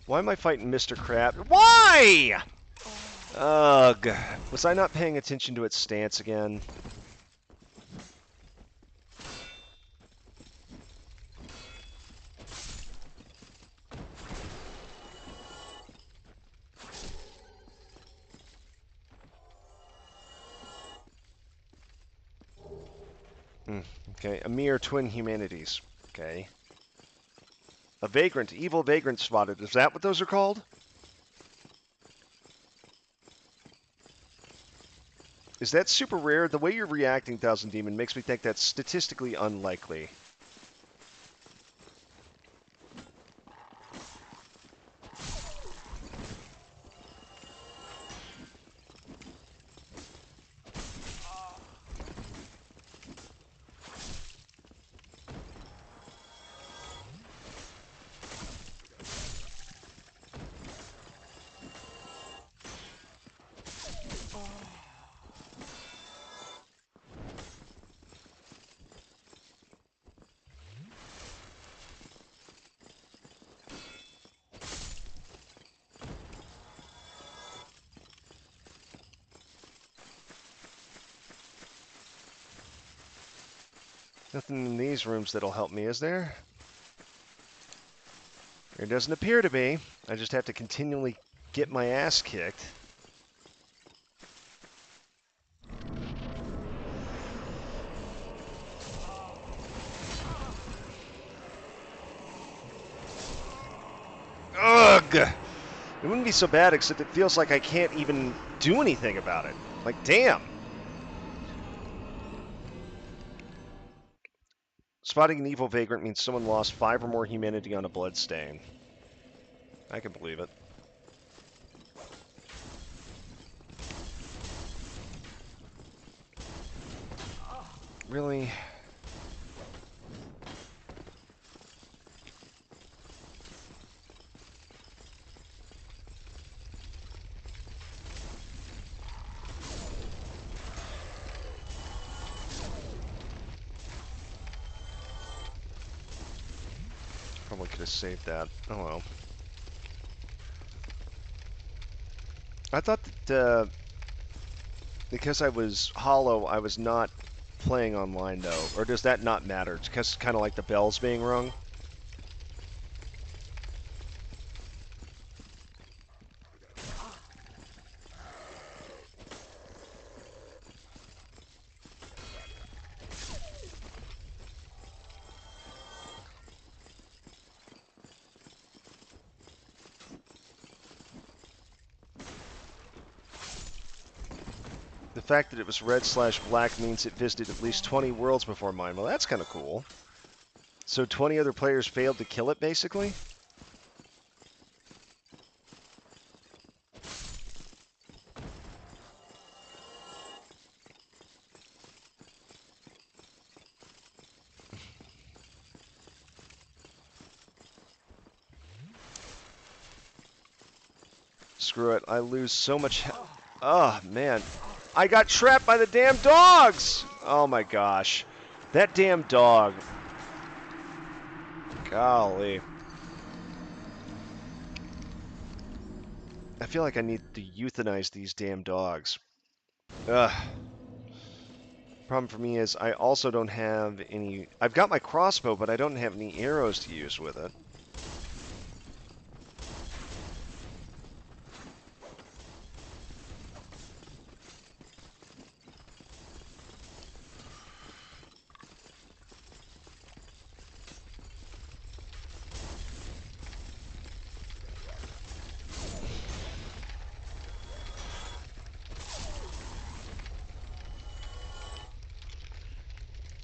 Why am I fighting Mr. Crab? Why? Ugh. Was I not paying attention to its stance again? Okay, a mere twin humanities. Okay. A vagrant, evil vagrant spotted. Is that what those are called? Is that super rare? The way you're reacting, Thousand Demon, makes me think that's statistically unlikely. Nothing in these rooms that'll help me, is there? There doesn't appear to be. I just have to continually get my ass kicked. Ugh! It wouldn't be so bad, except it feels like I can't even do anything about it. Like, damn. Spotting an evil vagrant means someone lost 5 or more humanity on a bloodstain. I can believe it. Really? Probably could have saved that. Oh well. I thought that because I was hollow, I was not playing online though. Or does that not matter? It's because kind of like the bells being rung. The fact that it was red/black means it visited at least 20 worlds before mine. Well, that's kind of cool. So 20 other players failed to kill it, basically? Screw it. I lose so much. Oh, man. I got trapped by the damn dogs! Oh my gosh. That damn dog. Golly. I feel like I need to euthanize these damn dogs. Ugh. Problem for me is I also don't have any... I've got my crossbow, but I don't have any arrows to use with it.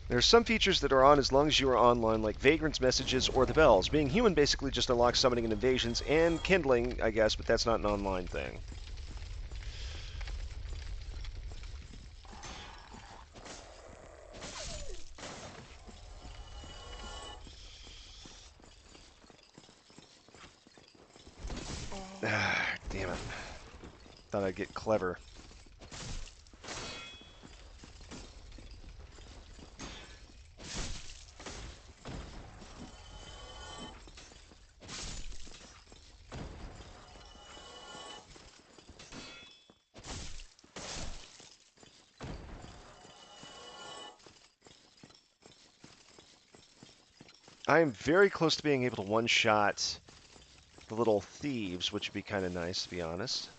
There are some features that are on as long as you are online, like vagrants' messages or the bells. Being human basically just unlocks summoning and invasions and kindling, I guess, but that's not an online thing. Ah, damn it. Thought I'd get clever. I am very close to being able to one-shot the little thieves, which would be kind of nice, to be honest.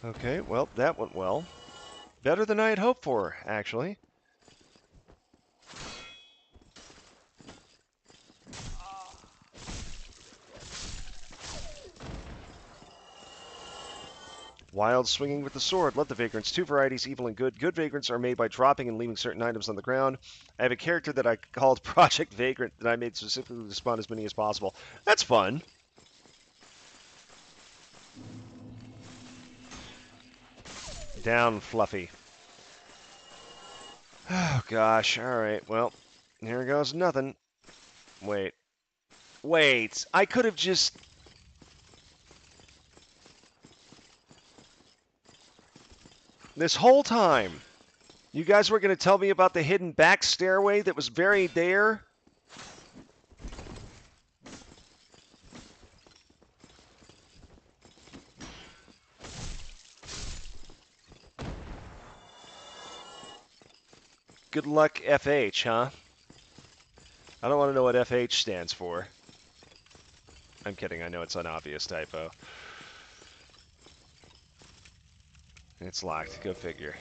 Okay, well, that went well. Better than I had hoped for, actually. Wild swinging with the sword. Love the vagrants. 2 varieties, evil and good. Good vagrants are made by dropping and leaving certain items on the ground. I have a character that I called Project Vagrant that I made specifically to spawn as many as possible. That's fun. Down, Fluffy. Oh, gosh. All right, well, here goes nothing. Wait. Wait. I could have just... This whole time, you guys were going to tell me about the hidden back stairway that was buried there? good luck FH, huh? I don't want to know what FH stands for. I'm kidding. I know it's an obvious typo. It's locked. Go figure.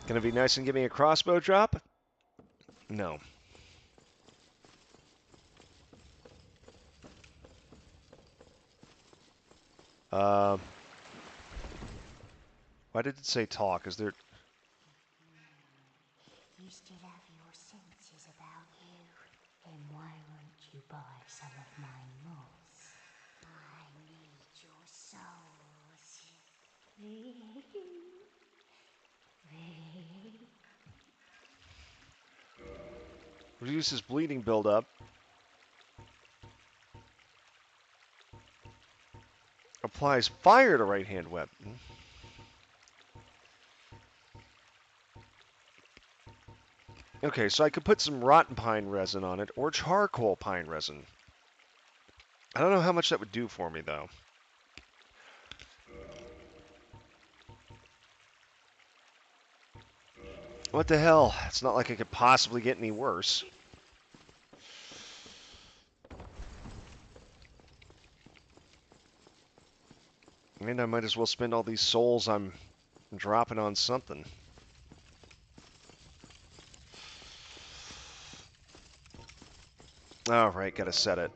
Gonna be nice and give me a crossbow drop? No. Uh, why did it say talk? Is there... You still have your senses about you. Then why won't you buy some of my moss? I need your souls. Reduces bleeding buildup. Applies fire to right-hand weapon. Okay, so I could put some rotten pine resin on it, or charcoal pine resin. I don't know how much that would do for me, though. What the hell? It's not like it could possibly get any worse. And I might as well spend all these souls I'm dropping on something. All right, gotta set it.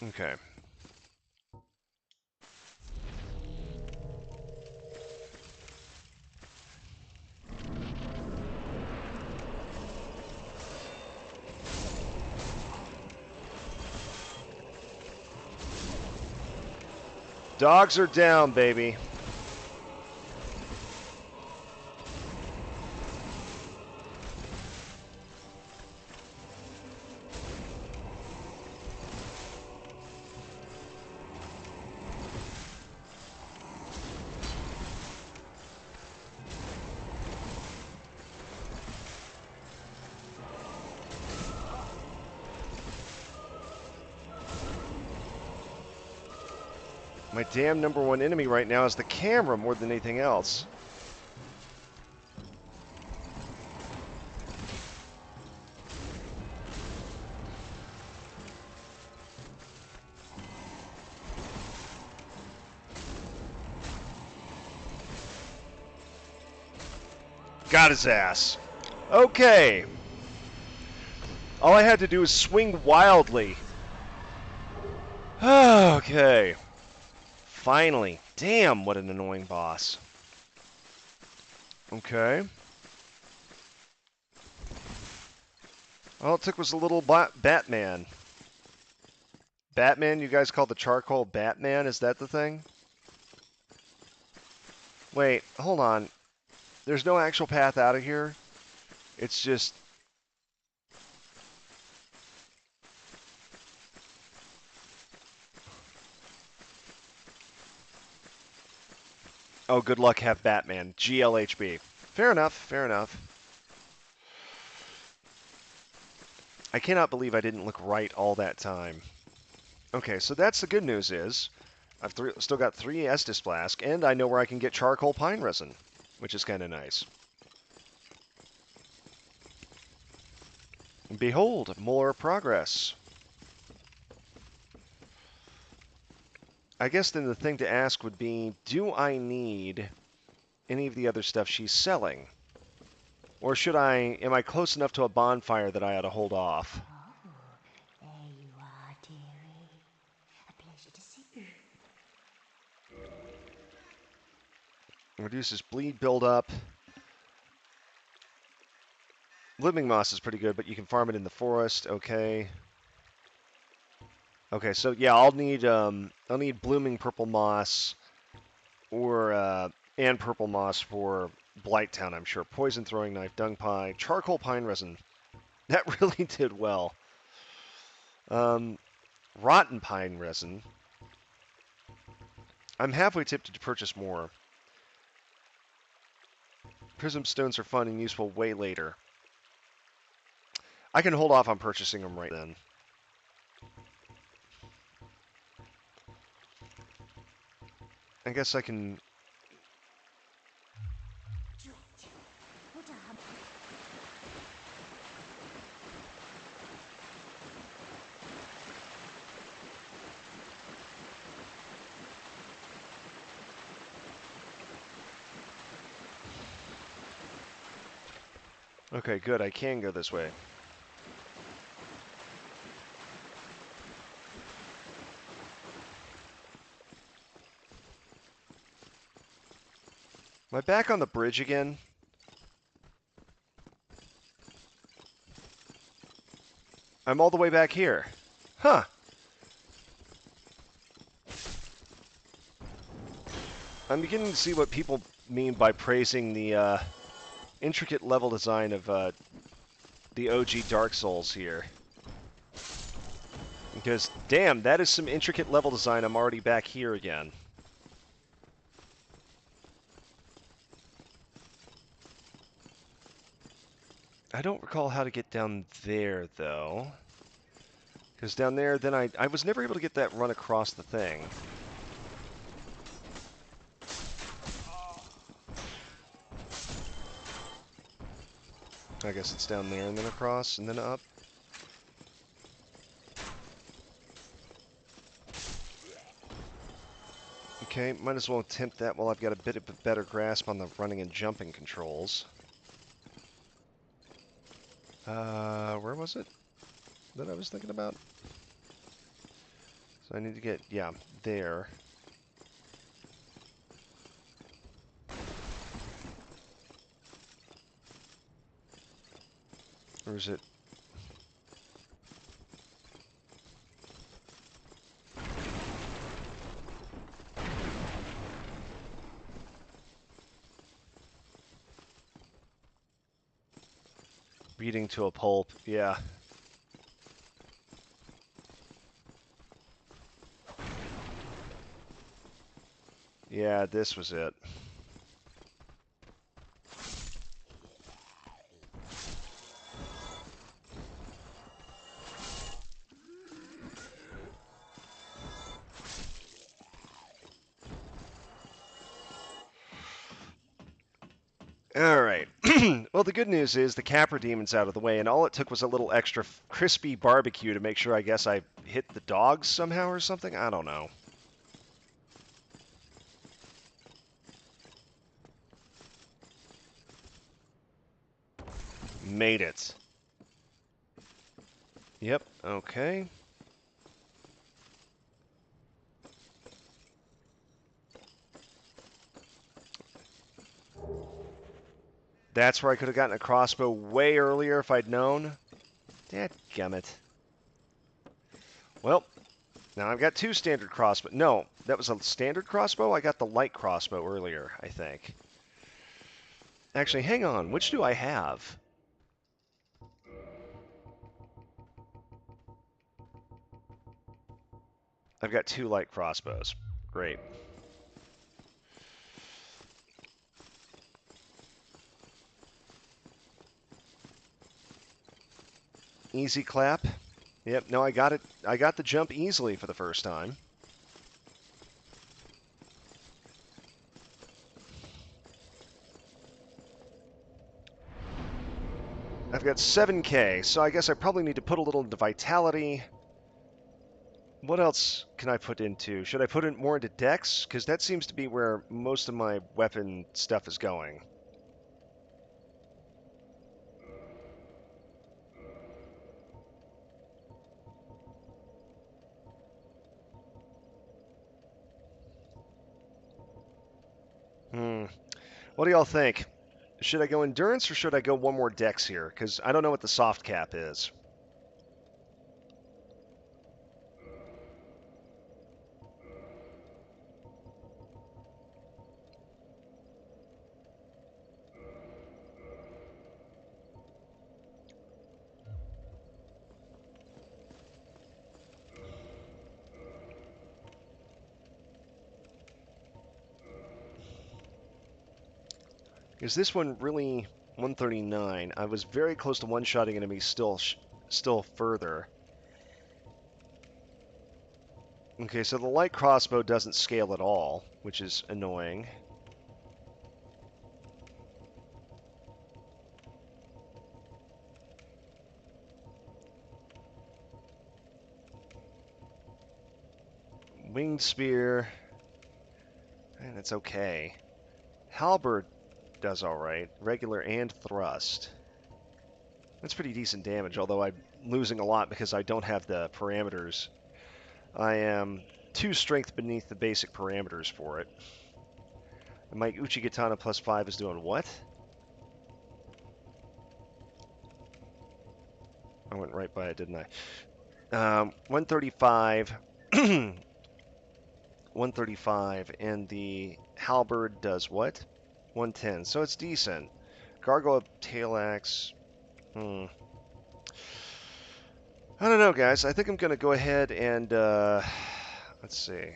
Okay. Dogs are down, baby. My damn number one enemy right now is the camera more than anything else. Got his ass. Okay. All I had to do was swing wildly. Okay. Finally. Damn, what an annoying boss. Okay. All it took was a little Batman. Batman, you guys call the charcoal Batman? Is that the thing? Wait, hold on. There's no actual path out of here. It's just... Oh, good luck, have Batman. GLHB. Fair enough, fair enough. I cannot believe I didn't look right all that time. Okay, so that's the good news is, I've still got 3 Estus Flask, and I know where I can get charcoal pine resin, which is kind of nice. And behold, more progress. I guess then the thing to ask would be, do I need any of the other stuff she's selling? Or am I close enough to a bonfire that I ought to hold off? Oh, there you are, dearie. A pleasure to see you. Reduces bleed buildup. Living moss is pretty good, but you can farm it in the forest. Okay. Okay, so yeah, I'll need blooming purple moss, or and purple moss for Blighttown, I'm sure. Poison throwing knife, dung pie, charcoal pine resin. That really did well. Rotten pine resin. I'm halfway tempted to purchase more. Prism stones are fun and useful way later. I can hold off on purchasing them right then. I guess I can... Okay, good. I can go this way. Am I back on the bridge again? I'm all the way back here. Huh. I'm beginning to see what people mean by praising the intricate level design of the OG Dark Souls here. Because, damn, that is some intricate level design. I'm already back here again. I don't recall how to get down there, though. Because down there, then I was never able to get that run across the thing. I guess it's down there and then across and then up. Okay, might as well attempt that while I've got a bit of a better grasp on the running and jumping controls. Where was it that I was thinking about? So I need to get, yeah, there. Or is it? Beating to a pulp, yeah. Yeah, this was it. All right. Well, the good news is the Capra Demon's out of the way, and all it took was a little extra crispy barbecue to make sure, I guess, I hit the dogs somehow or something? I don't know. Made it. Yep, okay. That's where I could have gotten a crossbow way earlier if I'd known. Dadgummit. Well, now I've got two standard crossbow. No, that was a standard crossbow? I got the light crossbow earlier, I think. Actually, hang on. Which do I have? I've got two light crossbows. Great. Easy clap. Yep, no, I got it. I got the jump easily for the first time. I've got 7K, so I guess I probably need to put a little into vitality. What else can I put into? Should I put it more into dex? Because that seems to be where most of my weapon stuff is going. What do y'all think? Should I go endurance or should I go one more dex here? Because I don't know what the soft cap is. Is this one really 139? I was very close to one-shotting enemies still further. Okay, so the light crossbow doesn't scale at all, which is annoying. Winged spear, and it's okay. Halberd does alright, regular and thrust. That's pretty decent damage, although I'm losing a lot because I don't have the parameters. I am 2 strength beneath the basic parameters for it. And my Uchigatana plus 5 is doing what? I went right by it, didn't I? 135. 135, and the halberd does what? 110, so it's decent. Gargoyle tail axe. I don't know, guys. I think I'm going to go ahead and, let's see.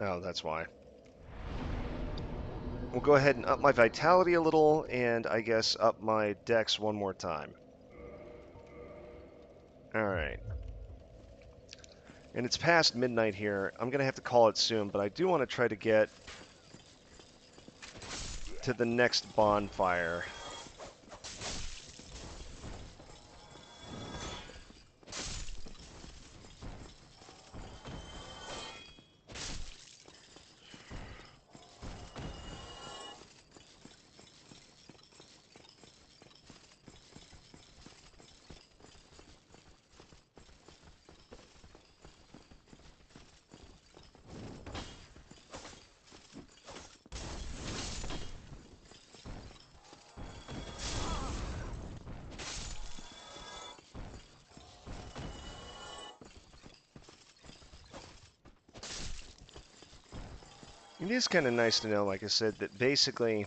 Oh, that's why. We'll go ahead and up my vitality a little, and I guess up my dex one more time. Alright. And it's past midnight here. I'm going to have to call it soon, but I do want to try to get to the next bonfire. It is kind of nice to know, like I said, that basically,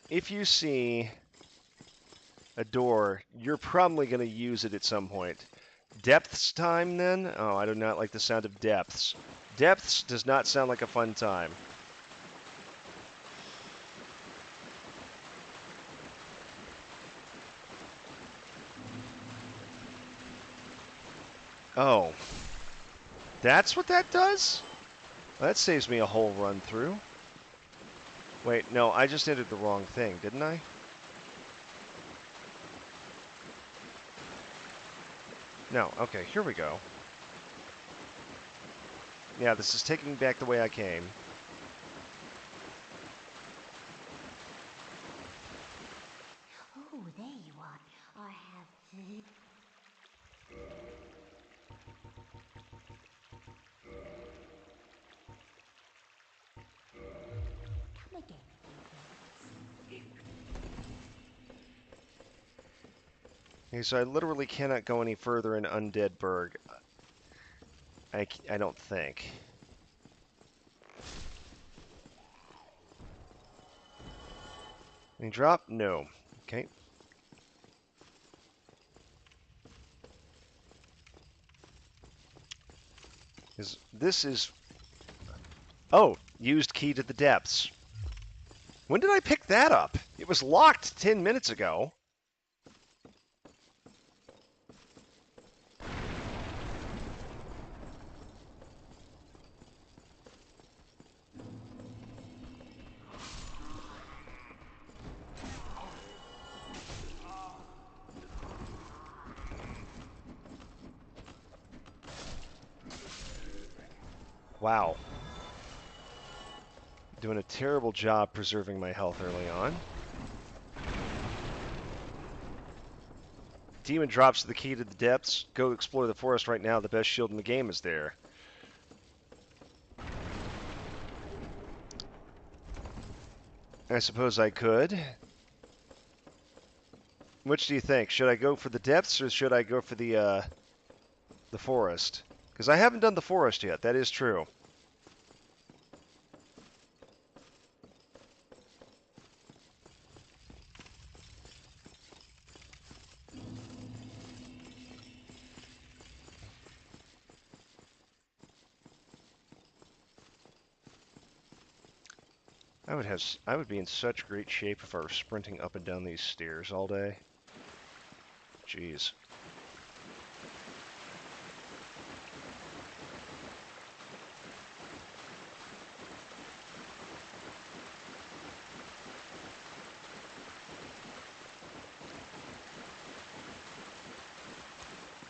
if you see a door, you're probably going to use it at some point. Depths time, then? Oh, I do not like the sound of depths. Depths does not sound like a fun time. Oh. That's what that does? Well, that saves me a whole run through. Wait, no, I just entered the wrong thing, didn't I? No, okay, here we go. Yeah, this is taking me back the way I came. Oh, there you are. I have the... Come again, please. Okay, so I literally cannot go any further in Undead Burg. I don't think. Any drop? No. Okay. This is... Oh, used key to the depths. When did I pick that up? It was locked 10 minutes ago. Wow. Doing a terrible job preserving my health early on. Demon drops the key to the depths. Go explore the forest right now. The best shield in the game is there. I suppose I could. Which do you think? Should I go for the depths or should I go for the forest? Because I haven't done the forest yet. That is true. I would be in such great shape if I were sprinting up and down these stairs all day. Jeez.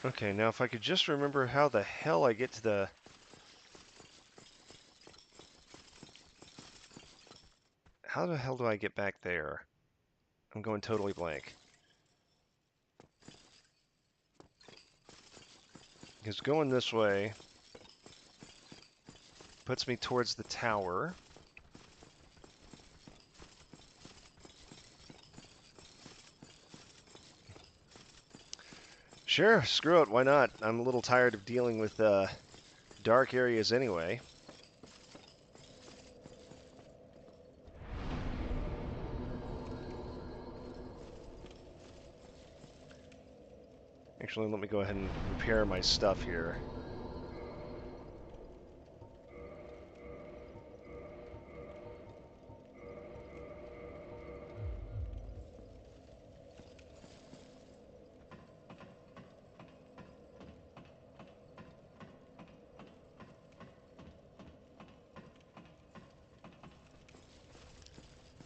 Okay, now if I could just remember how the hell I get to the... How the hell do I get back there? I'm going totally blank. Because going this way puts me towards the tower. Sure, screw it, why not? I'm a little tired of dealing with dark areas anyway. Actually, let me go ahead and repair my stuff here.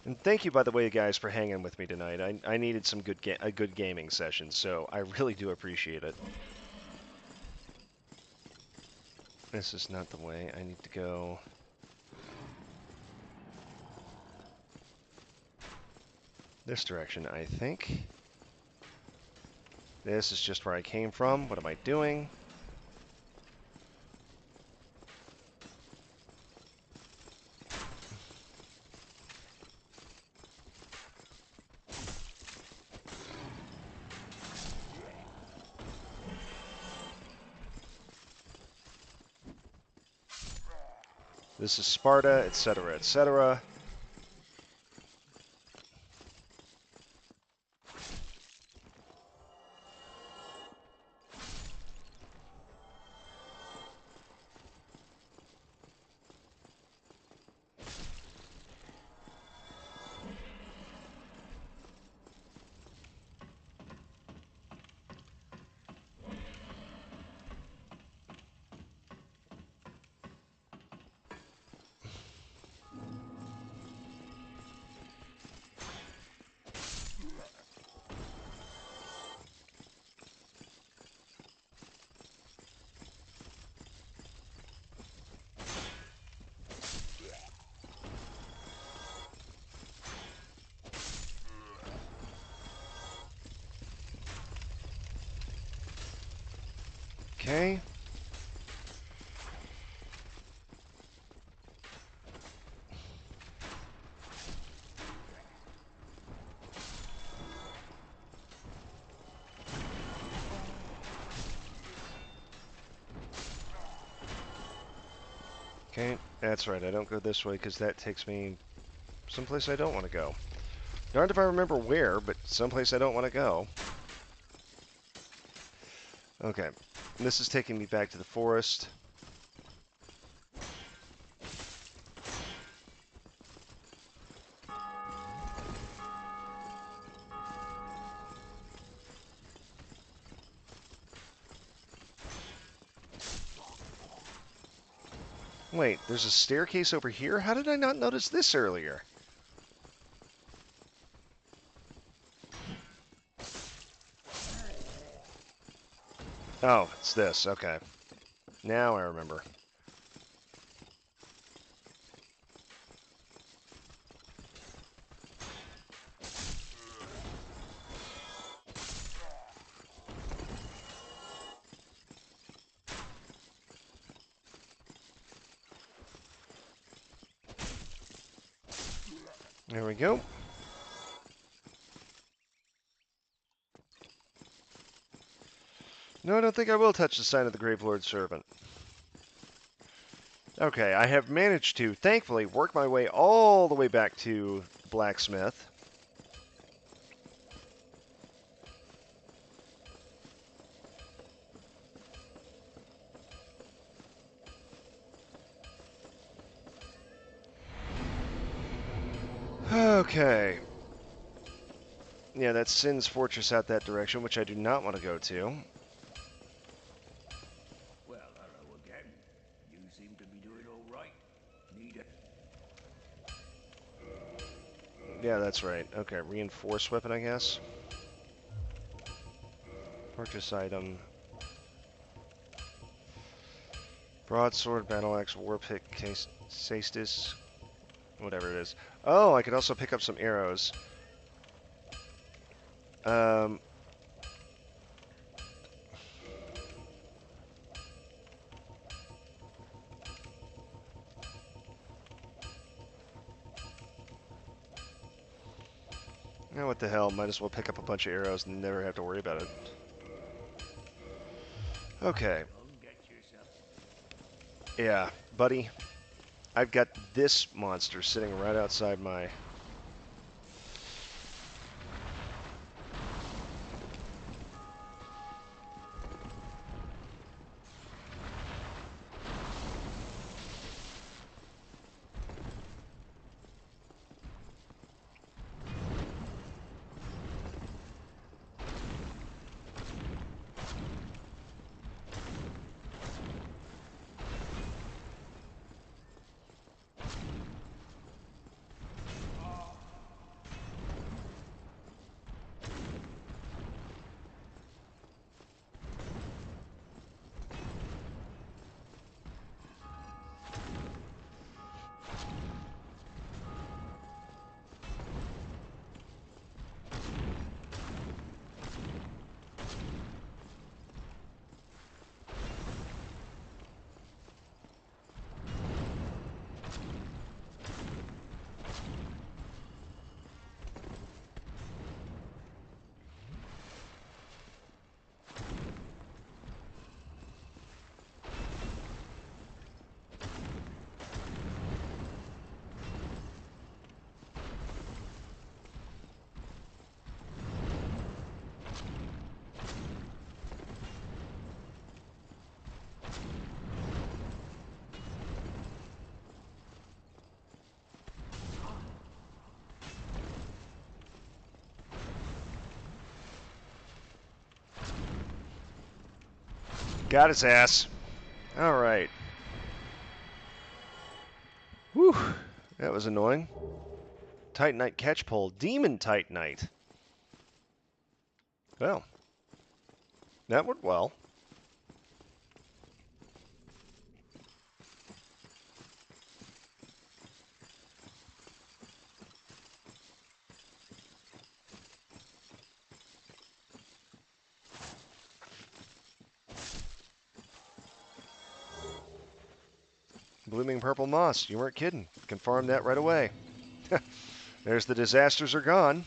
And thank you, by the way, guys, for hanging with me tonight. I needed some a good gaming session, so I really do appreciate it. This is not the way I need to go. This direction, I think. This is just where I came from. What am I doing? This is Sparta, etc., etc. Okay. Okay, that's right. I don't go this way because that takes me someplace I don't want to go. Darned if I remember where, but someplace I don't want to go. Okay, this is taking me back to the forest. Wait, there's a staircase over here? How did I not notice this earlier? Oh, it's this. Okay. Now I remember. There we go. No, I don't think I will touch the sign of the Grave Lord's Servant. Okay, I have managed to, thankfully, work my way all the way back to the blacksmith. Okay. Yeah, that's Sin's fortress out that direction, which I do not want to go to. Well, hello again. You seem to be doing all right. Need it? Yeah, that's right. Okay, reinforced weapon, I guess. Purchase item. Broadsword, battle axe, war pick, case, cestus, whatever it is. Oh, I could also pick up some arrows. Um, what the hell? Might as well pick up a bunch of arrows and never have to worry about it. Okay. Don't get yourself. Yeah, buddy. I've got this monster sitting right outside my... Got his ass. All right. Whew. That was annoying. Titanite catchpole. Demon Titanite. Well, that went well. Blooming purple moss. You weren't kidding. Can farm that right away. There's the disasters are gone.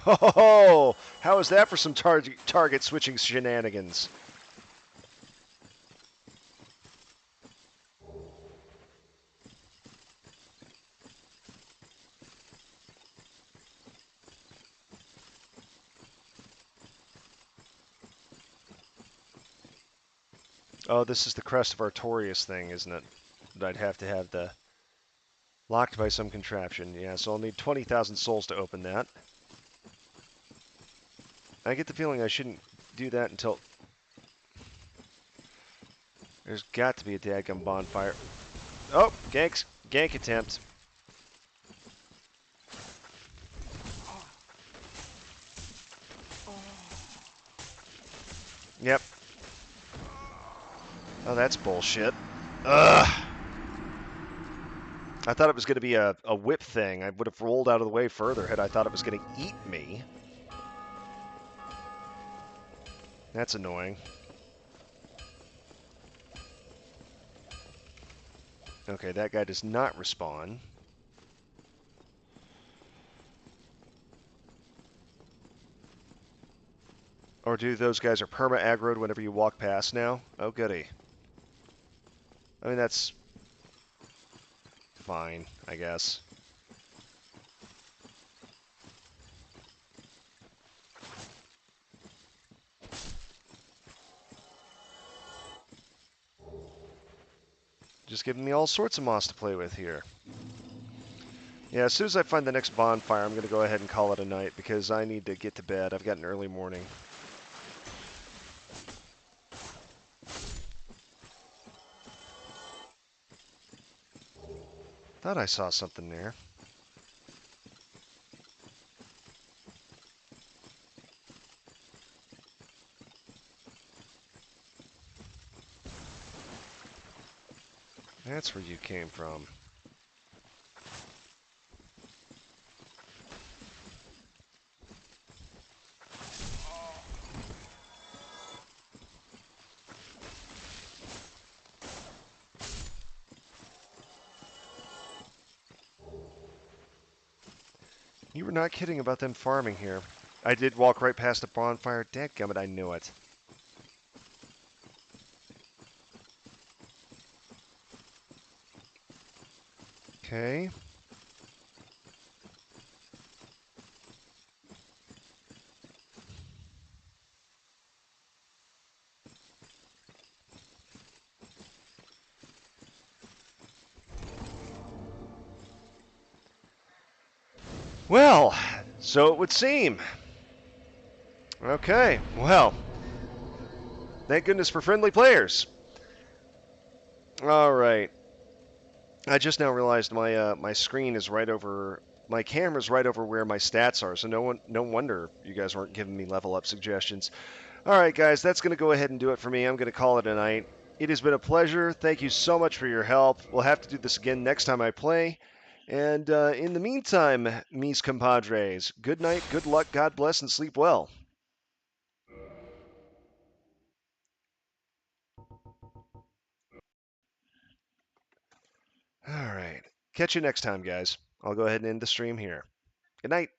Oh, how is that for some target switching shenanigans? Oh, this is the Crest of Artorias thing, isn't it? That I'd have to have the locked by some contraption. Yeah, so I'll need 20,000 souls to open that. I get the feeling I shouldn't do that until... There's got to be a dadgum bonfire. Oh, gank attempt. Yep. Oh, that's bullshit. Ugh. I thought it was going to be a whip thing. I would have rolled out of the way further had I thought it was going to eat me. That's annoying. Okay, that guy does not respawn. Or do those guys are perma-aggroed whenever you walk past now? Oh, goody. I mean, that's fine, I guess. Just giving me all sorts of moss to play with here. Yeah, as soon as I find the next bonfire, I'm going to go ahead and call it a night because I need to get to bed. I've got an early morning. Thought I saw something there. That's where you came from. You were not kidding about them farming here. I did walk right past the bonfire. Dadgummit, I knew it. Okay. Well, so it would seem. Okay, well, thank goodness for friendly players. All right. I just now realized my screen is right over my camera's right over where my stats are, so no wonder you guys weren't giving me level up suggestions. All right, guys, that's going to go ahead and do it for me. I'm going to call it a night. It has been a pleasure. Thank you so much for your help. We'll have to do this again next time I play. And in the meantime, mis compadres, good night, good luck, God bless, and sleep well. All right. Catch you next time, guys. I'll go ahead and end the stream here. Good night.